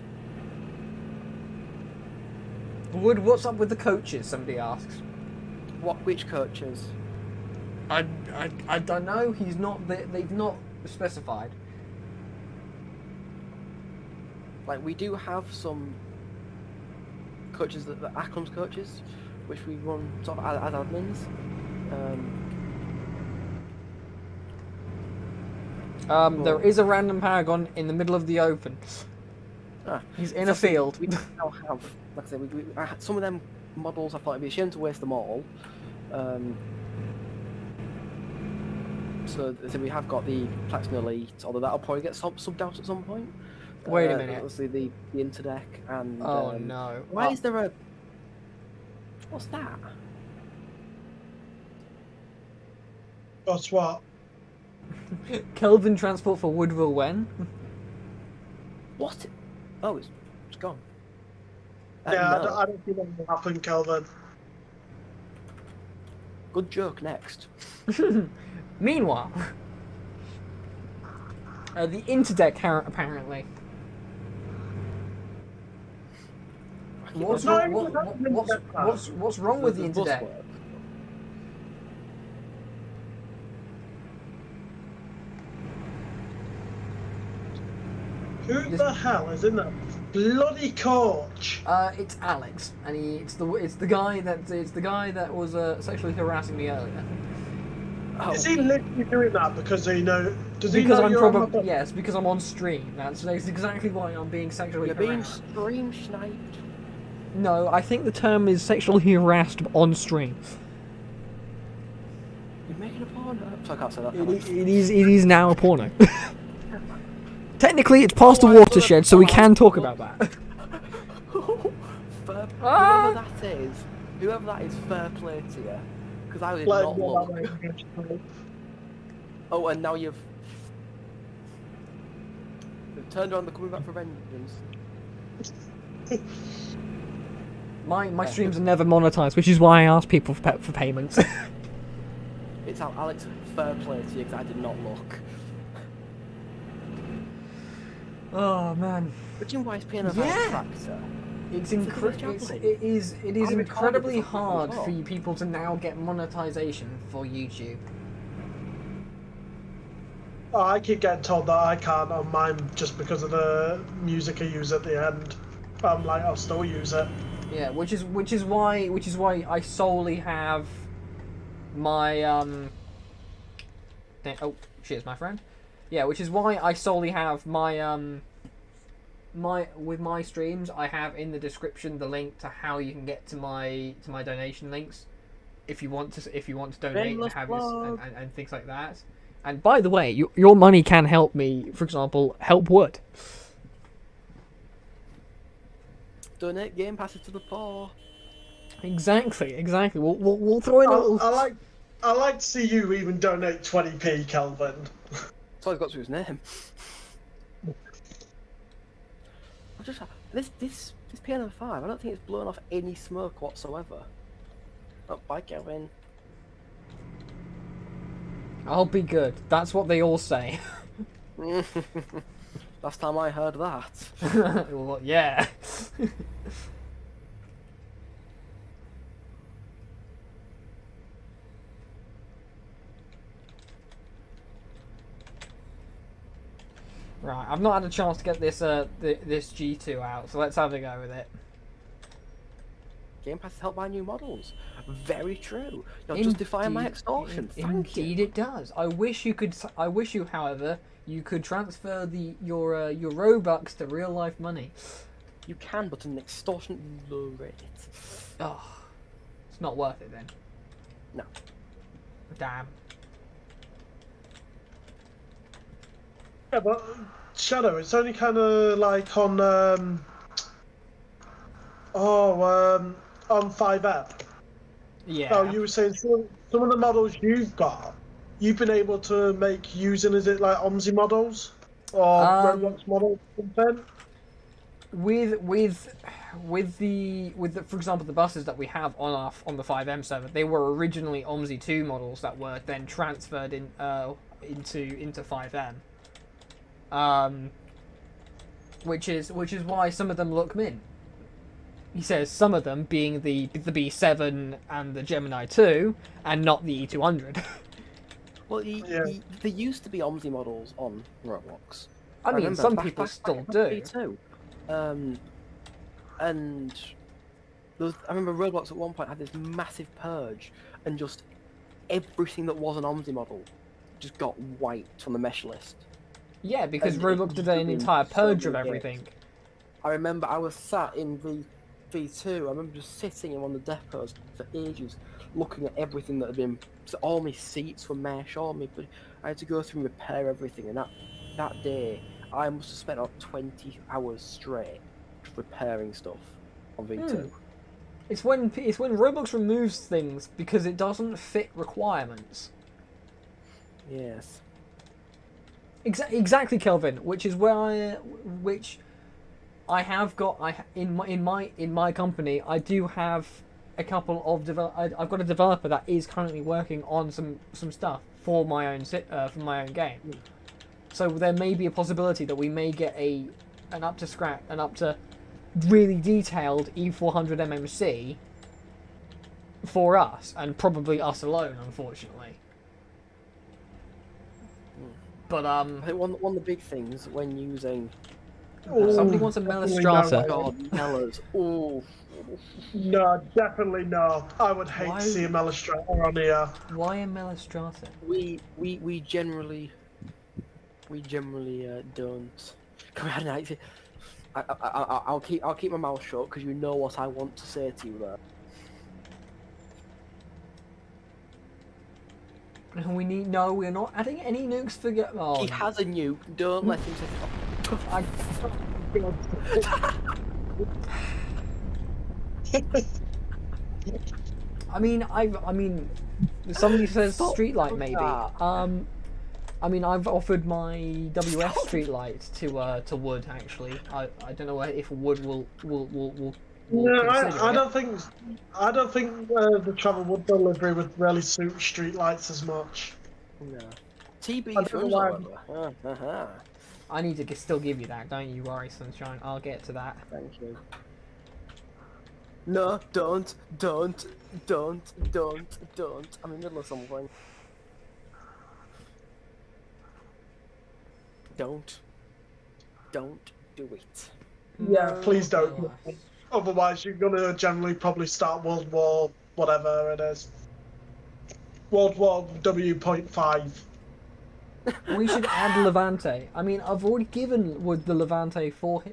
Wood, what's up with the coaches? Somebody asks. Which coaches? I don't know. He's not. They've not specified. Like, we do have some coaches that Akram's coaches, which we run sort of as admins. There is a random paragon in the middle of the open. He's in a field. We now have, like I said, some of them models. I thought it'd be a shame to waste them all. So we have got the Platinum Elite, although that'll probably get subbed out at some point. Wait a minute. Obviously the Interdeck and. Oh no! Why is there a? What's that? What's what? Kelvin transport for Woodville when? What? Oh, it's gone. Yeah, No. I don't think that will happen, Kelvin. Good joke next. Meanwhile, the Interdeck apparently. What's wrong with the Does bus Interdeck? work? Who the hell is in that bloody coach? It's Alex, and it's the guy that was sexually harassing me earlier. Oh, Is he literally doing that because he know? Does he Because know I'm you're on probably the- yes, because I'm on stream. That's exactly why I'm being sexually you're being harassed. stream sniped. No, I think the term is sexually harassed on stream. You're making a porno. So I can't say that. It is now a porno. Technically, it's past the watershed, so we can talk about that. Whoever that is, fair play to you. Because I did Let not him go look. that way. Oh, and now you've turned around. They're coming back for vengeance. My streams are never monetized, which is why I ask people for payments. It's Alex. Fair play to you, because I did not look. Oh man, Which is why it's paying a Yeah. factor. it's It's a good job, it is I recorded incredibly it before. hard for you people to now get monetization for YouTube. Oh, I keep getting told that I can't on mine just because of the music I use at the end. I'm like, I'll still use it. Yeah, which is why I solely have my oh, cheers, my friend. Yeah, which is why I solely have my with my streams. I have in the description the link to how you can get to my donation links, if you want to donate and Shameless have plug. and things like that. And by the way, your money can help me. For example, help Wood. Donate game passes to the poor. Exactly. We'll throw in a little. I like to see you even donate 20p, Kelvin. That's all he's got to his name. I just this piano 5. I don't think it's blown off any smoke whatsoever. Oh, bye, Kelvin. I'll be good. That's what they all say. Last time I heard that. Well, yeah. Right, I've not had a chance to get this this G2 out, so let's have a go with it. Game Pass help buy new models. Very true. You're justifying my extortion. Thank Indeed, you. it does. I wish you, however, you could transfer your Robux to real life money. You can, but an extortion low rate. Oh, it's not worth it then. No. Damn. Yeah, but Shadow, it's only kind of like on on 5M. Yeah. Oh, you were saying some of the models you've got, you've been able to make using, is it like OMSI models or Roblox models? Something? With the for example the buses that we have on the 5M server, they were originally OMSI 2 models that were then transferred into 5M. which is why some of them look mint. He says some of them being the B7 and the Gemini 2, and not the E200. Well, Yeah. there used to be OMSI models on Roblox. I mean, remember some back- people back- still back do. in P2. And I remember Roblox at one point had this massive purge, and just everything that was an OMSI model just got wiped from the mesh list. Yeah, because And Roblox did an in entire so purge of many everything. games. I remember I was sat in V2. I remember just sitting in one of the depots for ages, looking at everything that had been. So all my seats were mesh. But I had to go through and repair everything. And that day, I must have spent about 20 hours straight repairing stuff on V2. It's when Roblox removes things because it doesn't fit requirements. Yes. Exactly, Kelvin. Which is where I have got. In my company, I do have a couple of I've got a developer that is currently working on some stuff for my own game. So there may be a possibility that we may get an up to really detailed E400 MMC for us, and probably us alone, unfortunately. But I think one of the big things when using. somebody wants a Melistrata. God, Mellors. Oh. No, definitely no. I would hate Why? to see a Melistrata on here. Why a Melistrata? We generally don't. Come on, I'll keep my mouth shut because you know what I want to say to you there. We're not adding any nukes for He has a nuke. Don't let him say. I, I mean, somebody says Stop streetlight maybe. that. I mean, I've offered my WS streetlight to Wood actually. I don't know if Wood will No, consider I it. don't think the travel wood delivery would really suit streetlights as much. No. TB I don't know why. however. I need to still give you that. Don't you worry, sunshine. I'll get to that. Thank you. No, don't. I'm in the middle of something. Don't do it. Yeah, please don't. Alas. Otherwise, you're gonna generally probably start World War whatever it is. World War W.5. We should add Levante. I mean, I've already given Wood the Levante for.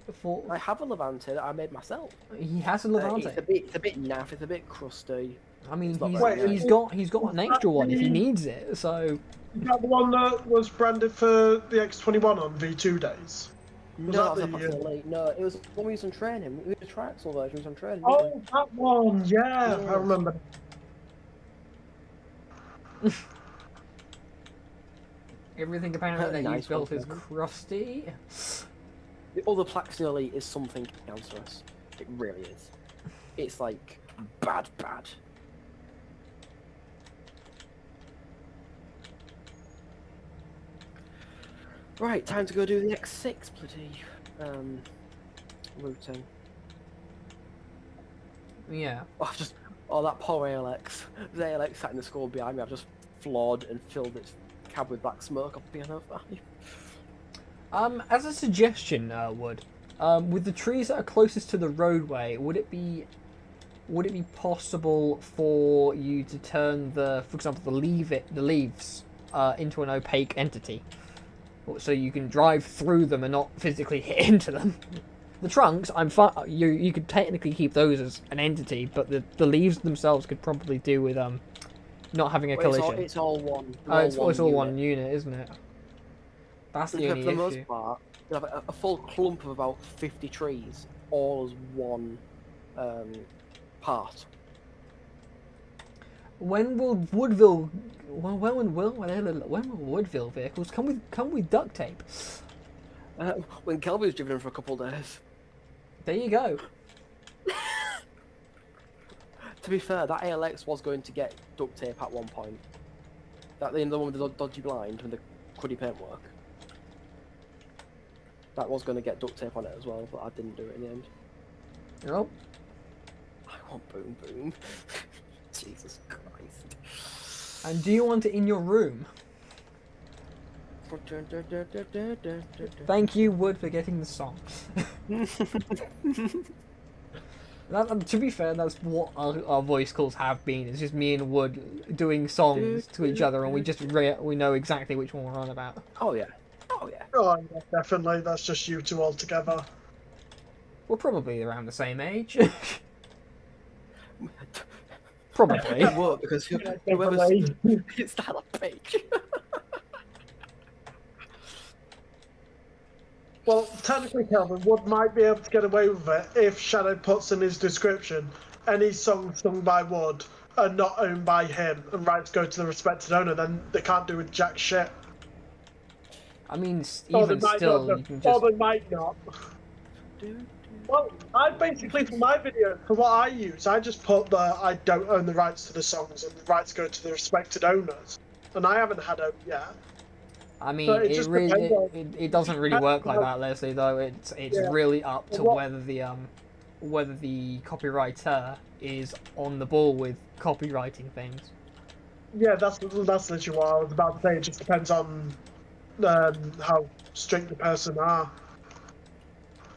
I have a Levante that I made myself. He has a Levante. It's a bit naff. It's a bit crusty. I mean, It's not he's, very nice. he's got an extra one if he needs it. So Is that the one that was branded for the X21 on V2 days? Was No, that that's the, not late. No, it was when we was on training. We did a Traxel version. We was on training. Oh, that one, yeah, Yeah. I remember. everything apparently that Nice you've built one, is Kevin. crusty. The other Plax Elite is something cancerous. It really is. It's like bad. Right, time to go do the X6 bloody routing. Yeah. Oh, that poor ALX. The ALX sat in the school behind me. I've just floored and filled its cab with black smoke off the NFI. As a suggestion, Wood, with the trees that are closest to the roadway, would it be possible for you to turn for example, the leaves into an opaque entity, so you can drive through them and not physically hit into them? The trunks, you could technically keep those as an entity, but the leaves themselves could probably do with not having a collision. It's all one. It's all unit. one unit, isn't it? That's the Yeah, only for the issue. most part, you have a full clump of about 50 trees, all as one part. When will Woodville? When will Woodville vehicles come with duct tape? When Kelby was driven in for a couple of days. There you go. To be fair, that ALX was going to get duct tape at one point. The one with the dodgy blind and the cruddy paintwork. That was going to get duct tape on it as well, but I didn't do it in the end. Nope. I want boom boom. Jesus Christ. And do you want it in your room? Thank you, Wood, for getting the song. To be fair, that's what our voice calls have been. It's just me and Wood doing songs to each other, and we know exactly which one we're on about. Oh yeah. Oh yeah. Oh, yeah, definitely. That's just you two all together. We're probably around the same age. Probably. It won't because whoever's Definitely. it's that page. Well, technically, Calvin, Wood might be able to get away with it if Shadow puts in his description any song sung by Wood are not owned by him and rights go to the respected owner, then they can't do with jack shit. I mean, Or even they might still, not, you can or just... they might not. Well, I basically, for my video, for what I use, I just put the I don't own the rights to the songs and the rights go to the respected owners. And I haven't had a yet. I mean, So it it just really depends on- it doesn't really work like that, Leslie. Though it's Yeah. really up to Well, whether the copywriter is on the ball with copywriting things. Yeah, that's literally what I was about to say. It just depends on how strict the person are.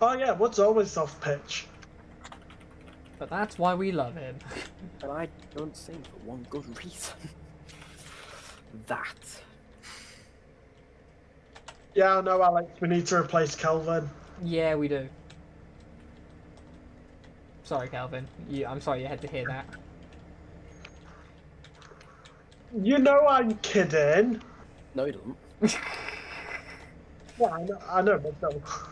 Oh yeah, Wood's always soft pitch. But that's why we love him. And I don't sing for one good reason. That. Yeah, I know, Alex. We need to replace Kelvin. Yeah, we do. Sorry, Calvin. I'm sorry you had to hear that. You know I'm kidding. No, you don't. Yeah, I know myself.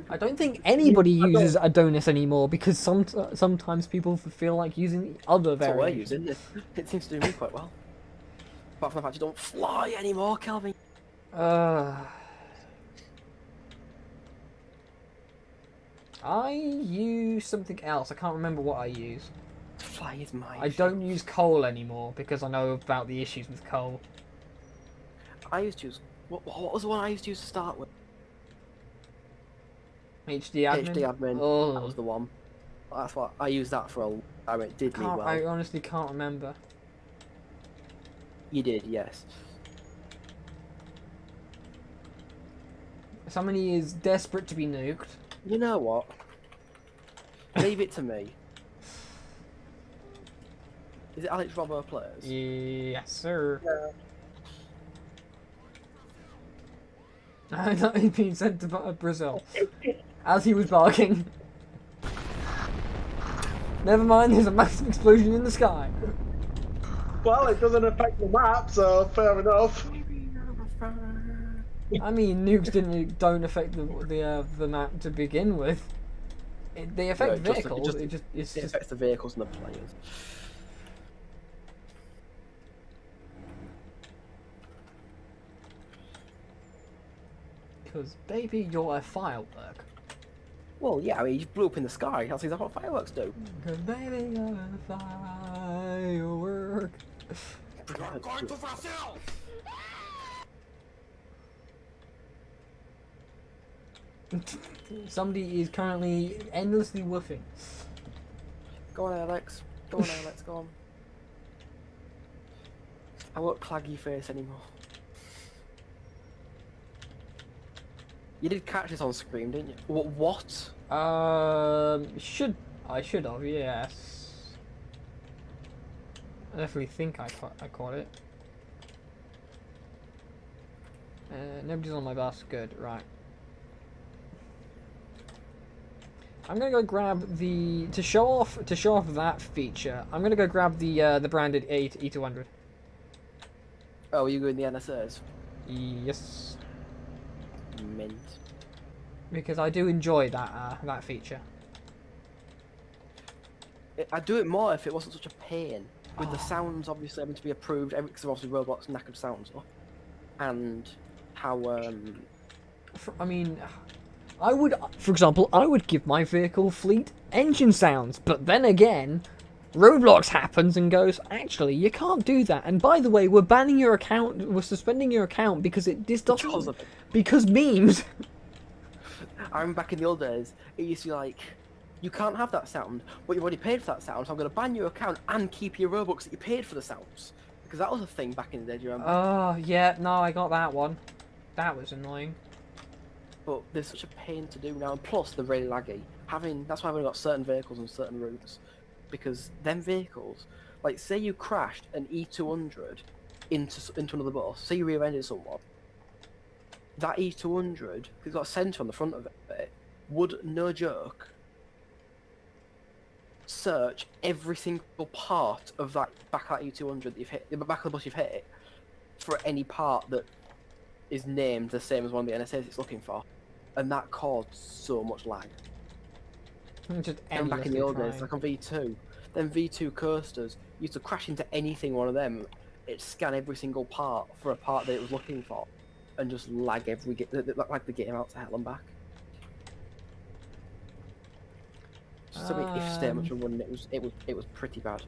I don't think anybody uses Adonis anymore because sometimes people feel like using the other That's what we're variant. using. It seems to do me quite well. Apart from the fact you don't fly anymore, Calvin. I use something else. I can't remember what I use. Fly is my. I don't use coal anymore because I know about the issues with coal. I used to use. What was the one I used to use to start with? HD admin. HD admin. Oh, That was the one. That's what I used that for. I mean, it did me well. I honestly can't remember. You did, yes. Somebody is desperate to be nuked. You know what? Leave it to me. Is it Alex Robbo players? Yes, sir. Yeah. He's been sent to Brazil as he was barking. Never mind, there's a massive explosion in the sky. Well, it doesn't affect the map, so fair enough. I mean, nukes don't affect the map to begin with. They affect No, vehicles. it It's just affects the vehicles and the players. because baby, you're a firework. Well, yeah, I mean, you blew up in the sky. That's exactly what fireworks do. Because baby, you're a firework. Somebody is currently endlessly woofing. Go on, Alex. Go on, Alex. Go on. I won't clag your face anymore. You did catch this on screen, didn't you? What? I should have, yes. I definitely think I caught it. Nobody's on my bus. Good, right. I'm gonna go grab the to show off that feature. I'm gonna go grab the branded E200. Oh, are you going the NSAs? Yes, Mint. because I do enjoy that feature. I'd do it more if it wasn't such a pain. With the sounds obviously having to be approved, because obviously robots knackered sounds up. And how, I mean, for example, I would give my vehicle fleet engine sounds, but then again, Roblox happens and goes, actually, you can't do that. And by the way, we're banning your account, we're suspending your account because this Because doesn't, of it. because memes. I remember back in the old days, it used to be like, you can't have that sound, but you've already paid for that sound, so I'm going to ban your account and keep your Robux that you paid for the sounds. Because that was a thing back in the day, do you remember? Oh, yeah, no, I got that one. That was annoying. But they're such a pain to do now, and plus they're really laggy. That's why I've only got certain vehicles on certain routes. Because them vehicles, like say you crashed an E200 into another bus, say you rear-ended someone, that E200, it's got a sensor on the front of it, would, no joke, search every single part of that back of that E200 that you've hit, the back of the bus you've hit, for any part that is named the same as one of the NSAs it's looking for, and that caused so much lag. Just And back in the endlessly old trying. days, like on V2, them V2 coasters used to crash into anything one of them, it'd scan every single part for a part that it was looking for, and just lag like the game out to hell and back. So many if statements were running, it was pretty bad.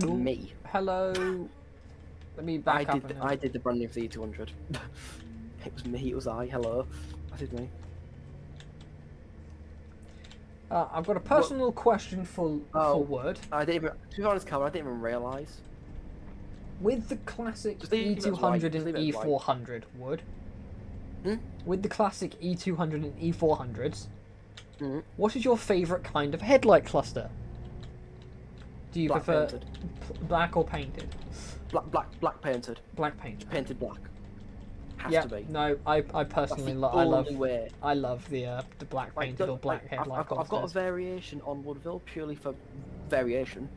Ooh. Me, Hello. Let me back up. a I did the brand new V200. It was me, it was I. Hello, I did me. I've got a personal question for Wood. I didn't even. To be honest, Calvin, I didn't even realise. With the classic Just leave it as E200 white, and just leave it as white. E400, Wood. Hmm? With the classic E200 and E400s, Mhm. what is your favourite kind of headlight cluster? Do you Black prefer painted. black or painted? Black painted. Black painted. Painted black. Has Yeah, to be. no, I That's personally the I love only way. the black Like, painted or black headlight I've got a clusters. variation on Woodville purely for variation.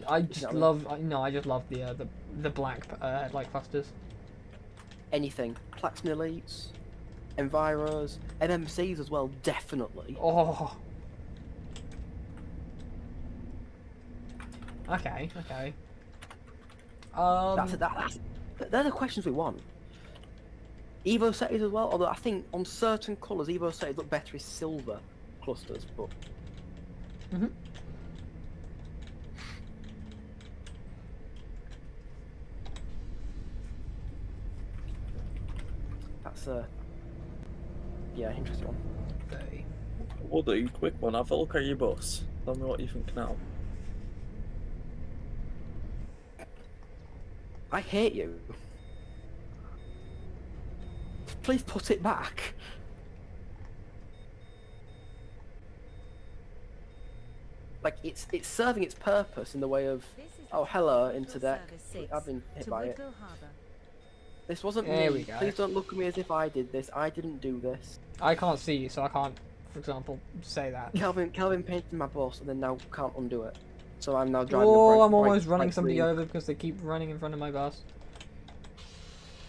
I know just what I mean? love I just love the black headlight clusters. Anything. Plaxton Elites, Enviros, MMCs as well, definitely. Oh. Okay. They're the questions we want. Evo settings as well, although I think on certain colours Evo settings look better as silver clusters, but Mhm. that's yeah, interesting one. Okay. We'll do quick one. Have a look at your bus. Tell me what you think now. I hate you. Please put it back. Like it's serving its purpose in the way of oh hello into deck. I've been hit by it. This wasn't There me. we go. Please don't look at me as if I did this. I didn't do this. I can't see you, so I can't, for example, say that. Calvin painted my bus and then now can't undo it. So I'm now driving. Oh, a I'm almost running bright somebody green. over because they keep running in front of my bus.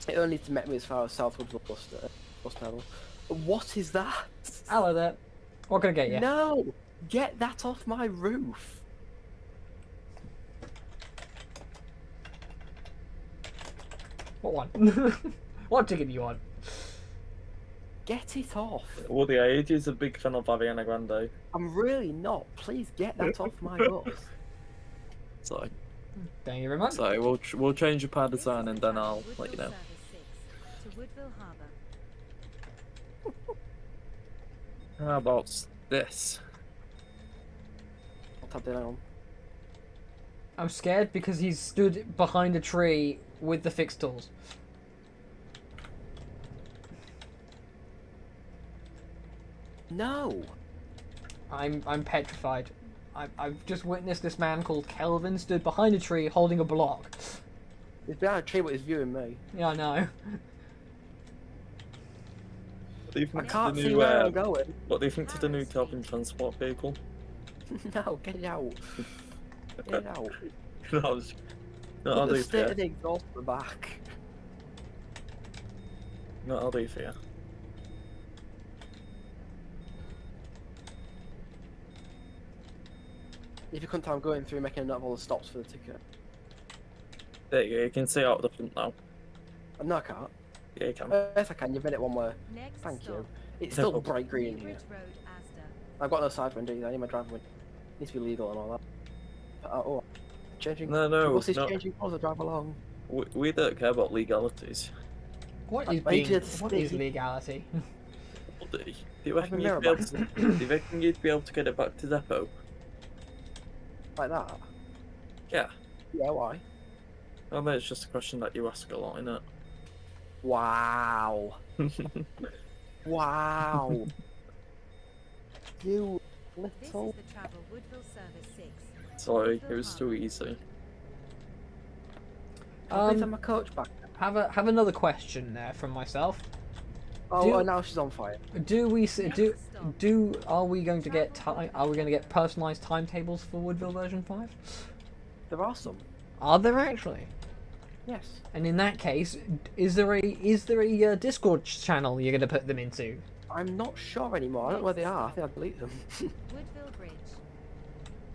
It only needs to met me as far as Southwood bus tunnel. What is that? Hello there. What can I get you? No! Get that off my roof! What one? What ticket do you want? Get it off! Woody, I is a big fan of Ariana Grande. I'm really not. Please get that off my bus. So, Thank you very much. we'll change your pad design and then I'll let you know. How about this? I'll tap that on. I'm scared because he's stood behind a tree with the fixed tools. No! I'm petrified. I've just witnessed this man called Kelvin stood behind a tree holding a block. He's behind a tree but he's viewing me. Yeah, I know. What do you I think can't to the see new, where I'm going. What do you think to the new Kelvin transport vehicle? No, get it out. Get it out. No, I'll Look at do the for state of you. the exhaust at the back. No, I'll do for you. If you couldn't tell I'm going through making a note of all the stops for the ticket. There you go. You can see out the front now. No, I can't. Yeah, you can. Yes, I can. You've made it one way. Thank you. It's still bright green in here. I've got no side window either. I need my driver window. Needs to be legal and all that. Oh, changing. No, What's this no. changing colours? I drive along. We don't care about legalities. What I is need to what is see. legality? Do you reckon mirror you'd be able to? Do you reckon you'd be able to get it back to depot? Like that? Yeah. Yeah, why? I mean, it's just a question that you ask a lot, innit? Wow. Wow. You This is little. the Travel Woodville Service 6. Sorry, it was too easy. Please have my coach back. Have another question there from myself. Oh, now she's on fire. Do we are we going to get personalized timetables for Woodville version 5? There are some. Are there actually? Yes. And in that case, is there a Discord channel you're going to put them into? I'm not sure anymore. I don't know where they are. I think I deleted them. Woodville Bridge.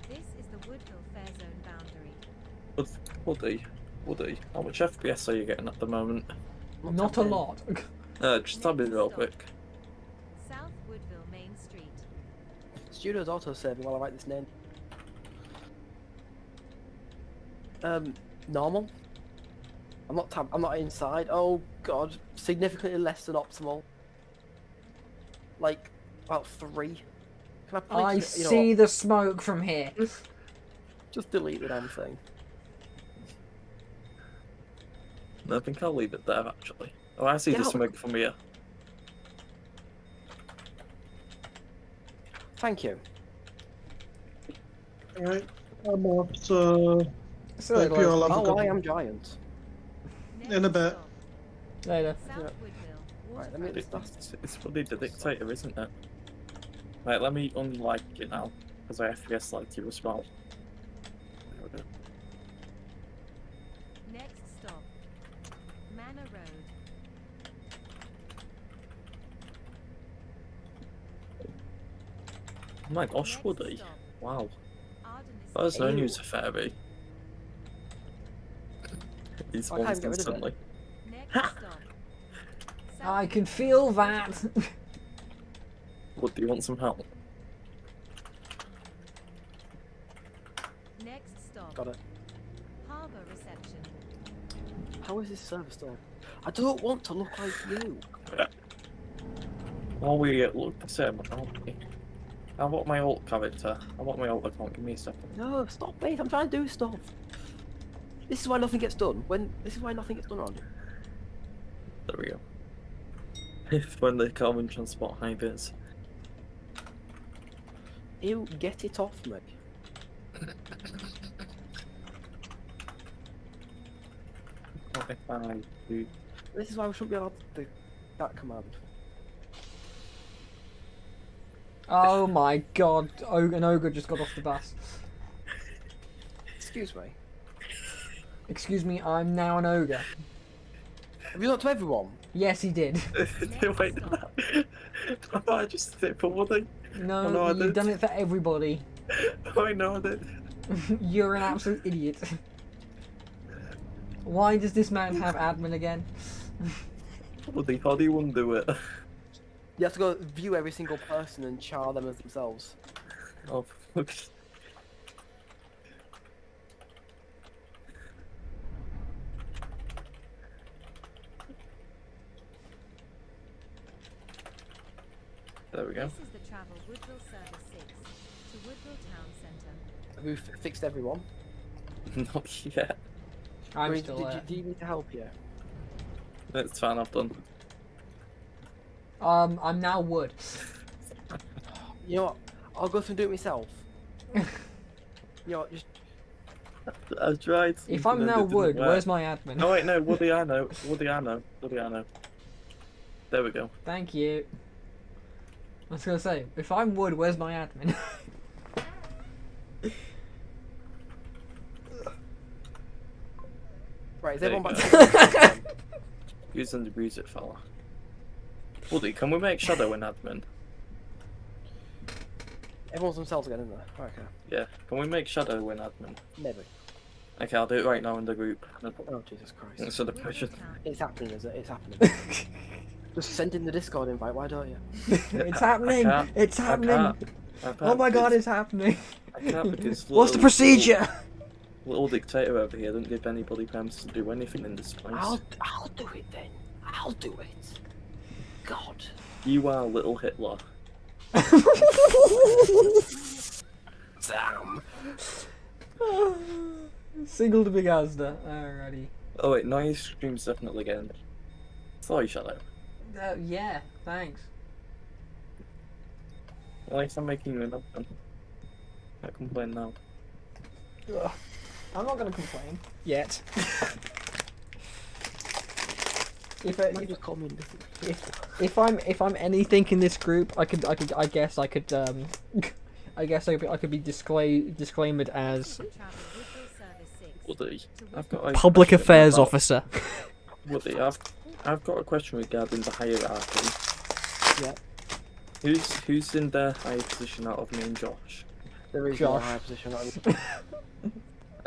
This is the Woodville Fair Zone boundary. Woody, how much FPS are you getting at the moment? Not a lot. Just tell me real quick. South Woodville Main Street. Studio's auto saving while I write this name. Normal. I'm not inside. Oh god, significantly less than optimal. Like about 3. Can I please? I you know see what? the smoke from here. Just delete the damn thing. I think I'll leave it there actually. Oh, I see Yeah. the smoke from here. Thank you. Alright, I'm off to So hope you all have a Oh, good I one. am giant. In a bit. later. South Yeah. Woodville. Right, let me Waterfront. It's funny the dictator, isn't it? Right, let me unlike you now, because I FPS like you as well. There we go. Next stop. Manor Road. Oh my gosh, Next Woody. stop. Wow. Arden is That was no Ew. news to Fairy. These I can't ones get rid of it. instantly. Next stop. South I can feel that. Wood, do you want some help? Next stop. Got it. Harbour Reception. How is this server still? I don't want to look like you. Oh, we look the same, aren't we? I want my alt character. I want my alt account. Give me a second. No, stop, mate. I'm trying to do stuff. This is why nothing gets done. This is why nothing gets done around you. There we go. If when the carbon transport hybrids. Ew, get it off me. What if I do? This is why we shouldn't be allowed to do that command. Oh my god, an ogre just got off the bus. Excuse me. Excuse me, I'm now an ogre. Have you looked to everyone? Yes, he did. Wait, I thought I just did it for Woody. No, Oh, no, I you've did. done it for everybody. Oh, I know I did. You're an absolute idiot. Why does this man have admin again? Woody, how do you undo it? You have to go view every single person and char them as themselves. Oh, fuck. There we go. This is the Travel Woodville Service 6 to Woodville Town Centre. Who fixed everyone? Not yet. I'm Green, still do, there. do you need to help you? It's fine, I've done. I'm now wood. You know what? I'll go through and do it myself. You know what? Just I tried. If something I'm and now it didn't wood, work. where's my admin? Oh wait, no, Woody, I know. Woody, I know. There we go. Thank you. I was gonna say, if I'm wood, where's my admin? right. Is There everyone you back? Using the music fella. Woody, can we make Shadow an admin? Everyone's themselves again, isn't there? Right, okay. Yeah. Can we make Shadow an admin? Maybe. Okay, I'll do it right now in the group. Oh Jesus Christ! Instead of Woodville pushing. Town. It's happening, is it? It's happening. Just send in the Discord invite. Why don't you? It's happening! can't. It's happening! I Oh my god, it's it's happening! I can't because What's the little- procedure? Little dictator over here doesn't give anybody permission to do anything in this place. I'll do it then. I'll do it. God. You are little Hitler. Damn. Single to Big Asda. Alrighty. Oh wait, no, your stream's definitely getting. Sorry, shut up. Yeah, thanks. At least I'm making you enough. Can't complain now. Ugh. I'm not gonna complain yet. Might just call me indifferent. If I'm anything in this group, I guess I could be disclaimed as Travel Woodville Service 6 Woody, to I've got a public question affairs about- officer. Woody, I've got a question regarding the hierarchy. Yeah. Who's in the higher position out of me and Josh? There is no Josh. higher position.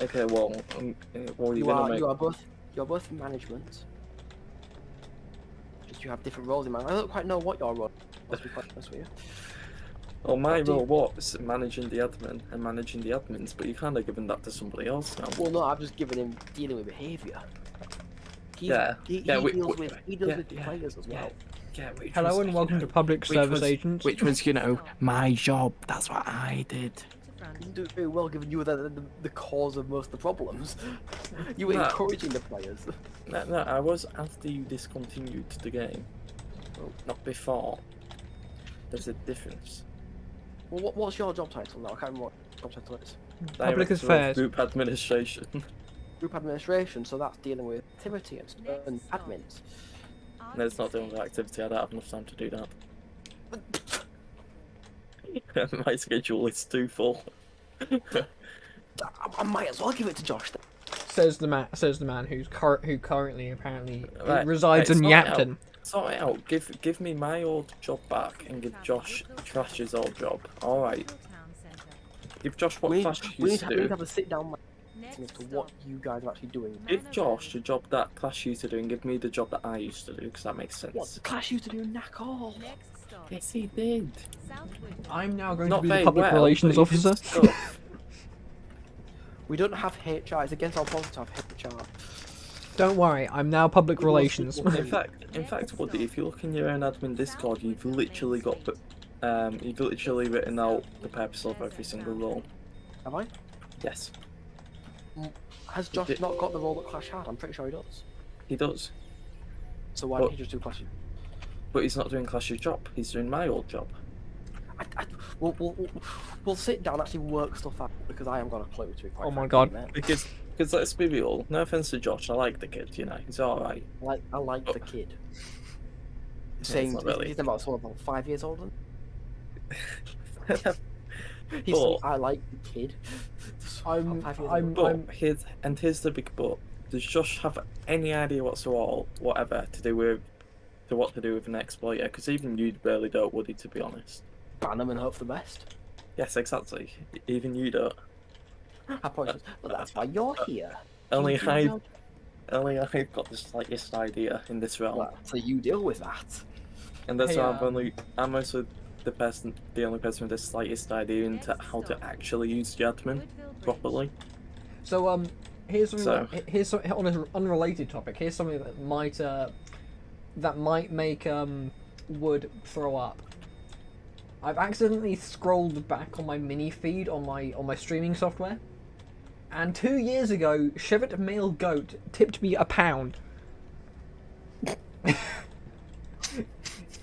Okay, well, you're gonna make. You're both in management. Just you have different roles in management. I don't quite know what your role is, to be quite honest with you. Well, my What do you- role was managing the admin and managing the admins, but you kind of given that to somebody else now. Well, no, I've just given him dealing with behaviour. Yeah, He yeah, deals with the yeah, players as well. Yeah, which Hello was, and you welcome know, to Public which Service was- Agents. Which was, you know, my job. That's what I did. to Brandon. You do very well, given you were the cause of most of the problems. You were No. encouraging the players. No, I was after you discontinued the game, not before. There's a difference. Well, what's your job title now? I can't remember what job title it is. Public Director of affairs. Group administration. Group administration, so that's dealing with activity and admins. No, it's not doing the activity. I don't have enough time to do that. My schedule is too full. I might as well give it to Josh then. Says the man who currently apparently Right, resides right, in sort it out. Yapton. Sort it out. Give me my old job back and give Josh Trash's old job. All right. Woodville Town Centre. Give Josh what We Trash need to used to do. have a sit down Next as to stop, what you guys are actually doing. Give Josh the job that Clash used to do and give me the job that I used to do, because that makes What sense. the Clash used to do, knack all. Next stop, Yes, he did. South Woodville. I'm now going Not to be the very public well, relations but he did officer. stuff. We don't have HR. It's against our policy to have HR. Don't worry, I'm now public It was- relations. it was- In fact, Woody, if you look in your own admin Discord, you've literally written out the purpose of every single role. Have I? Yes, Has Josh did- not got the role that Clash had? I'm pretty sure he does. he does. So why But- didn't he just do Clash? But he's not doing Clash's job. He's doing my old job. We'll sit down and actually work stuff out because I haven't got a clue to be quite Oh my frank, God. mate. Because let's be real. No offense to Josh, I like the kid. You know, he's all right. I like the kid. it's Saying not really. he's about 5 years older. He's But- saying, I like the kid. I'm 5 years I'm older. But here's the big but. Does Josh have any idea whatever to do with what to do with an exploiter? Because even you barely don't, Woody, to be honest. Ban him and hope for the best. Yes, exactly. Even you don't. I probably should, but that's why you're here. Only You do I, know- only I've got the slightest idea in this realm, Well, so you deal with that. and that's Hey, why I'm also the only person with the slightest idea into how to actually use the admin Woodville Bridge. properly. So here's something. So- Here's on an unrelated topic. Here's something that might make Wood throw up. I've accidentally scrolled back on my mini feed on my streaming software, and 2 years ago, Chevet Male Goat tipped me £1.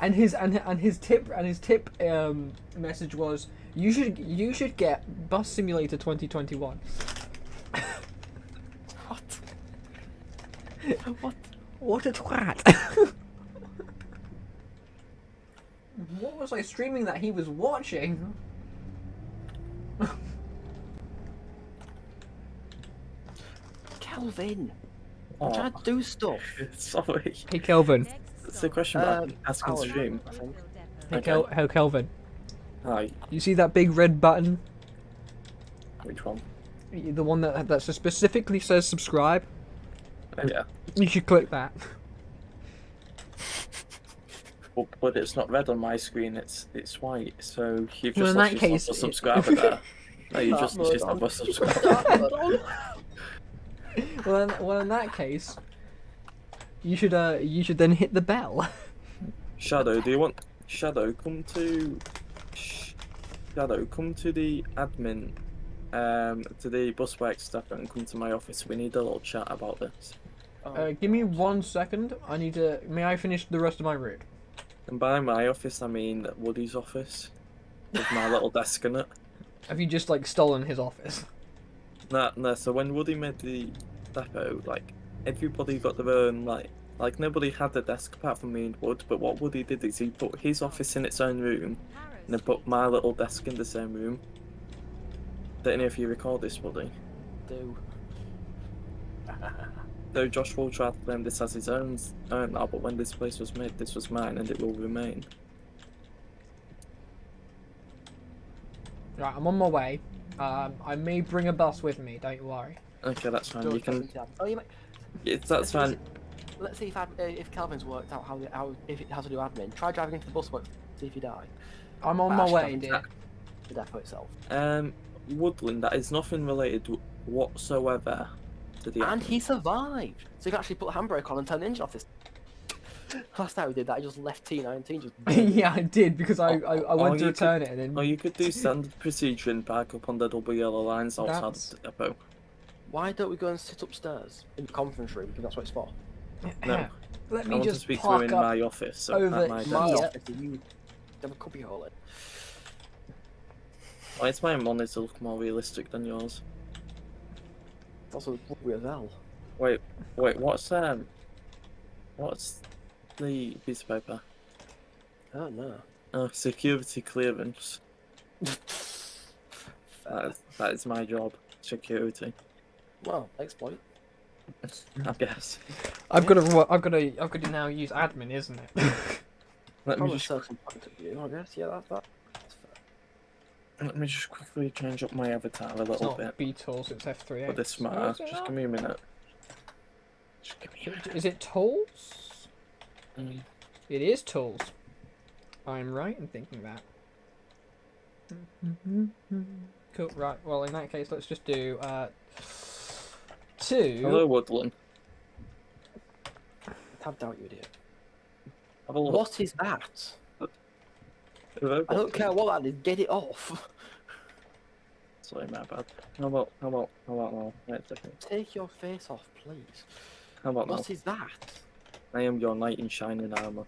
and his tip message was, you should get Bus Simulator 2021. What? What? What a twat! What was I streaming that he was watching? Kelvin, I'm Oh, trying to do stuff. sorry. Hey Kelvin. Next It's a stop, question about Um, asking Alan. stream. I think. Woodville Depot. Hey Kelvin. Hi, You see that big red button? which one? The one that specifically says subscribe? Oh, yeah. You should click that. But it's not red on my screen. It's white. So you've Well, just in lost that yourself case, a subscriber there. No, you Start just mode have on. a subscribe. Start mode on. Well, in that case, you should then hit the bell. Shadow, do you want Shadow? Come to Shadow. Come to the admin. To the bus work stuff and come to my office. We need a little chat about this. Give me 1 second. I need to. May I finish the rest of my route? And by my office, I mean Woody's office, with my little desk in it. Have you just like stolen his office? No. So when Woody made the depot, like everybody got their own like nobody had a desk apart from me and Wood. But what Woody did is he put his office in its own room, and then put my little desk in the same room. Don't know if you recall this, Woody. Do. Though Josh will try to claim this as his own now, but when this place was made, this was mine, and it will remain. Right, I'm on my way. I may bring a bus with me. Don't you worry. Okay, that's fine. Do You it, can. Oh, you might. That's fine. Let's see if Calvin's worked out how to do admin. Try driving into the bus work. See if you die. I'm on But my actually, way, that- dear. The depot itself. Woodland. That is nothing related whatsoever to the. And he survived. So you can actually put the handbrake on and turn the engine off this. Last time we did that, I just left T19 just. Yeah, I did because I went to you return it and then. Or you could do standard procedure and park up on the double yellow lines outside That's- the depot. Why don't we go and sit upstairs in the conference room? Because that's what it's for. No. Let I me want to just speak to park him in up. my office. So over at my desk. My Yeah. office, you have a cubby hole in. Why is my monitor look more realistic than yours? It's also rugby as hell. Wait, what's the piece of paper? Oh no. Oh, security clearance. That is my job. Security. Well, exploit. I guess. I've got to now use admin, isn't it? Let From me a just certain point of view, I guess. Yeah, that's fair. let me just quickly change up my avatar a It's little not bit B tools, it's F3X. for this Or matter. is it Just not? give me a minute. Just give me a minute. Is it tools? Mm. It is tools. I'm right in thinking that. Cool. Right. Well, in that case, let's just do 2. Hello, Woodland. I doubt you, idiot. Have a look. What is that? Hello, I don't care what that is. Get it off. Sorry, my bad. How about now? Wait a second. Take your face off, please. How about now? What is that? I am your knight in shining armor.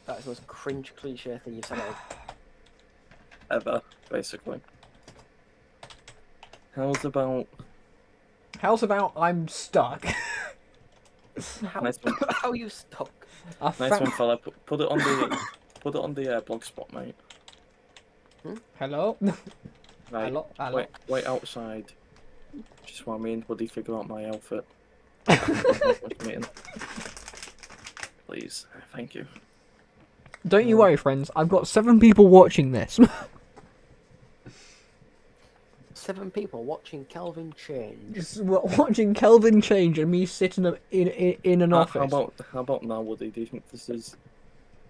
That is the most cringe cliche thing you've said Ever, basically. How's about I'm stuck? How, Nice one. how are you stuck? I nice found- one, fella? Put it on the blog spot, mate. Hello. Right. Hello. Wait outside. Just while me and Buddy figure out my outfit. Meeting. Please, thank you. Don't you worry, friends. I've got 7 people watching this. 7 people watching Kelvin change. Just watching Kelvin change and me sitting in an office. How about now, Woody? Do you think this is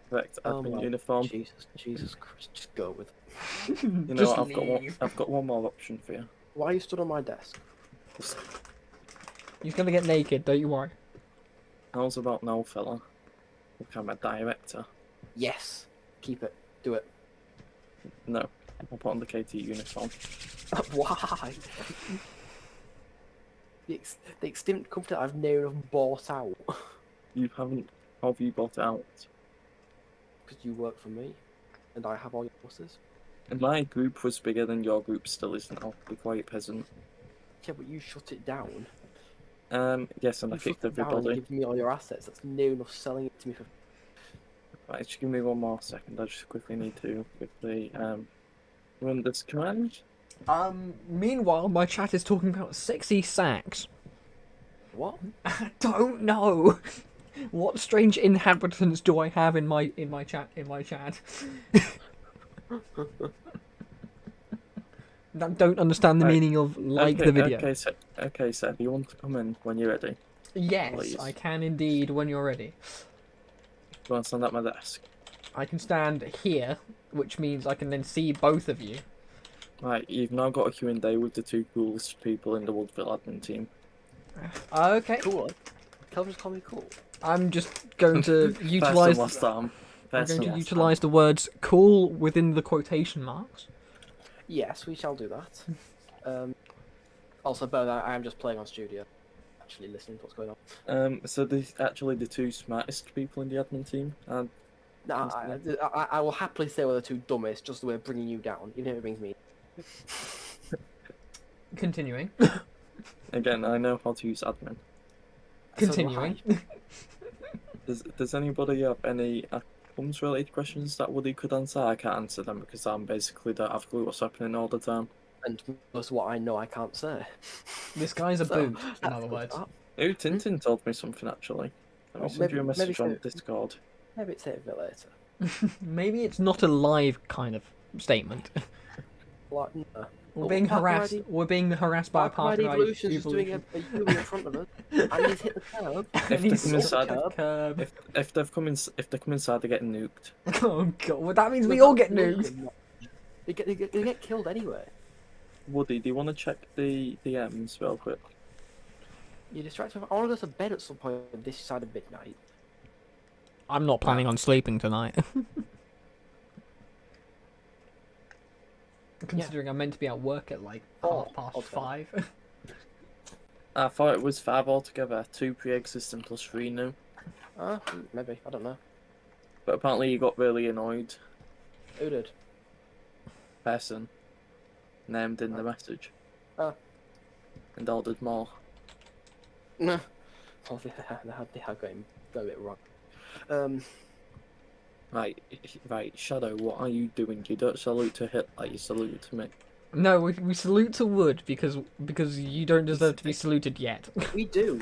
correct admin my uniform? Jesus Christ, just go with it. You know, Just what, leave. I've got one more option for you. Why are you stood on my desk? Just- He's gonna get naked. Don't you worry. How's about now, fella? Look, I'm a director. Yes. Keep it. Do it. No, I'll put on the KT uniform. Why? The extinct company I've known of bought out. You haven't. How have you bought out? Because you work for me, and I have all your bosses. And my group was bigger than your group still is now. Be quiet, peasant. Yeah, but you shut it down. Yes, and I You kicked shut it down and everybody. give me all your assets. That's near enough selling it to me for. Right, just give me one more second. I just quickly need to run this command. Meanwhile, my chat is talking about sexy sacks. What? I don't know. What strange inhabitants do I have in my chat? That don't understand the Right. meaning of the video. Okay, so if you want to come in when you're ready, Yes, Please. I can indeed when you're ready. go and stand at my desk. I can stand here, which means I can then see both of you. Right, you've now got a Q&A with the 2 coolest people in the Woodville admin team. Okay. Cool. Kelvin's call me cool. I'm just going to First and utilize. last time. I'm First going and to last utilize the words "cool" within the quotation marks. Yes, we shall do that. Also, Bo, I am just playing on studio, actually listening to what's going on. So actually the 2 smartest people in the admin team. And No, I will happily say we're the 2 dumbest, just the way of bringing you down, even if it brings me. Continuing. again, I know how to use admin. Continuing. Does anybody have any comms related questions that Woody could answer? I can't answer them because I'm basically don't have a clue what's happening all the time. And most of what I know, I can't say. This guy's a So, boot, in that's other good words. start. Ooh, Tintin told me something actually. Let me send you a message on Discord. Maybe say it a bit later. Maybe it's not a live kind of statement. Like, no. We're being harassed. We're being harassed by a Park party. Ride Evolutions is doing a U in front of us, and he's hit the curb. If And they he's come inside, curb. if they come inside, they're getting nuked. Oh god, well, that means we all get nuked. They get killed anyway. Woody, do you want to check the DMs real quick? You're distracted. I want to go to bed at some point this side of midnight. I'm not planning on sleeping tonight. Considering I'm meant to be at work at like 5:30. I thought it was 5 altogether. 2 pre-existing plus 3 new. Maybe. I don't know. But apparently you got really annoyed. Who did? Person named in the message. And ordered more. No. Oh, they have got him a bit wrong. Right, Shadow, what are you doing? You don't salute to hit like you salute to me. No, we salute to Wood because you don't deserve to be saluted yet. We do.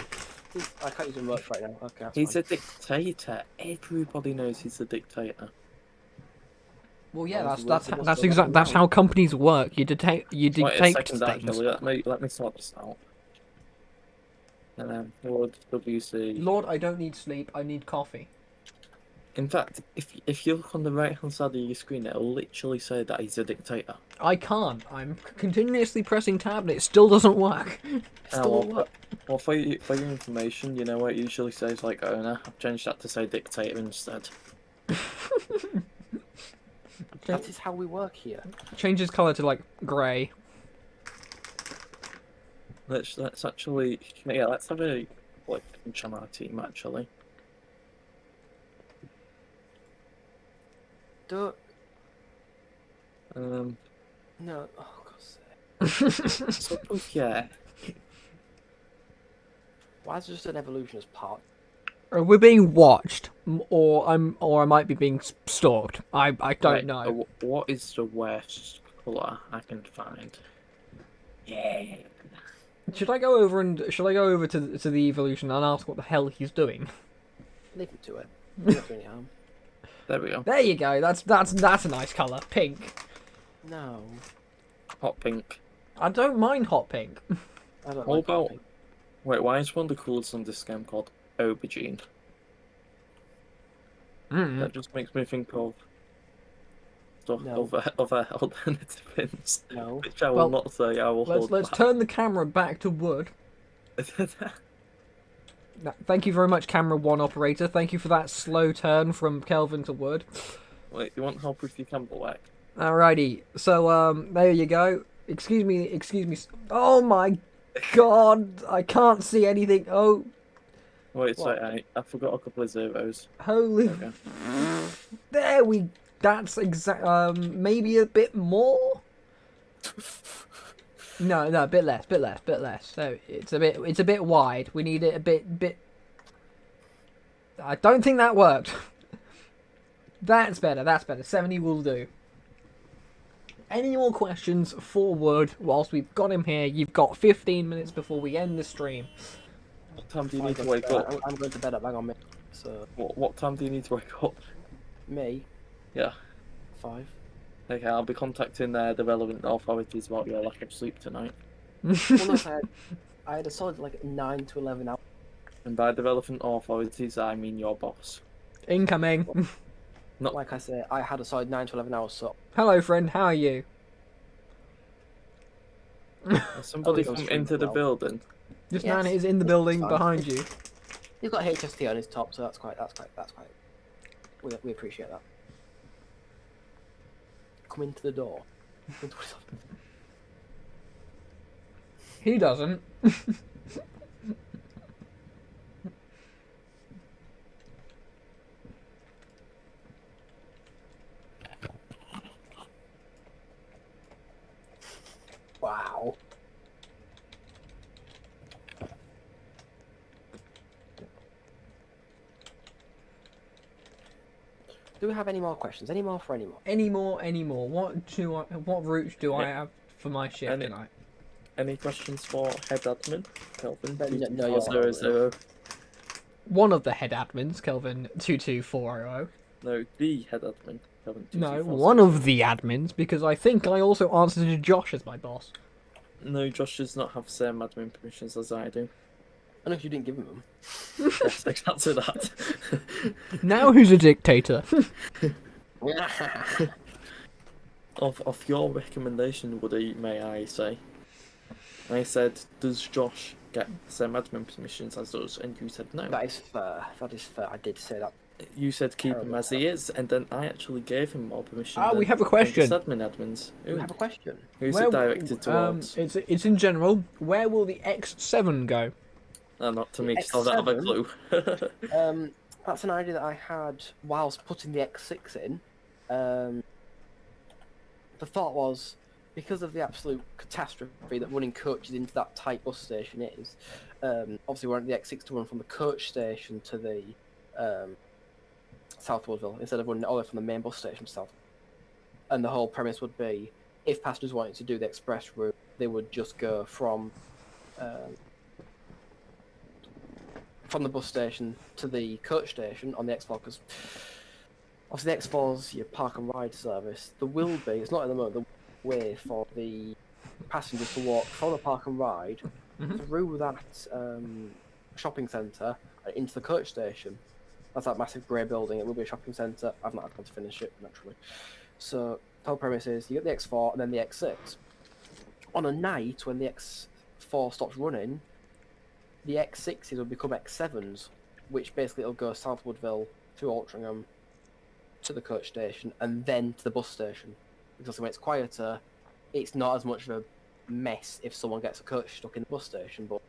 I can't use words right now. Okay, He's a dictator. Everybody knows he's a dictator. Well, yeah, Well, that's how companies work. You dictate Wait a second, things. actually. Let me sort this out. Lord WC. Lord, I don't need sleep. I need coffee. In fact, if you look on the right hand side of your screen, it'll literally say that he's a dictator. I can't. I'm continuously pressing tab and it still doesn't work. Well, for your information, you know what it usually says like owner. I've changed that to say dictator instead. That is how we work here. Change his colour to like grey. Let's actually let's have a like punch on our team actually. Don't. Um. No. Oh God's sake. So yeah. Why is it just an evolution as part? We're being watched, or I might be being stalked. I don't Right, know. What is the worst colour I can find? Yeah. Should I go over to the evolution and ask what the hell he's doing? Leave him to it. Not doing any harm. There we go. There you go. That's a nice colour. Pink. No. Hot pink. I don't mind hot pink. I don't What like about? something. Wait, why is one of the coolest on this game called Aubergine? That just makes me think of stuff No. other alternative things, No. which I will Well, not say. I will hold Let's back. turn the camera back to Wood. Thank you very much, camera 1 operator. Thank you for that slow turn from Kelvin to Wood. Wait, you want help with your camera work? Alrighty, so there you go. Excuse me. Oh my god, I can't see anything. Oh, Wait, What? sorry, I forgot a couple of zeros. holy! Okay. There we. That's maybe a bit more. No, a bit less. So it's a bit wide. We need it a bit. I don't think that worked. That's better. 70 will do. Any more questions for Wood whilst we've got him here? You've got 15 minutes before we end the stream. What time do you I'm need to going wake bed. up? I'm going to bed at bang on me. So What time do you need to wake up? me. Yeah. 5. Okay, I'll be contacting the relevant authorities about your lack of sleep tonight. Well, no, I had a solid like 9 to 11 hours. And by the relevant authorities, I mean your boss. Incoming. Not Like I said, I had a solid 9 to 11 hours. So Hello, friend. How are you? Has somebody Oh, come it's into the well. building? This Yes, man is in the it's building fine. behind you. He's got HST on his top, so that's quite. We appreciate that. Come into the door. He doesn't. Wow. Do we have any more questions? Any more for any more? Any more. What routes do I have for my shift Any- tonight? Any questions for head admin, Kelvin? No, you're 2400? One of the head admins, Kelvin 22400. No, the head admin, Kelvin. No, 2400. one of the admins, because I think I also answer to Josh as my boss. No, Josh does not have the same admin permissions as I do. I know if you didn't give him them. Yes, exactly that. Now who's a dictator? Of your recommendation, Woody, may I say? I said, does Josh get the same admin permissions as us? And you said no. That is fair. That is fair. I did say that. You said keep him as he is, and then I actually gave him more permission. Ah, we than have a question. just admins. We have a question. Who's it directed towards? It's in general. Where will the X7 go? Not to me, because I don't have a clue. That's an idea that I had whilst putting the X6 in. The thought was, because of the absolute catastrophe that running coaches into that tight bus station is, obviously we want the X6 to run from the coach station to the South Woodville instead of running all the way from the main bus station to South. And the whole premise would be, if passengers wanted to do the express route, they would just go from the bus station to the coach station on the X4, because obviously the X4's your park and ride service. There will be, it's not at the moment, the way for the passengers to walk from the park and ride through that shopping centre and into the coach station. That's that massive grey building. It will be a shopping centre. I've not had time to finish it, naturally. So the whole premise is you get the X4 and then the X6. On a night when the X4 stops running, the X6s will become X7s, which basically it'll go South Woodville through Altrincham to the coach station and then to the bus station. Because when it's quieter, it's not as much of a mess if someone gets a coach stuck in the bus station. But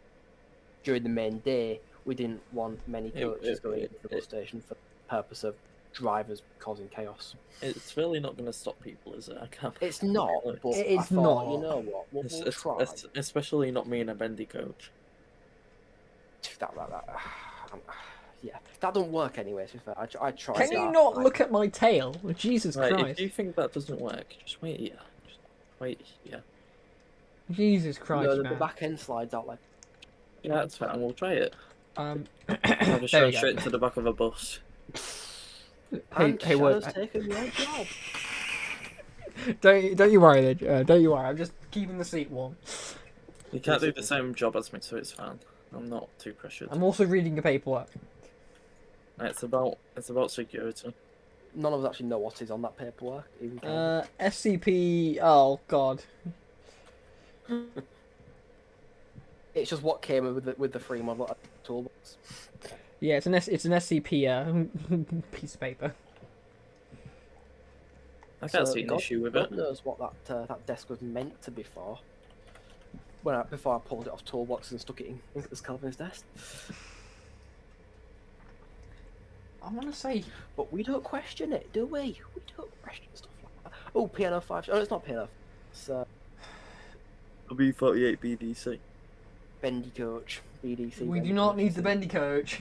during the main day, we didn't want many coaches going into the bus station for the purpose of drivers causing chaos. It's really not going to stop people, is it? I can't. It's not, but It's I thought, not. you know what, we'll try. Especially not me in a bendy coach. Yeah, that don't work anyway. To be fair, I tried. Can you not look at my tail? Jesus Right, Christ. if you think that doesn't work, just wait here. Just wait here. Jesus Christ, No, the man. back end slides out like. Yeah, that's fine. We'll try it. There I'll just we go go. straight into the back of a bus. Hey, what? Shadow's taken your job. Don't you worry, then. Don't you worry. I'm just keeping the seat warm. You can't do the same job as me, so it's fine. I'm not too pressured. I'm also reading the paperwork. It's about security. None of us actually know what is on that paperwork. Even SCP. Oh God. it's just what came with the free model toolbox. Yeah, it's an SCP piece of paper. I can't So see an God- issue with God it. knows what that desk was meant to be for. Before I pulled it off toolbox and stuck it in this Calvin's desk. I want to say. But we don't question it, do we? We don't question stuff like that. Oh, piano 5. Oh, it's not piano. It's W48 BDC. bendy coach, BDC. We bendy do not coach. need the bendy coach.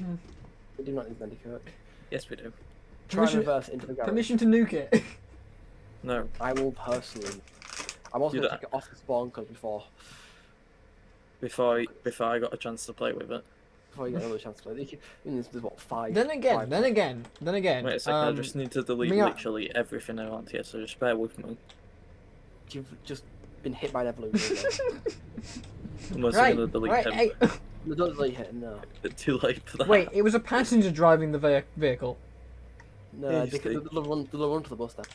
We do not need the bendy coach. Yes, we do. Try and Permission- reverse it into the garage. Permission to nuke it. No. I will personally. I'm also You going to don't- take it off the spawn code before Before I got a chance to play with it. you get another chance to play. There's what, 5? Then again. five- Wait a second, I just need to delete me- literally everything around here, so just bear with me. You've just been hit by an evolution. Unless Right. I'm gonna delete Right. him. Hey. No, don't delete it, no. Too late for that. Wait. It was a passenger driving the vehicle. No, Yeah, they'll run to the bus then.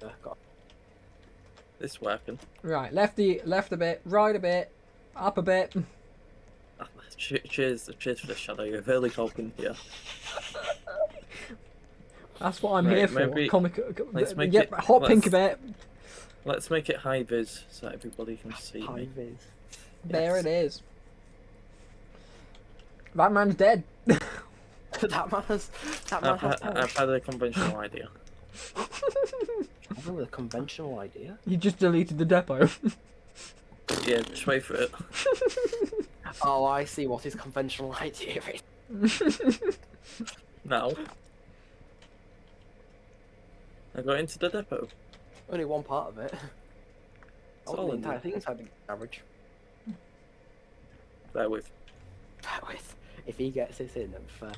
Yeah, got It's working. Right, left a bit, right a bit, up a bit. Cheers for the shadow. You're really helping here. That's what I'm Right, here for. maybe- Comic. let's make Yep, it- hot pink a let's- bit. Let's make it high vis so everybody can see High me. vis. There Yes. it is. That man's dead. that man has I've perished. had a conventional idea. I've with a conventional idea. He just deleted the depot. Yeah, just wait for it. Oh, I see what his conventional idea is. Now. I got into the depot. Only one part of it. I want all the in entire there. thing inside the garage. Bear with. With if he gets this in, then fair.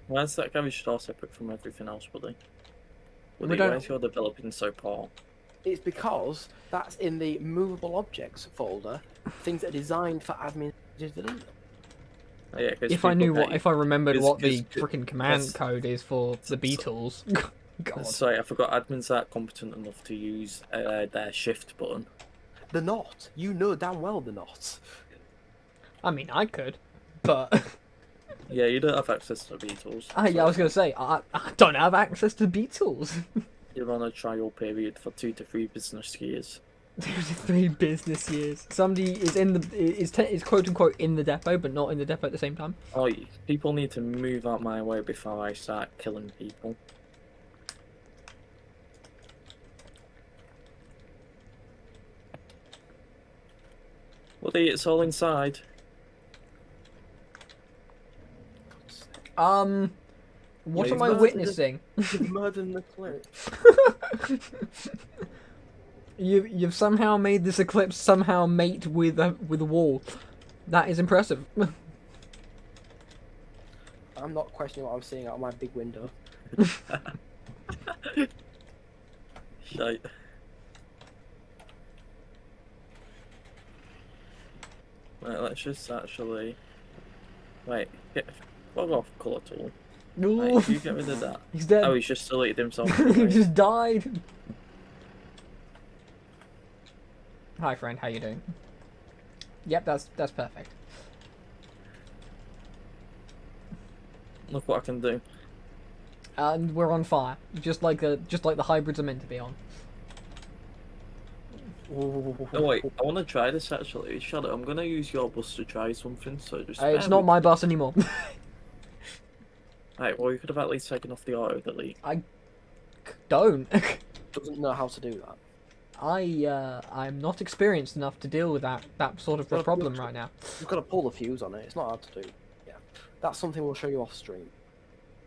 Why is that garage door separate from everything else, buddy? We Buddy, don't- why is your developing so poor? It's because that's in the movable objects folder. Things that are designed for admin to delete. Oh, yeah, 'cause If I people knew what, hate- if I remembered It's- what the it's- freaking command that's- code is for the Beatles. God. Sorry, I forgot admins aren't competent enough to use their shift button. They're not. You know damn well they're not. I mean, I could, but Yeah, you don't have access to the Beatles. yeah, I was gonna say I don't have access to Beatles. You're on a trial period for 2 to 3 business years. 2 to 3 business years. Somebody is is quote unquote in the depot, but not in the depot at the same time. Oh, people need to move out my way before I start killing people. Buddy, it's all inside. What Yeah, am I he's murdered. witnessing? You've murdered the clip. You've somehow made this eclipse somehow mate with a wall. That is impressive. I'm not questioning what I'm seeing out of my big window. Shite. Right, let's just actually... Wait, fuck off, colour tool. Ooh, Right, you get rid of that. he's dead. Oh, he's just deleted himself. he Right. just died. Hi, friend. How you doing? Yep, that's perfect. Look what I can do. And we're on fire, just like the hybrids are meant to be on. Oh wait, I want to try this actually. Shadow, I'm gonna use your bus to try something, so just... It's bear not with my bus anymore. Right, well, you could have at least taken off the auto delete. Don't. Doesn't know how to do that. I'm not experienced enough to deal with that sort of a Well, problem you're- right now. You've got to pull the fuse on it. It's not hard to do. Yeah, that's something we'll show you off stream,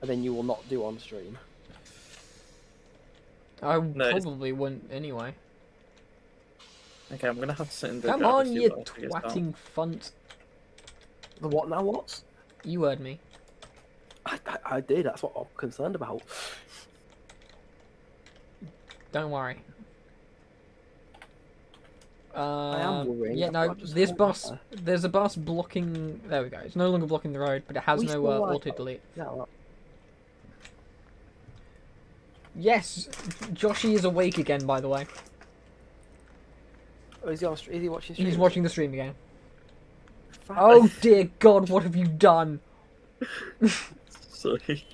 and then you will not do on stream. I it's- probably wouldn't anyway. Okay, I'm gonna have to sit in the Come driver's on, seat you while I figure this out. twatting funt. The what now? What? You heard me. I did. That's what I'm concerned about. Don't worry. I am worrying. Yeah, I've no, got just this hold bus, there. there's a bus blocking, there we go, it's no longer blocking the road, but it has We no still like auto that. delete. Yeah. Well, Yes, Joshy is awake again, by the way. oh, is he watching stream? He's watching the stream again. Fuck. Oh dear God, what have you done? Sorry.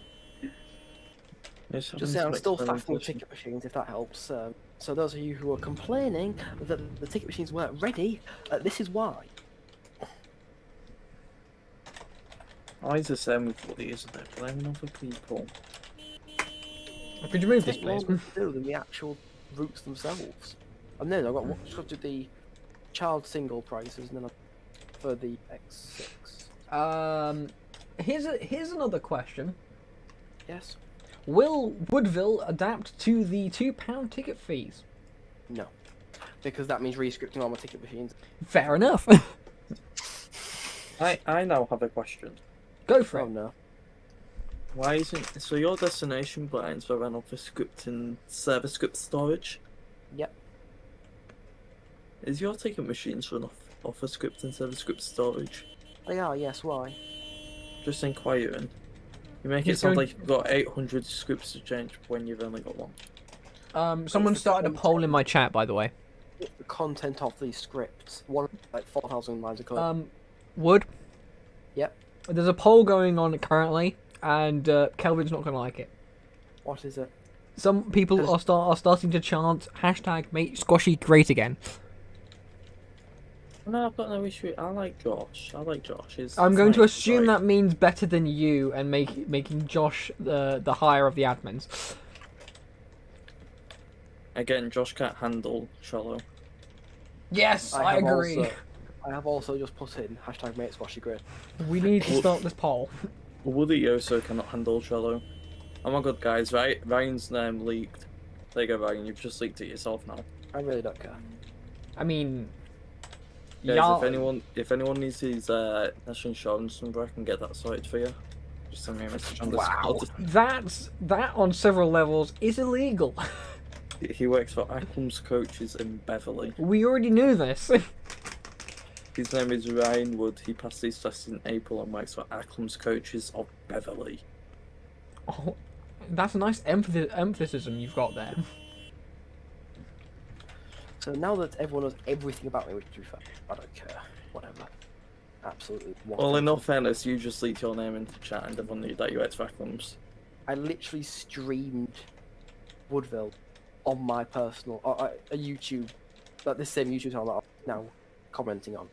Just say I'm still faffing with ticket machines, if that helps. So those of you who are complaining that the ticket machines weren't ready, this is why. Always the same with Woody, isn't it? Blaming other people. Could you move this, Take please? longer to do than the actual routes themselves. And then I've got to do the child single prices, and then for the X6. Here's another question. Yes? Will Woodville adapt to the £2 ticket fees? No. Because that means re-scripting all my ticket machines. Fair enough. I now have a question. Go for Oh it. no. Why isn't so your destination blinds are run off of script and server script storage? Yep. Is your ticket machines run off of script and server script storage? They are, yes, why? Just inquiring. You make He's it sound going- like you've got 800 scripts to change when you've only got one. Someone started a poll in my chat, by the way. The content of these scripts. One like 4,000 lines of code. Wood. Yep. There's a poll going on currently, and Kelvin's not gonna like it. What is it? Some people are starting to chant hashtag make Squashy great again. No, I've got no issue. I like Josh. I'm going to assume that means better than you and making Josh the higher of the admins. Again, Josh can't handle Shallow. Yes, I agree. I have also just put in hashtag make Squashy great. We need to start this poll. Woody also cannot handle Shallow. Oh my god, guys, Ryan's name leaked. There you go, Ryan, you've just leaked it yourself now. I really don't care. I mean, guys, if anyone needs his national insurance number, I can get that sorted for you. Just send me a message on Discord. That on several levels is illegal. He works for Ackham's Coaches in Beverly. We already knew this. His name is Ryan Wood. He passed his test in April and works for Ackham's Coaches of Beverly. Oh, that's a nice emphasis you've got there. So now that everyone knows everything about me, which to be fair, I don't care. Whatever. Absolutely. Well, in all fairness, you just leaked your name into chat and everyone knew that you worked for Ackham's. I literally streamed Woodville on my personal a YouTube, like the same YouTube channel that I'm now commenting on.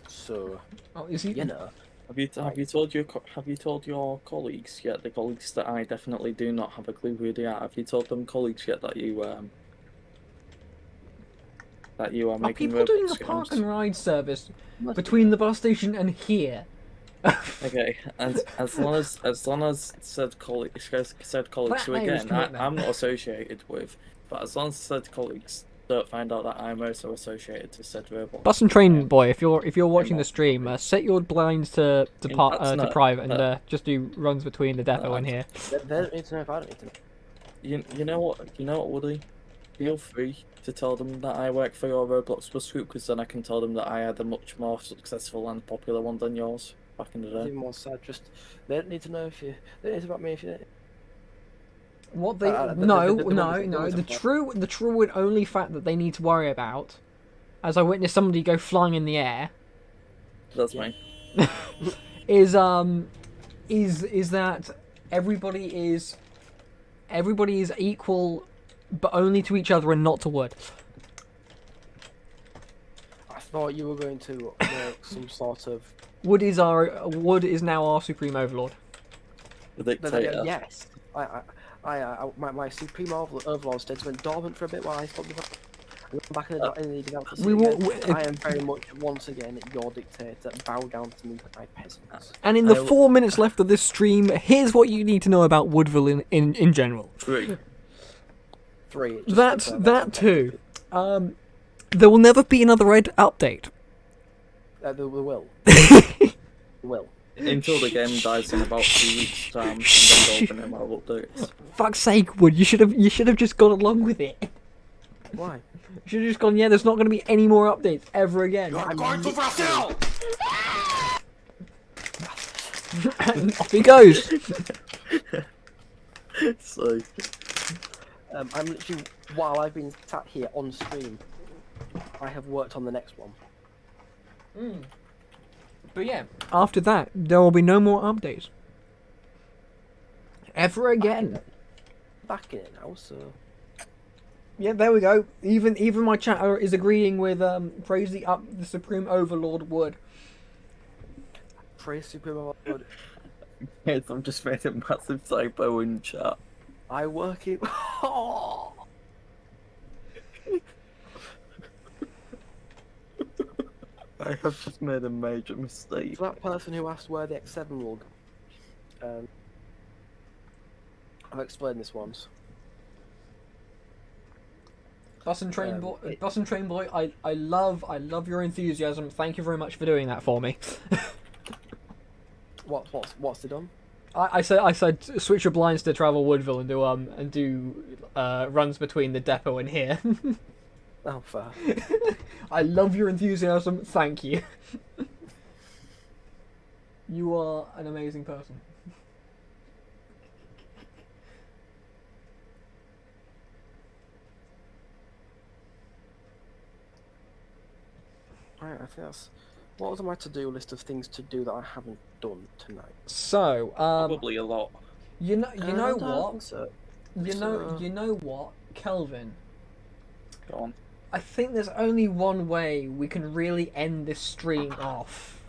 So, you know. Have you told your colleagues yet? The colleagues that I definitely do not have a clue who they are. Have you told them colleagues yet that you are making? Are people doing a park and ride service between the bus station and here? Okay, and as long as said colleagues, who again I'm not associated with, but as long as said colleagues don't find out that I'm also associated to said verbal. Bus and train boy, if you're watching the stream, set your blinds to private and just do runs between the depot and here. They don't need to know if I don't need to know. You know what, Woody? Feel free to tell them that I work for your Roblox bus group, because then I can tell them that I had a much more successful and popular one than yours back in the day. Even more sad. Just they don't need to know if you. They don't need to know about me if you. What they the true and only fact that they need to worry about, as I witnessed somebody go flying in the air. That's me. is that everybody is equal, but only to each other and not to Wood. I thought you were going to make some sort of. Wood is now our supreme overlord. The dictator. Yes. My supreme overlord status went dormant for a bit while I stopped back in the development. I am very much once again your dictator. Bow down to me, my peasants. And in the 4 minutes left of this stream, here's what you need to know about Woodville in general. Three. That too. There will never be another Red update. There will. Will. Until the game dies in about 2 weeks' time, and then they'll open them updates. Fuck's sake, Wood! You should have just gone along with it. Why? You should have just gone. Yeah, there's not going to be any more updates ever again. You're going to Brazil! And off he goes. So, I'm literally while I've been sat here on stream, I have worked on the next one. But yeah, after that, there will be no more updates. Ever again. Back in it now, so. Yeah, there we go. Even my chatter is agreeing with praise the Supreme Overlord Wood. Praise Supreme Overlord. yes, I've just made a massive typo in chat. I work in. Oh! I have just made a major mistake. To that person who asked where the X7 will go, I've explained this once. Bus and train boy, I love your enthusiasm. Thank you very much for doing that for me. What's it done? I said switch your blinds to travel Woodville and do runs between the depot and here. Oh, fair. I love your enthusiasm. Thank you. You are an amazing person. Right, I think that's. What was on my to-do list of things to do that I haven't done tonight? So, Probably a lot. you know I don't what? think so. You know what, Kelvin? Go on. I think there's only one way we can really end this stream off,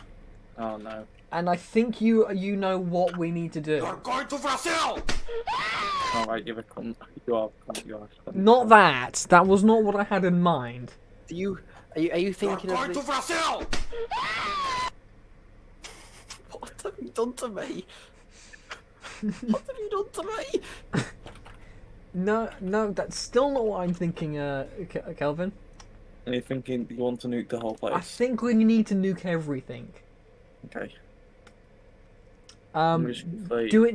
Oh no. and I think you know what we need to do. Going to Brazil! Alright, you're a cunt. You are a cunt, you are a cunt. Not that. That was not what I had in mind. Are you thinking of this? Brazil! What have you done to me? What have you done to me? No, that's still not what I'm thinking, Kelvin. And you're thinking you want to nuke the whole place? I think we need to nuke everything. Okay. Um, I'm just gonna say- do it